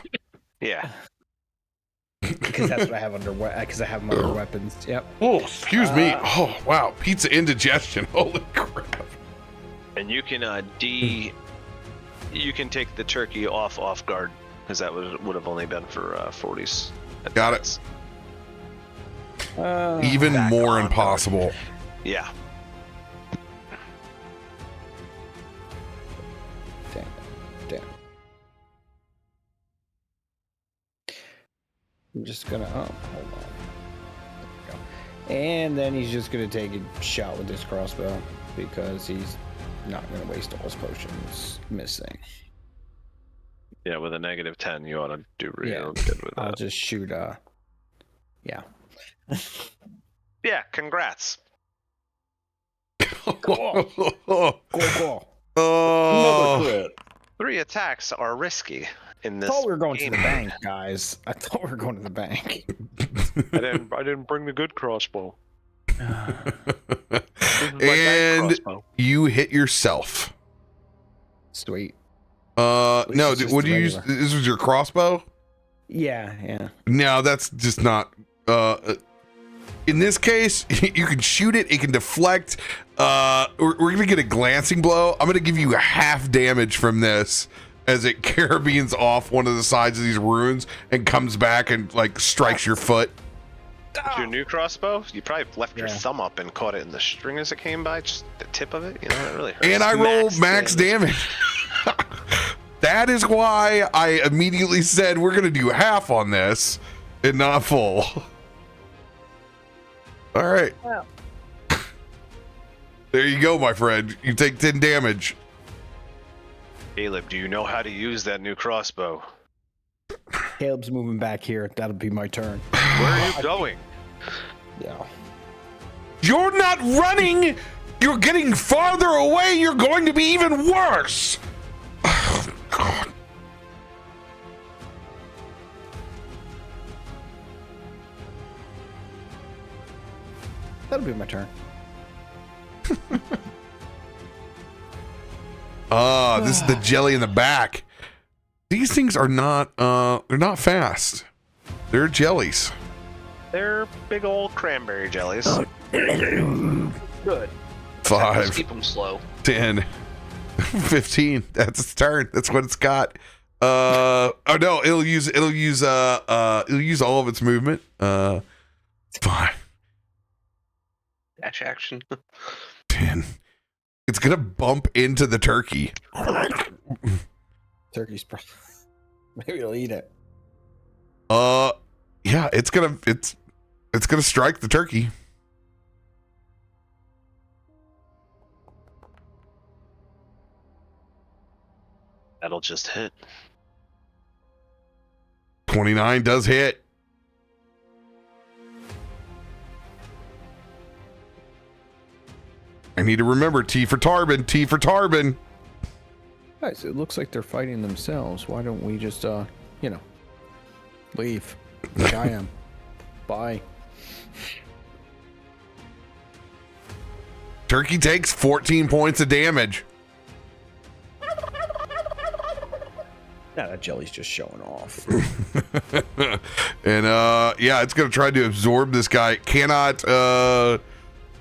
Yeah. Because that's what I have under because I have them under weapons. Yep. Oh, excuse me. Oh, wow. Pizza indigestion. Holy crap. And you can you can take the turkey off guard, because that would have only been for 40s. Got it. Even Back more on impossible. Yeah. Damn. I'm just gonna hold on. There we go. And then he's just gonna take a shot with this crossbow because he's not gonna waste all his potions missing. Yeah, with a -10, you ought to do real Yeah. good with I'll that. just shoot yeah. Yeah, congrats. Cool. Oh. Another crit. 3 attacks are risky in I this. thought we were going to game. the bank, guys. I thought we were going to the bank. I didn't bring the good crossbow. And you hit yourself. Sweet. No, it's just what do you use? regular. This was your crossbow? Yeah. No, that's just not. In this case, you can shoot it. It can deflect. We're gonna get a glancing blow. I'm gonna give you half damage from this as it carabines off one of the sides of these runes and comes back and like strikes your foot. With your new crossbow, you probably left your Yeah. thumb up and caught it in the string as it came by, just the tip of it. You know, it really hurts. And I roll max damage. That is why I immediately said we're gonna do half on this and not full. All right. Wow. There you go, my friend. You take 10 damage. Caleb, do you know how to use that new crossbow? Caleb's moving back here. That'll be my turn. Where are you going? Yeah. You're not running. You're getting farther away. You're going to be even worse. Oh, God. That'll be my turn. This is the jelly in the back. These things are not they're not fast. They're jellies. They're big old cranberry jellies. Good. 5, Keep them slow. 10, 15. That's its turn. That's what it's got. Oh no, it'll use all of its movement. 5, Dash action. 10. It's gonna bump into the turkey. Turkey's maybe I'll eat it. Yeah, it's gonna strike the turkey. That'll just hit. 29 does hit. I need to remember T for Tarbin. T for Tarbin. Guys, it looks like they're fighting themselves. Why don't we just, leave? Like I am. Bye. Turkey takes 14 points of damage. Yeah, that jelly's just showing off. And yeah, it's gonna try to absorb this guy. Cannot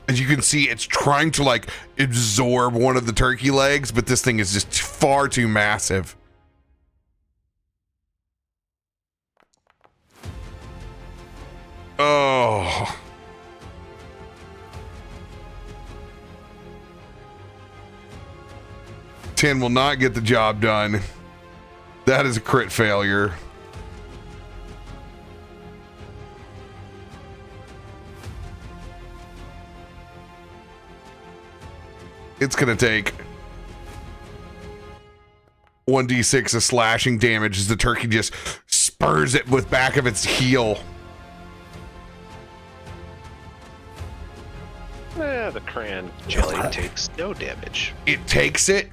as you can see, it's trying to like absorb one of the turkey legs, but this thing is just far too massive. Oh. Ten will not get the job done. That is a crit failure. It's going to take 1d6 of slashing damage as the turkey just spurs it with back of its heel. The crayon jelly takes no damage. It takes it.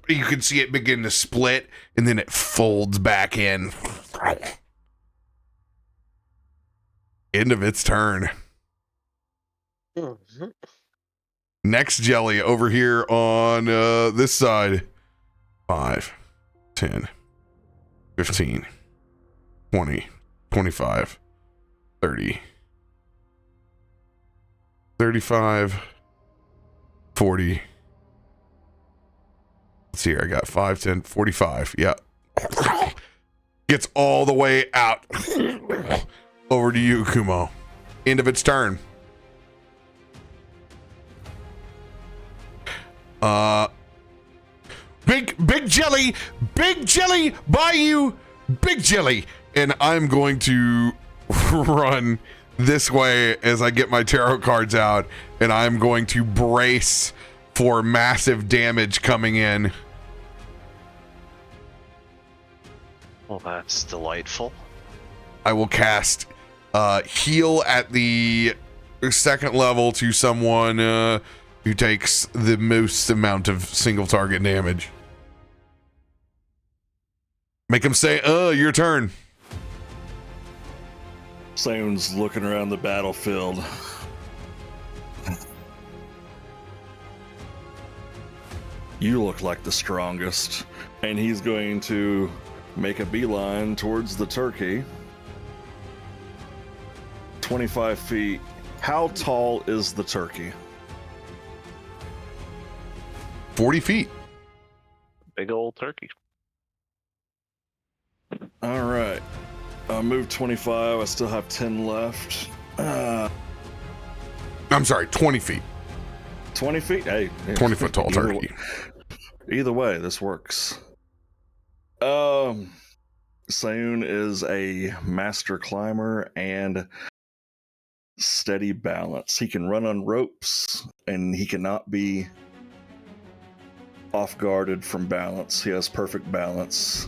You can see it begin to split, and then it folds back in. End of its turn. Next jelly over here on this side. 5, 10, 15, 20, 25, 30. 35, 40. Let's see here. I got 5, 10, 45. Yeah. Gets all the way out. Over to you, Kumo. End of its turn. Big jelly by you, big jelly. And I'm going to run this way as I get my tarot cards out, and I'm going to brace for massive damage coming in. Well, that's delightful. I will cast heal at the second level to someone who takes the most amount of single target damage. Make him say, your turn. Someone's looking around the battlefield. You look like the strongest. And he's going to make a beeline towards the turkey. 25 feet. How tall is the turkey? 40 feet. Big old turkey. All right. I moved 25. I still have 10 left. I'm sorry, 20 feet. 20 feet? Hey. 20 foot tall turkey. Either way, this works. Sayun is a master climber and steady balance. He can run on ropes, and he cannot be off guarded from balance. He has perfect balance.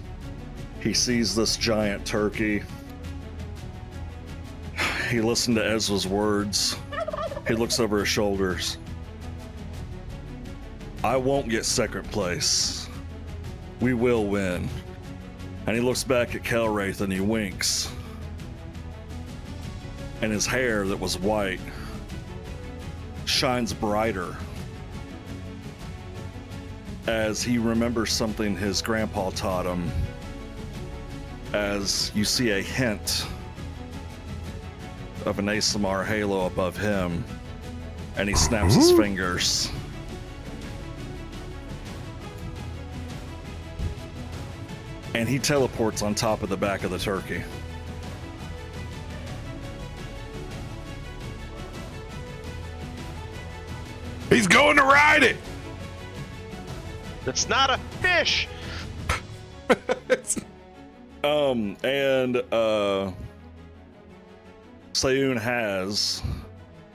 He sees this giant turkey. He listened to Ezra's words. He looks over his shoulders. I won't get second place. We will win. And he looks back at Kelwraith and he winks. And his hair that was white shines brighter as he remembers something his grandpa taught him. As you see a hint of an ASMR halo above him, and he snaps his fingers. And he teleports on top of the back of the turkey. He's going to ride it. It's not a fish. Sayun has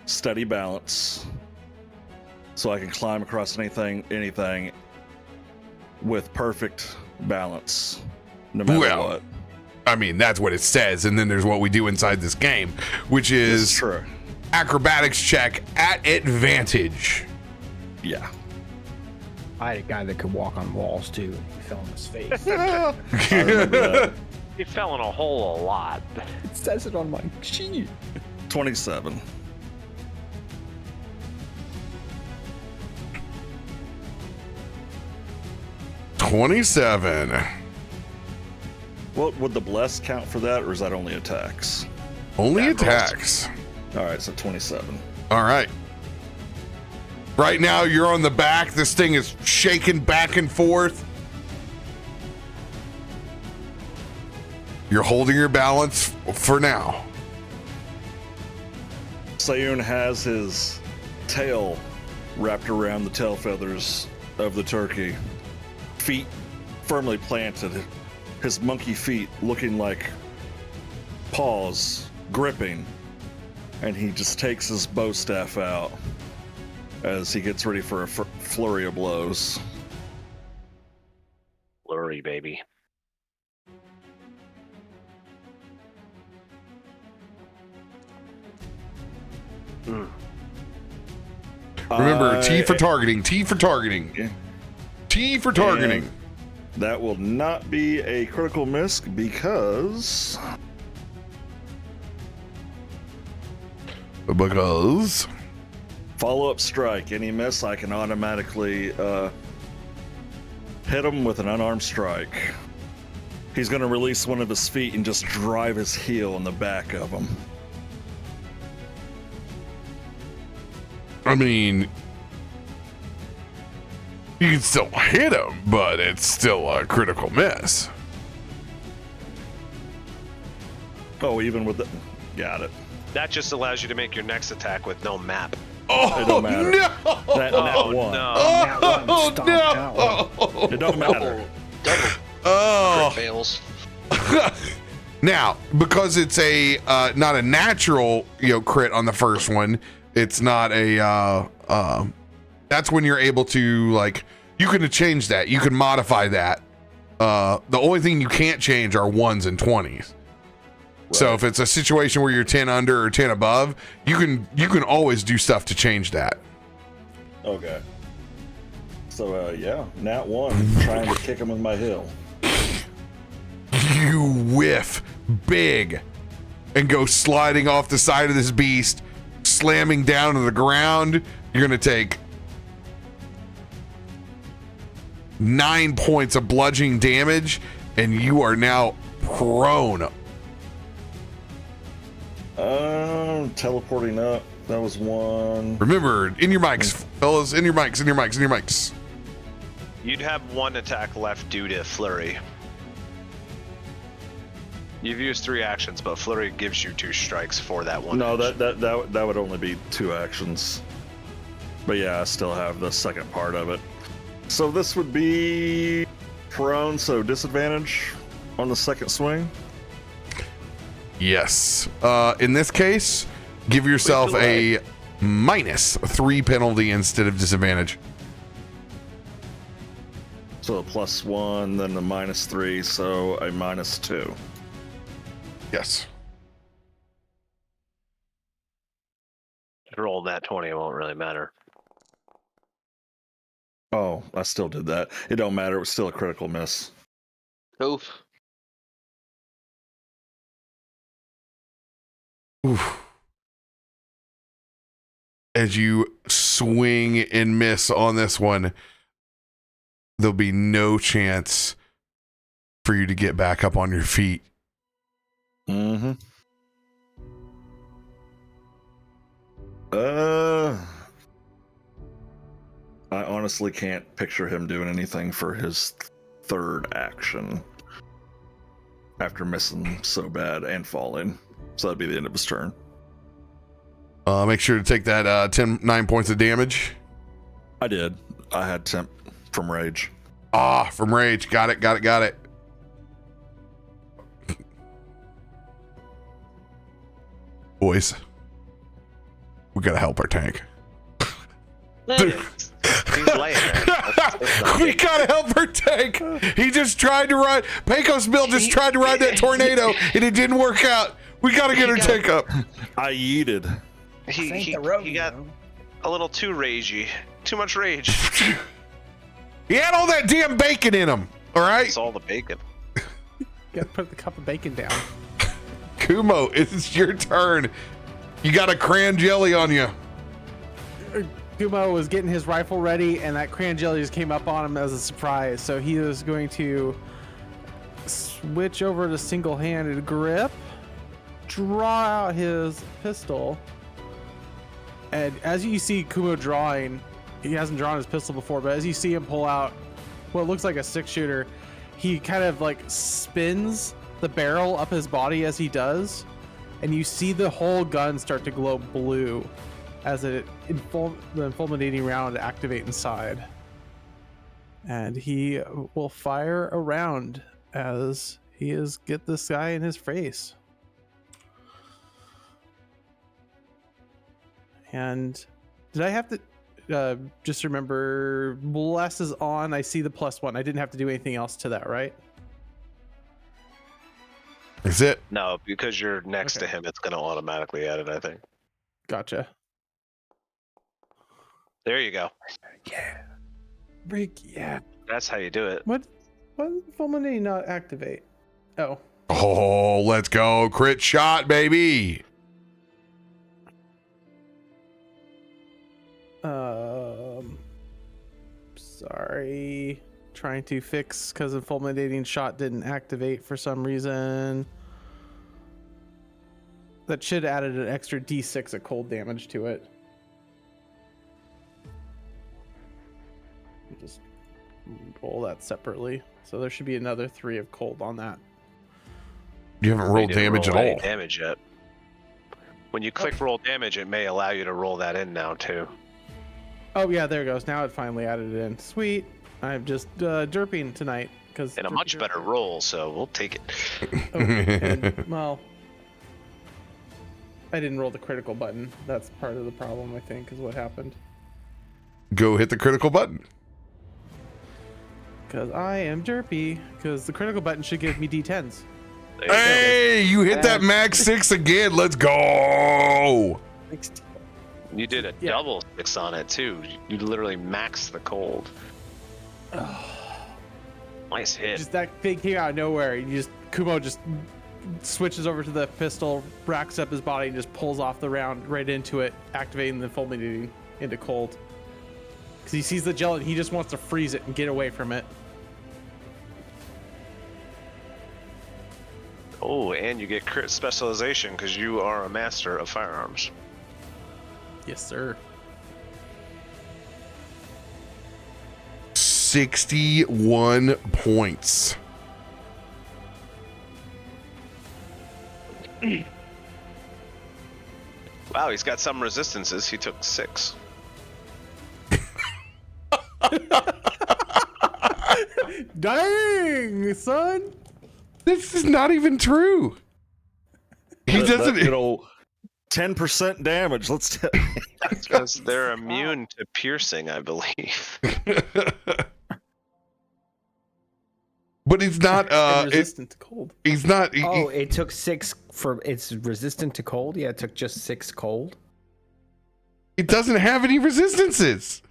steady balance, so I can climb across anything with perfect balance, no matter Well, what. I mean, that's what it says, and then there's what we do inside this game, which This is is true. acrobatics check at advantage. Yeah. I had a guy that could walk on walls too, and he fell on his face. I remember that. He fell in a hole a lot. It says it on my sheet. 27. $27. What would the bless count for that, or is that only attacks? Only That rolls. attacks. All right, so 27. All right. Right now, you're on the back. This thing is shaking back and forth. You're holding your balance for now. Sayun has his tail wrapped around the tail feathers of the turkey, feet firmly planted, his monkey feet looking like paws gripping, and he just takes his bow staff out as he gets ready for a flurry of blows. Blurry, baby. Remember, T for targeting. T for targeting. Yeah. T for targeting. That will not be a critical miss because follow-up strike. Any miss, I can automatically hit him with an unarmed strike. He's going to release one of his feet and just drive his heel in the back of him. I mean, you can still hit him, but it's still a critical miss. Oh, even with the... Got it. That just allows you to make your next attack with no map. Oh, It don't matter. no! That one. No. Oh, Stomp out. It don't matter. Double Oh. crit fails. Now, because it's a not a natural, crit on the first one, it's not a that's when you're able to, like, you can change that. You can modify that. The only thing you can't change are 1s and 20s. So if it's a situation where you're 10 under or 10 above, you can always do stuff to change that. Okay. So, yeah, nat 1, trying to kick him with my heel. You whiff big and go sliding off the side of this beast, slamming down to the ground. You're going to take 9 points of bludgeoning damage, and you are now prone. Teleporting up. That was 1. Remember, in your mics, fellas, in your mics. You'd have one attack left due to flurry. You've used 3 actions, but flurry gives you 2 strikes for that one. No, action. that would only be 2 actions. But yeah, I still have the second part of it. So this would be prone, so disadvantage on the second swing. Yes. In this case, give yourself a -3 penalty instead of disadvantage. So a +1, then the -3, so a -2. Yes. Roll that 20, it won't really matter. Oh, I still did that. It don't matter. It was still a critical miss. Oof. Oof. As you swing and miss on this one, there'll be no chance for you to get back up on your feet. Mm-hmm. I honestly can't picture him doing anything for his third action after missing so bad and falling. So that'd be the end of his turn. Make sure to take that 9 points of damage. I did. I had temp from rage. From rage. Got it. Boys, we gotta help our tank. He's laying there. We gotta help our tank. He just tried to ride. Pecos Bill just tried to ride that tornado, and it didn't work out. We gotta get our tank up. I yeeted. He got a little too ragey. Too much rage. He had all that damn bacon in him. All right. It's all the bacon. Gotta put the cup of bacon down. Kumo, it's your turn. You got a cran jelly on you. Kumo was getting his rifle ready, and that cran jelly just came up on him as a surprise. So he was going to switch over to single-handed grip, draw out his pistol, and as you see Kumo drawing, he hasn't drawn his pistol before, but as you see him pull out what looks like a 6-shooter, he kind of like spins the barrel up his body as he does, and you see the whole gun start to glow blue as the fulminating round activate inside. And he will fire a round as he is get this guy in his face. And did I have to just remember bless is on? I see the +1. I didn't have to do anything else to that, right? Is it? No, because you're next Okay. to him, it's going to automatically add it, I think. Gotcha. There you go. Yeah. That's how you do it. What did fulminating not activate? Oh. Oh, let's go. Crit shot, baby. Sorry. Trying to fix because the fulminating shot didn't activate for some reason. That should have added an extra D6 of cold damage to it. Just roll that separately. So there should be another 3 of cold on that. You haven't rolled You didn't damage roll at any all. damage yet. When you click roll damage, it may allow you to roll that in now, too. Oh yeah, there it goes. Now it finally added it in. Sweet. I'm just derping tonight because And a much better roll, so we'll take it. Well, I didn't roll the critical button. That's part of the problem, I think, is what happened. Go hit the critical button. Because I am derpy. Because the critical button should give me D10s. There you go. Hey, you hit that max 6 again. Let's go. You did a double 6 on it, too. You literally maxed the cold. Nice hit. Just that thing came out of nowhere. Kumo just switches over to the pistol, racks up his body, and just pulls off the round right into it, activating the fulminating into cold. Because he sees the gel and he just wants to freeze it and get away from it. Oh, and you get crit specialization because you are a master of firearms. Yes, sir. 61 points. Wow, he's got some resistances. He took 6. Dang, son. This is not even true. He doesn't. 10% damage. Let's. Because they're immune to piercing, I believe. But he's not. And resistant to cold. He's not. It took 6 for it's resistant to cold. Yeah, it took just 6 cold. It doesn't have any resistances.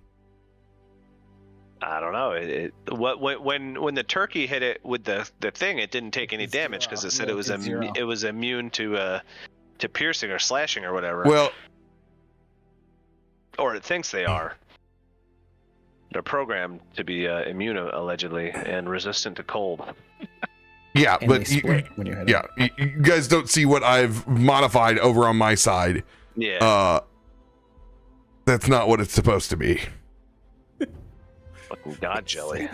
I don't know. When the turkey hit it with the thing, it didn't take any damage because it said it was it was immune to piercing or slashing or whatever. Well, or it thinks they are. They're programmed to be immune allegedly and resistant to cold. yeah, And but they split when you hit yeah, you guys don't see what I've modified over on my side. Yeah. That's not what it's supposed to be. Fucking god jelly.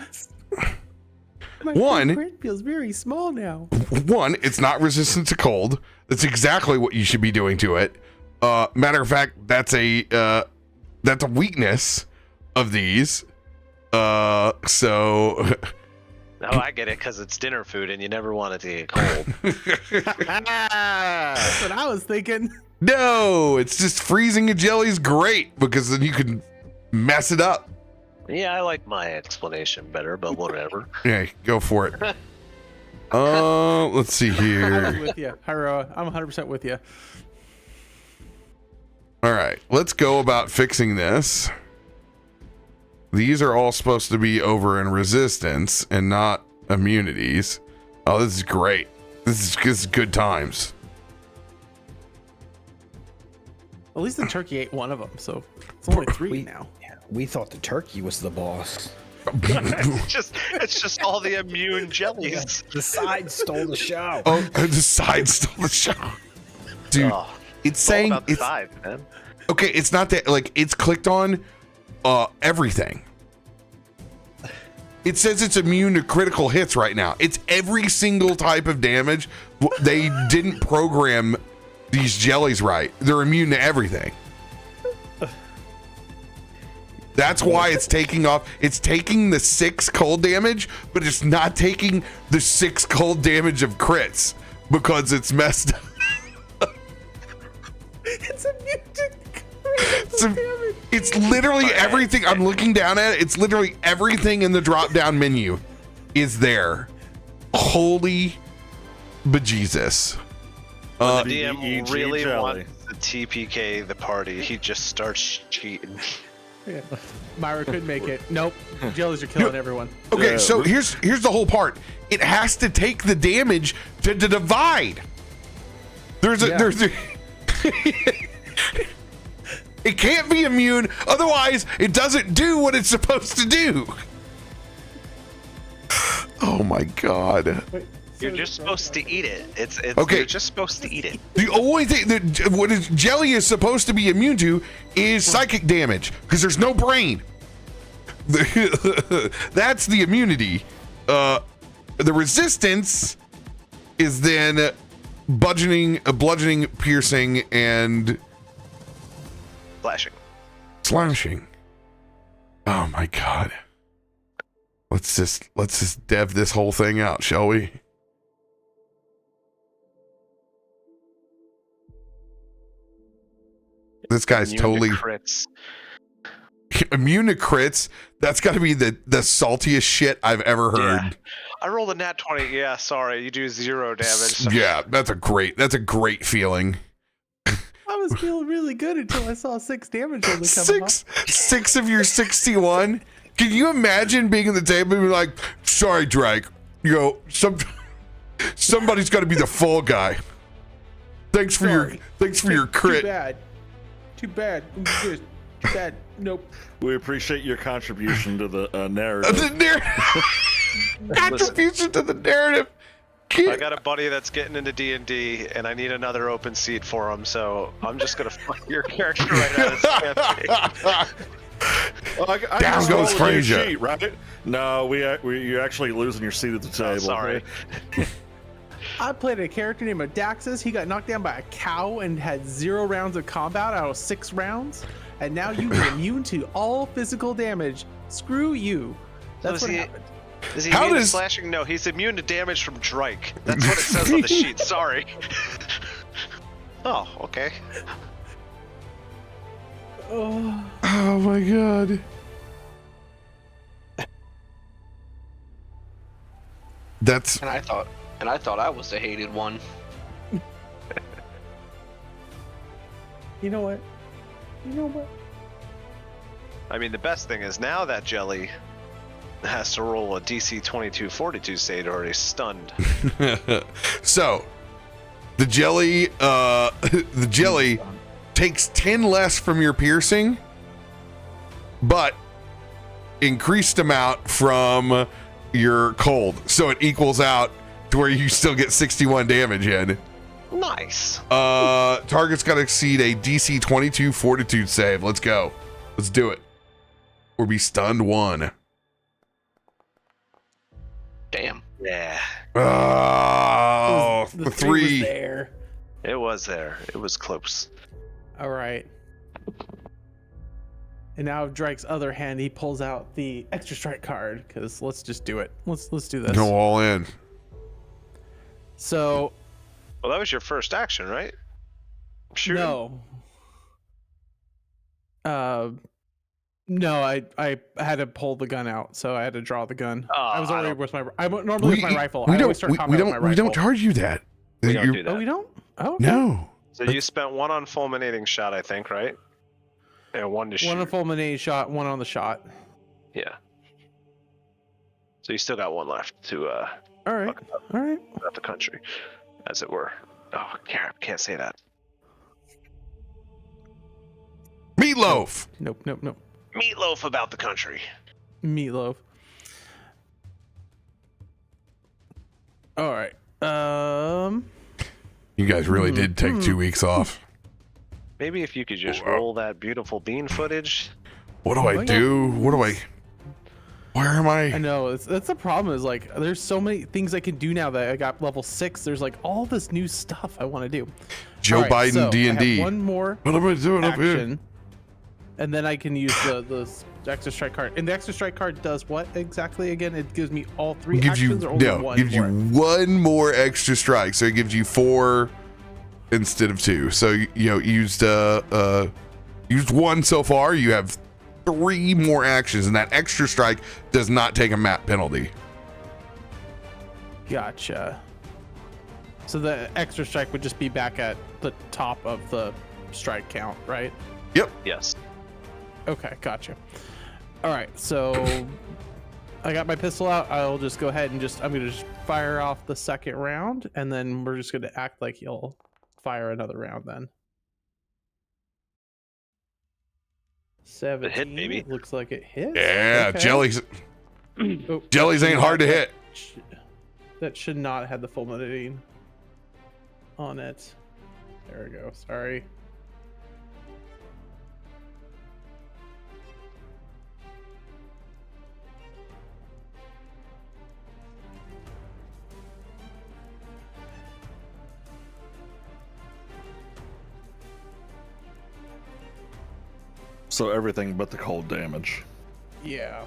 My One- crit feels very small now. One, it's not resistant to cold. That's exactly what you should be doing to it. Matter of fact, that's a weakness of these. So Oh, I get it, because it's dinner food and you never want it to get cold. That's what I was thinking. No, it's just freezing a jelly's great because then you can mess it up. Yeah, I like my explanation better, but whatever. Yeah, go for it. Let's see I'm here. with you, Hyro. I'm 100% with you. All right, let's go about fixing this. These are all supposed to be over in resistance and not immunities. Oh, this is great. This is good times. At least the turkey ate one of them, so it's only 3 now. Yeah, we thought the turkey was the boss. it's just all the immune jellies. The side stole the show. Oh, the side stole the show. Dude, Oh, it's all saying about the it's side, man. okay. It's not that like it's clicked on everything. It says it's immune to critical hits right now. It's every single type of damage. They didn't program these jellies right. They're immune to everything. That's why it's taking off. It's taking the 6 cold damage, but it's not taking the 6 cold damage of crits because it's messed up. It's immune to It's literally everything. I'm looking down at it. It's literally everything in the drop down menu is there. Holy bejesus. When the DM EG really jelly. wants to TPK the party, he just starts cheating. Yeah. Myra could make it. Nope. Jellies are killing everyone. Okay, Yeah, so here's the whole part. It has to take the damage to divide. There's a it can't be immune, otherwise it doesn't do what it's supposed to do. Oh my god. Wait, You're just supposed to eat it. It's Okay. You're just supposed to eat it. The only thing that jelly is supposed to be immune to is psychic damage because there's no brain. That's the immunity. The resistance is then bludgeoning, piercing, and Flashing. slashing. Oh my god. Let's just dev this whole thing out, shall we? This guy's Immune to totally crits. immune to crits. That's got to be the saltiest shit I've ever heard. Yeah. I rolled a nat 20. Yeah, sorry. You do 0 damage. Yeah, that's a great feeling. I was feeling really good until I saw 6 damage only coming up. Six of your 61. Can you imagine being at the table and be like, sorry, Drake, you know, somebody's got to be the fall guy. Thanks for your crit. Too bad. Just too bad. Nope. We appreciate your contribution to the narrative. The narrative. Contribution to the narrative. I got a buddy that's getting into D&D, and I need another open seat for him, so I'm just gonna fuck your character right out of campaign. I Down just goes rolled a new Frazier. sheet, right? No, you're actually losing your seat at the table. Oh, sorry. I played a character named Daxus. He got knocked down by a cow and had 0 rounds of combat out of 6 rounds. And now you get immune to all physical damage. Screw you. That's what happened. Is he How immune to does- slashing? No, he's immune to damage from Drake. That's what it says on the sheet. Sorry. Oh, okay. Oh, Oh my god. That's And I thought I was the hated one. you know what? I mean, the best thing is now that jelly has to roll a DC 22 Fortitude save already stunned. so the jelly takes 10 less from your piercing, but increased amount from your cold, so it equals out to where you still get 61 damage in. Nice. Target's got to exceed a DC 22 Fortitude save. Let's go. Let's do it. Or be stunned 1. Damn. Yeah. Oh, The 3. was there. It was there. It was close. All right. And now Drake's other hand, he pulls out the extra strike card because let's just do it. Let's do this. Go all in. So Well, that was your first action, right? Shoot him. No. No, I had to pull the gun out, so I had to draw the gun. Oh, I was I already don't- with my. I normally with my rifle. We I always don't. start We combat with my don't. We rifle. don't charge you that. We don't You're- do that. Oh, we don't. Oh, okay. No. So you spent 1 on fulminating shot, I think, right? And 1 to shoot. One on fulminating shot, one on the shot. Yeah. So you still got 1 left to All right. All right. about the country, as it were. Oh, can't say that. Meatloaf. Nope. Meatloaf about the country. Meatloaf. All right. You guys really did take 2 weeks off. Maybe if you could just roll that beautiful bean footage. What do I do? What do I? Where am I I? know that's the problem. Is like there's so many things I can do now that I got level 6. There's like all this new stuff I want to do. Joe All right, Biden so I D&D. have one more What am I doing up here? action, and then I can use the extra strike card. And the extra strike card does what exactly again? It gives me all 3 Gives you actions or only one. gives you more? 1 more extra strike, so it gives you 4 instead of 2. So used 1 so far. You have 3 more actions, and that extra strike does not take a map penalty. Gotcha. So the extra strike would just be back at the top of the strike count, right? Yep. Yes. Okay, gotcha. All right, so I got my pistol out. I'll just go ahead and I'm gonna just fire off the second round, and then we're just gonna act like he'll fire another round then. 17. hit, baby. It looks like it hits. Yeah, Okay. jellies. Oh, Jellies ain't hard to hit. That should not have the fulminating on it. There we go. Sorry. So everything but the cold damage. Yeah.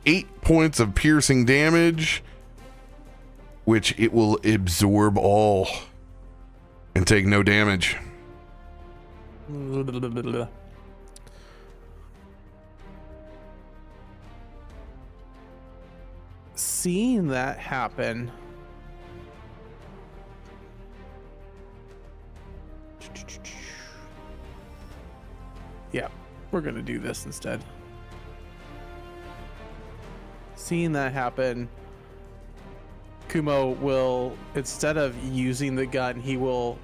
8 points of piercing damage, which it will absorb all and take no damage. Seeing that happen, yeah, we're gonna do this instead. Seeing that happen, Kumo will, instead of using the gun, he will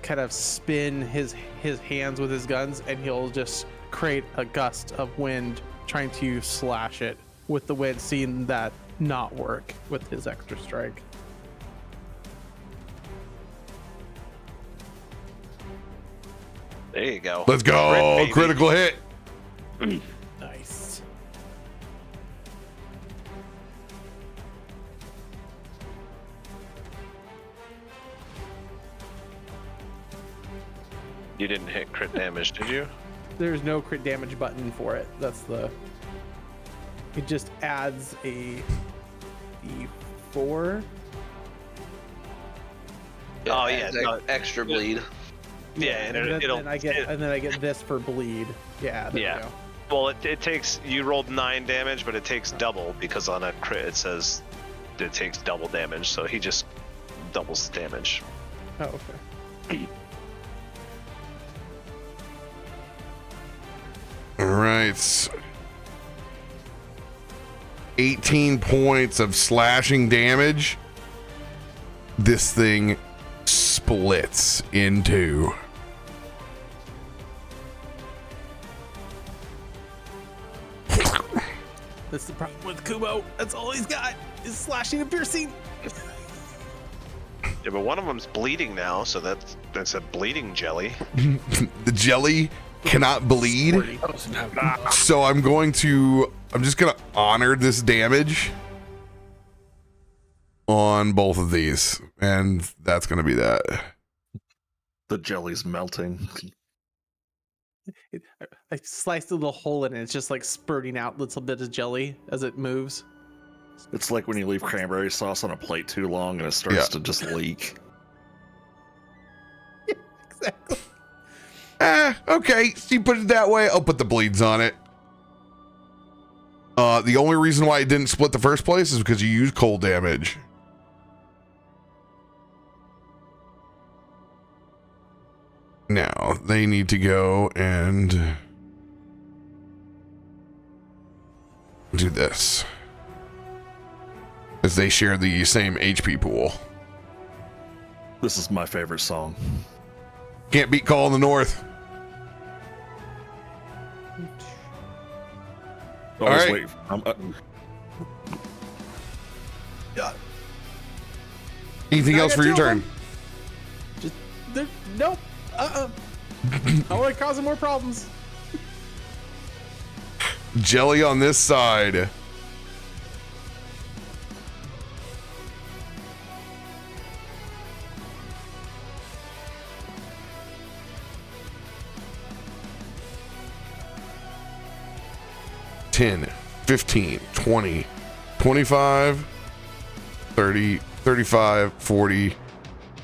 kind of spin his hands with his guns, and he'll just create a gust of wind trying to slash it with the wind, seeing that not work with his extra strike. There you go. Let's go. Crit, baby. Critical hit. Nice. You didn't hit crit damage, did you? There's no crit damage button for it. It just adds a D4. Oh, yeah, no, extra bleed. Yeah, and and then, it'll. then I get this for bleed. Yeah. There Yeah. we go. Well, it takes. You rolled 9 damage, but it takes double because on a crit it says it takes double damage. So he just doubles the damage. Oh, okay. All right. 18 points of slashing damage. This thing splits in 2. That's the problem with Kumo. That's all he's got is slashing and piercing. Yeah, but one of them's bleeding now, so that's a bleeding jelly. The jelly cannot bleed. So I'm just going to honor this damage on both of these. And that's going to be that. The jelly's melting. I sliced a little hole in it. It's just like spurting out little bit of jelly as it moves. It's like when you leave cranberry sauce on a plate too long and it starts to just leak. Exactly. Okay. So you put it that way. I'll put the bleeds on it. The only reason why it didn't split the first place is because you used cold damage. Now they need to go and do this, as they share the same HP pool. This is my favorite song. Can't beat Call in the North. Always right. wait. Anything I else got for your two of turn? them. Nope. I want to cause more problems. Jelly on this side. $10, $15, $20, $25, $30, $35, $40,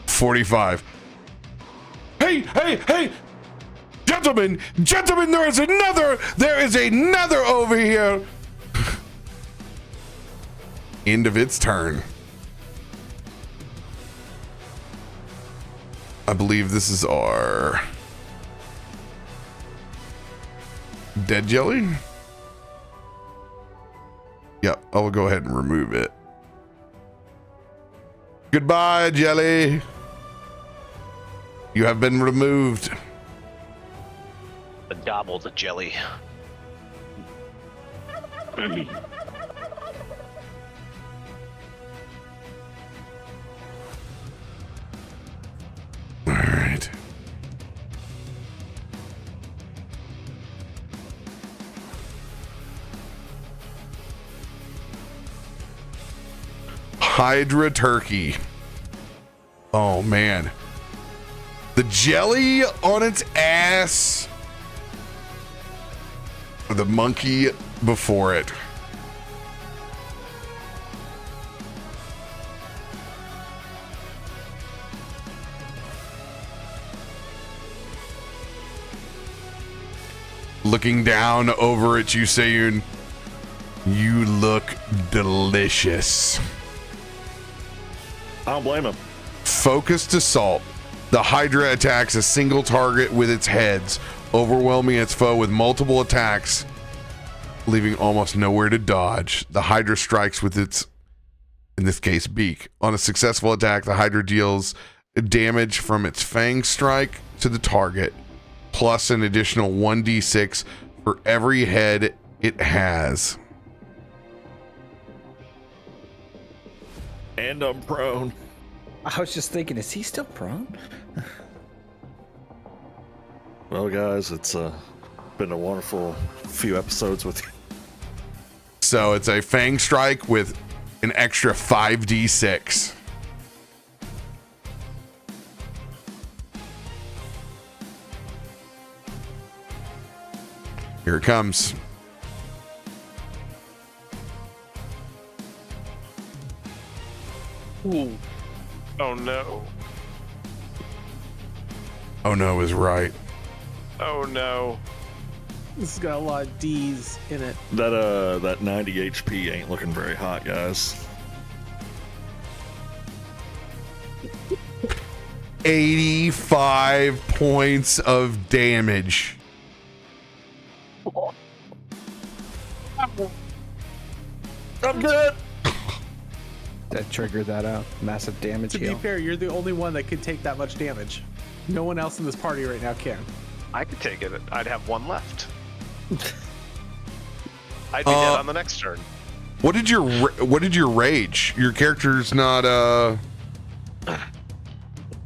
$45. Hey! Gentlemen, there is another over here. End of its turn. I believe this is our dead jelly. Yep, I will go ahead and remove it. Goodbye, jelly. You have been removed. Gobble the jelly. All right. Hydra turkey. Oh man. The jelly on its ass. The monkey before it. Looking down over at you, Sayun, you look delicious. I don't blame him. Focused assault. The Hydra attacks a single target with its heads, overwhelming its foe with multiple attacks, leaving almost nowhere to dodge. The Hydra strikes with its, in this case, beak. On a successful attack, the Hydra deals damage from its fang strike to the target, plus an additional 1d6 for every head it has. And I'm prone. I was just thinking, is he still prone? Well, guys, it's been a wonderful few episodes with you. So it's a fang strike with an extra 5d6. Here it comes. Ooh. Oh no. Oh no is right. Oh no. This has got a lot of D's in it. That 90 HP ain't looking very hot, guys. 85 points of damage. I'm good. That triggered that out. Massive damage To be heal. fair, you're the only one that can take that much damage. No one else in this party right now can. I could take it. I'd have one left. I'd be dead on the next turn. What did your rage? Your character's not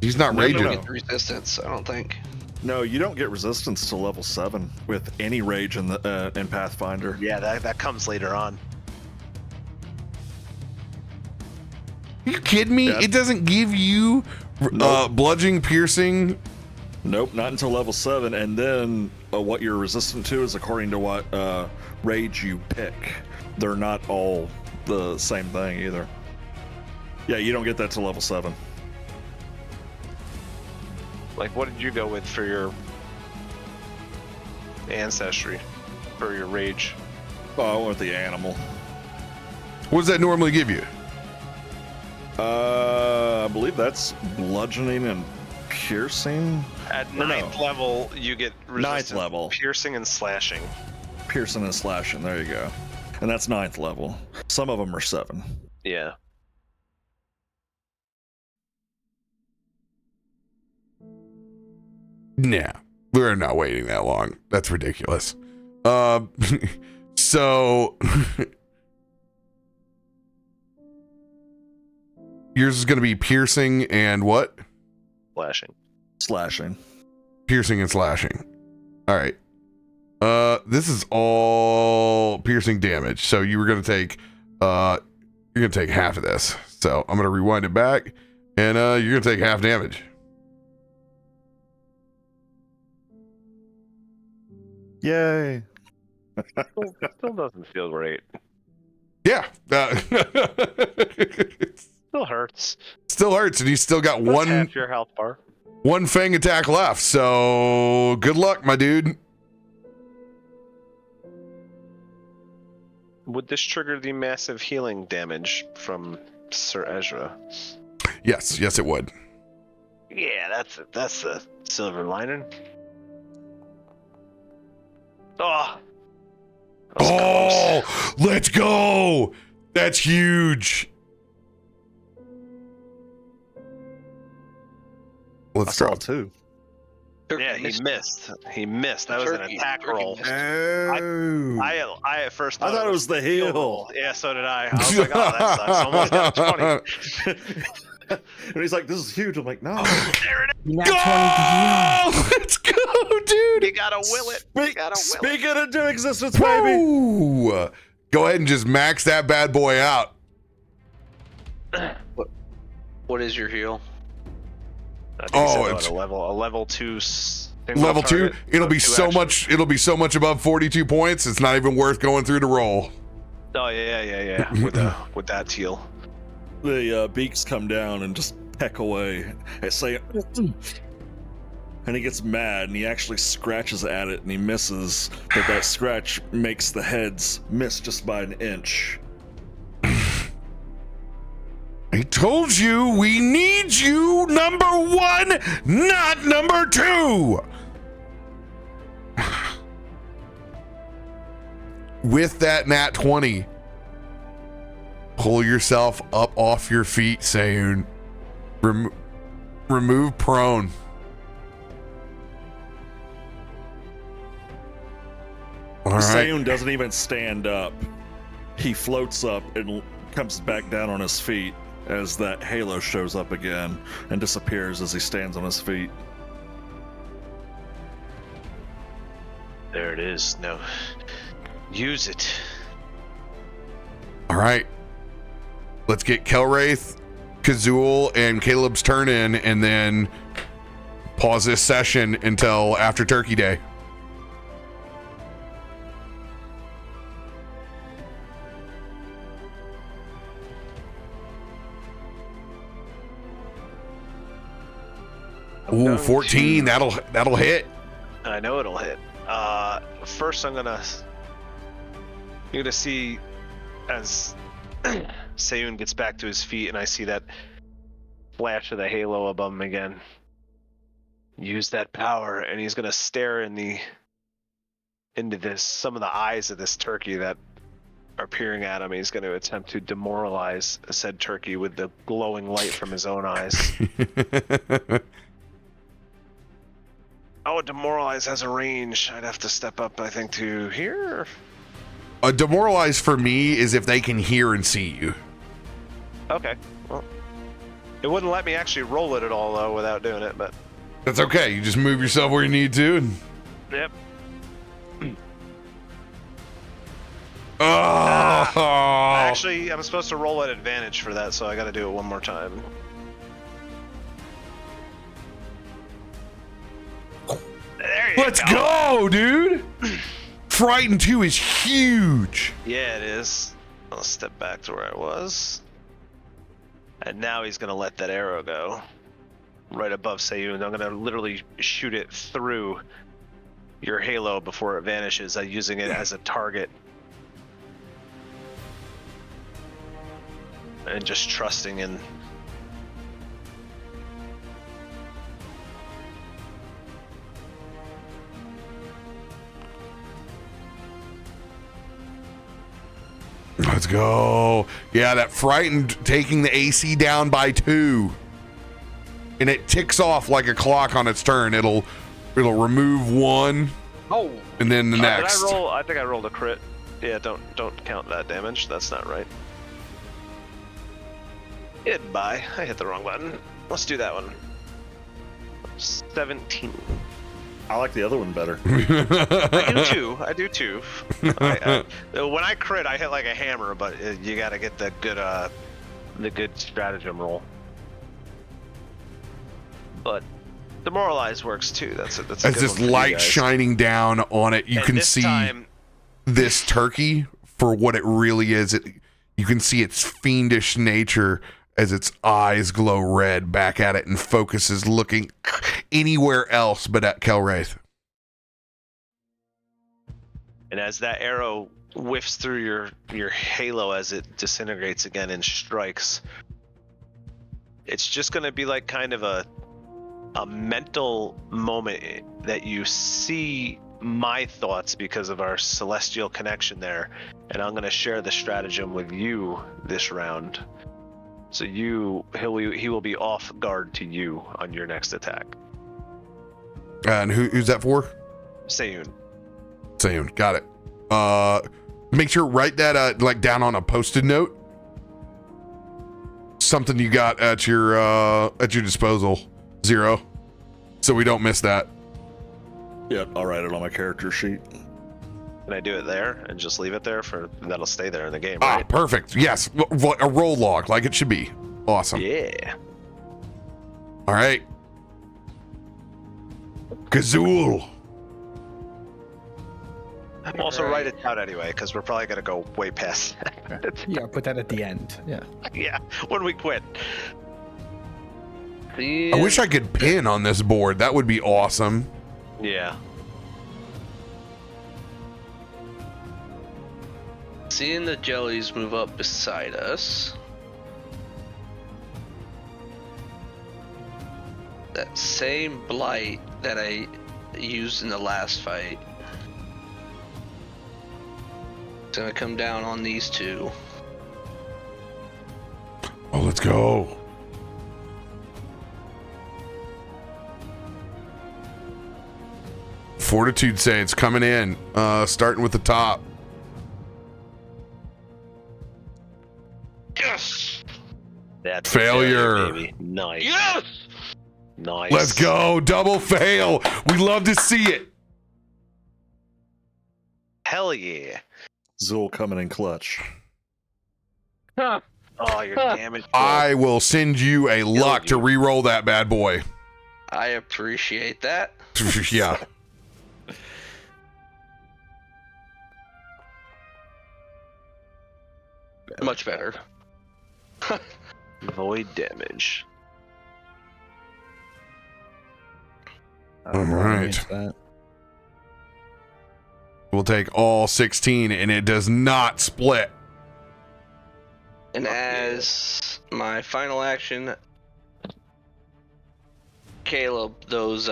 he's not No, raging. no, Get the resistance, I don't think. No, you don't get resistance to level 7 with any rage in the in Pathfinder. Yeah, that comes later on. Are you kidding me? Yeah. It doesn't give you Nope. bludgeoning, piercing. Nope, not until level 7, and then what you're resistant to is according to what rage you pick. They're not all the same thing either. Yeah, you don't get that to level 7. Like, what did you go with for your ancestry, for your rage? Oh, I went with the animal. What does that normally give you? I believe that's bludgeoning and piercing. At Or no. 9th level, you get resistance 9th level. piercing and slashing. Piercing and slashing. There you go. And that's 9th level. Some of them are 7. Yeah. Nah, we're not waiting that long. That's ridiculous. So yours is going to be piercing and what? Slashing. Slashing. Piercing and slashing. All right. This is all piercing damage. So you were going to take, you're going to take half of this. So I'm going to rewind it back, and you're going to take half damage. Yay. Still doesn't feel great. Yeah. Still hurts. Still hurts, and he's still got That's half your health bar. one fang attack left. So good luck, my dude. Would this trigger the massive healing damage from Sir Ezra? Yes, it would. Yeah, that's the silver lining. Oh. That was close. Let's go. That's huge. Let's I saw drop. 2. Yeah, he missed. He missed. That was an attack roll. Oh. I at first I thought it was the heal. Yeah, so did I. I was like, oh, that sucks. Almost got a 20. And he's like, this is huge. I'm like, no. There it is. Go! Let's go, dude. You gotta will it. You gotta will it. Speak it into existence, baby. Woo! Go ahead and just max that bad boy out. What is your heal? I think he said, it's what, a level 2 level 2. target, It'll be 2 so action. much. It'll be so much above 42 points. It's not even worth going through the roll. Oh yeah. With that teal. The beaks come down and just peck away. I say, and he gets mad and he actually scratches at it and he misses, but that scratch makes the heads miss just by an inch. I told you we need you number 1, not number 2. With that nat 20, pull yourself up off your feet, Sayun. Remove prone. All right. Sayun doesn't even stand up. He floats up and comes back down on his feet as that halo shows up again and disappears as he stands on his feet. There it is. No. Use it. All right. Let's get Kelwraith, Kazul, and Caleb's turn in, and then pause this session until after Turkey Day. Ooh, 14. That'll hit. I know it'll hit. First you're gonna see as Sayun gets back to his feet, and I see that flash of the halo above him again. Use that power, and he's gonna stare into some of the eyes of this turkey that are peering at him. He's going to attempt to demoralize said turkey with the glowing light from his own eyes. Oh, demoralize has a range. I'd have to step up, I think, to here. Demoralize for me is if they can hear and see you. Okay. Well, it wouldn't let me actually roll it at all, though, without doing it, but... That's okay. You just move yourself where you need to. And... Yep. Actually, I'm supposed to roll at advantage for that, so I got to do it one more time. There you Let's go, dude. Frighten 2 is huge. Yeah, it is. I'll step back to where I was. And now he's gonna let that arrow go. Right above Sayun. I'm gonna literally shoot it through your halo before it vanishes, using it as a target. And just trusting in. Let's go. Yeah, that frightened taking the AC down by 2. And it ticks off like a clock on its turn. It'll remove 1. Oh. And then the next. Did I roll? I think I rolled a crit. Yeah, don't count that damage. That's not right. Hit by. I hit the wrong button. Let's do that one. 17. I like the other one better. I do too. When I crit, I hit like a hammer, but you got to get the good stratagem roll. But demoralize works too. That's a As good this one for you light guys. shining down on it, you And can this see time, this turkey for what it really is. You can see its fiendish nature as its eyes glow red back at it and focuses looking anywhere else but at Kelwraith. and as that arrow whiffs through your halo as it disintegrates again and strikes, it's just going to be like kind of a mental moment that you see my thoughts because of our celestial connection there, and I'm going to share the stratagem with you this round. So he will be off guard to you on your next attack. And who's that for? Sayun. Sayun, got it. Make sure write that like down on a post-it note. Something you got at your disposal, 0, so we don't miss that. Yeah, I'll write it on my character sheet. Can I do it there and just leave it there that'll stay there in the game, Ah, right? perfect. Yes, a roll log like it should be. Awesome. Yeah. All right. Gazool. Also write it down anyway, because we're probably gonna go way past that. Yeah, put that at the end. Yeah. Yeah, when we quit. I wish I could pin on this board. That would be awesome. Yeah. Seeing the jellies move up beside us. That same blight that I used in the last fight. It's gonna come down on these two. Oh, let's go. Fortitude Saints coming in, starting with the top. Yes! That's Failure. baby. Nice. Yes! Nice. Let's go. Double fail. We love to see it. Hell yeah. Zool coming in clutch. Huh. Oh, your damage. I will send you a luck to re-roll that bad boy. I appreciate that. Yeah. Much better. Void damage. All right. We'll take all 16, and it does not split. And as my final action, Caleb, those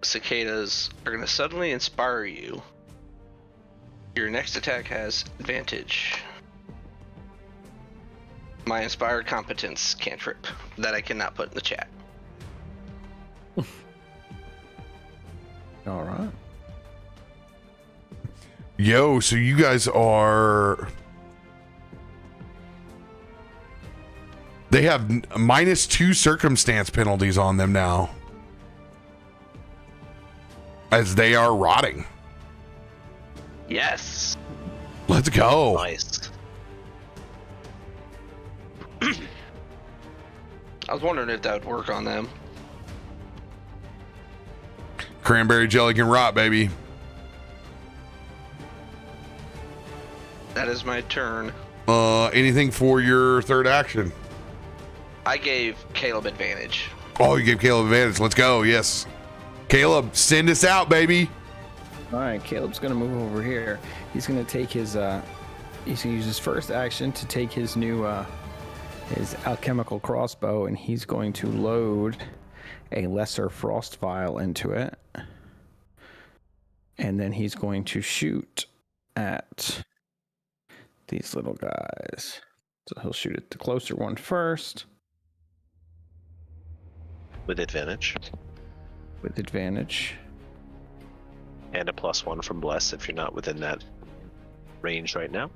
cicadas are going to suddenly inspire you. Your next attack has advantage. My inspired competence cantrip that I cannot put in the chat. All right. Yo, so you guys are... They have -2 circumstance penalties on them now. As they are rotting. Yes. Let's go. Nice. I was wondering if that would work on them. Cranberry jelly can rot, baby. That is my turn. Anything for your third action? I gave Caleb advantage. Oh, you gave Caleb advantage. Let's go. Yes. Caleb, send us out, baby. All right, Caleb's gonna move over here. He's gonna take his he's gonna use his first action to take his new his alchemical crossbow, and he's going to load a lesser frost vial into it, and then he's going to shoot at these little guys. So he'll shoot at the closer one first With advantage. with advantage. And a +1 from Bless if you're not within that range right now.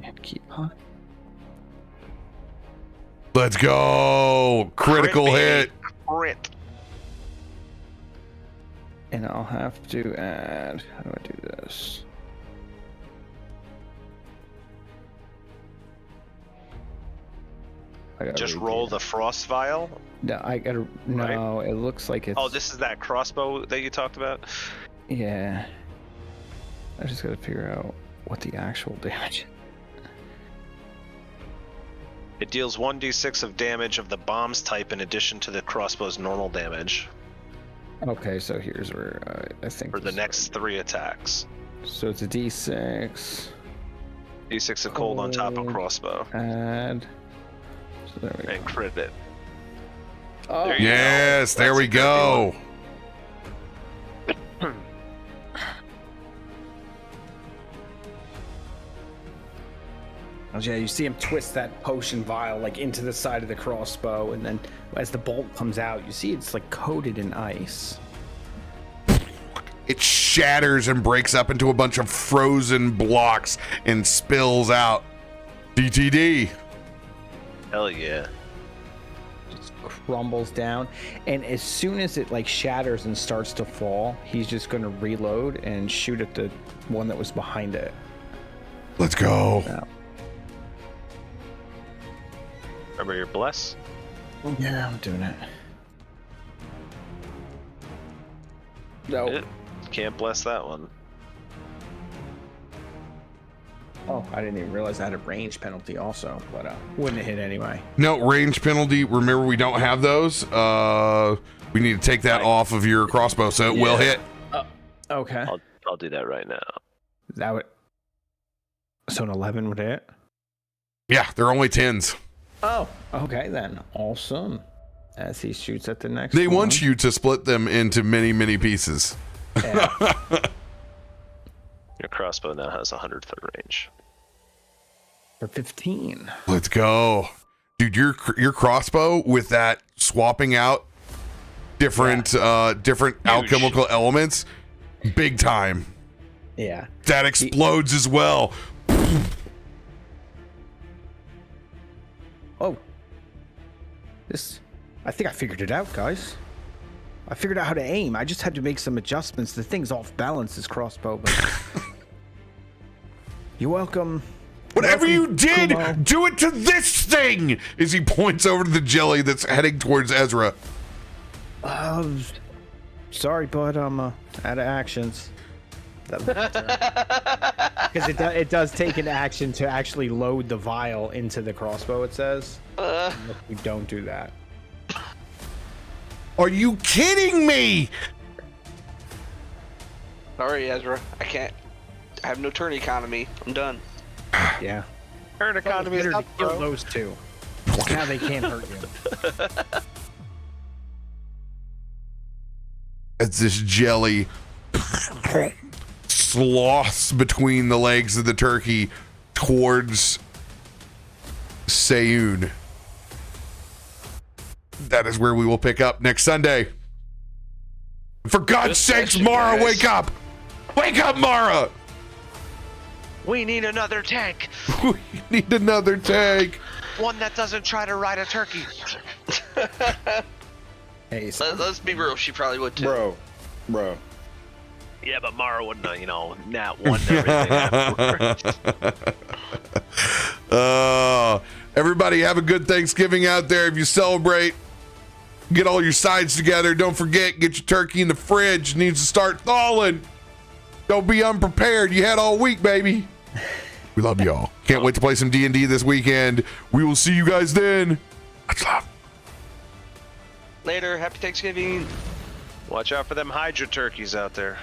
And keep on. Let's go. Critical Crit, hit. baby. Crit. And I'll have to add, how do I do this? I gotta Just redo roll that. the frost vial. No, I gotta. No, it looks like it's. Oh, this is that crossbow that you talked about? Yeah. I just gotta figure out what the actual damage. It deals 1d6 of damage of the bomb's type in addition to the crossbow's normal damage Okay, so here's where I think. for the this- next 3 attacks. So it's a D6. D6 of cold on top of Cold. crossbow. Add. So there we go. And crit it. Oh, There you go. Yes, there That's we a good go. yeah, you see him twist that potion vial like into the side of the crossbow, and then as the bolt comes out, you see it's like coated in ice. It shatters and breaks up into a bunch of frozen blocks and spills out. DTD. Hell yeah. Just crumbles down, and as soon as it like shatters and starts to fall, he's just going to reload and shoot at the one that was behind it. Let's go. Remember your bless? Yeah, I'm doing it. No. Yeah, can't bless that one. Oh, I didn't even realize I had a range penalty also, but wouldn't have hit anyway. No, range penalty. Remember, we don't have those. We need to take that off of your crossbow, so it will hit. Okay. I'll do that right now. That would. So an 11 would hit? Yeah, they're only 10s. Oh, okay then. Awesome. As he shoots at the next They one. want you to split them into many, many pieces. Yeah. Your crossbow now has 100-foot range. For 15. Let's go. Dude, your crossbow with that swapping out different alchemical elements, big time. Yeah. That explodes as well. Oh. I think I figured it out, guys. I figured out how to aim. I just had to make some adjustments. The thing's off balance, this crossbow, but you're welcome. Whatever you Welcome, did, Kumo. do it to this thing! As he points over to the jelly that's heading towards Ezra. Sorry, bud. I'm out of actions. Because it does take an action to actually load the vial into the crossbow, it says. If you don't do that. Are you kidding me? Sorry, Ezra. I can't. I have no turn economy. I'm done. Yeah. Turn economy is Better to up, kill bro. those two. Now they can't hurt you. As this jelly sloths between the legs of the turkey towards Sayun. That is where we will pick up next Sunday. For God's Good sakes, session, Mara, guys. wake up! Wake up, Mara! We need another tank. We need another tank. One that doesn't try to ride a turkey. Hey, so Let's be real. She probably would too. Bro. Yeah, but Mara wouldn't, nat one everything afterwards. Everybody have a good Thanksgiving out there if you celebrate. Get all your sides together. Don't forget, get your turkey in the fridge. It needs to start thawing. Don't be unprepared. You had all week, baby. We love y'all. Can't wait to play some D&D this weekend. We will see you guys then. Much love. Later. Happy Thanksgiving. Watch out for them Hydra turkeys out there.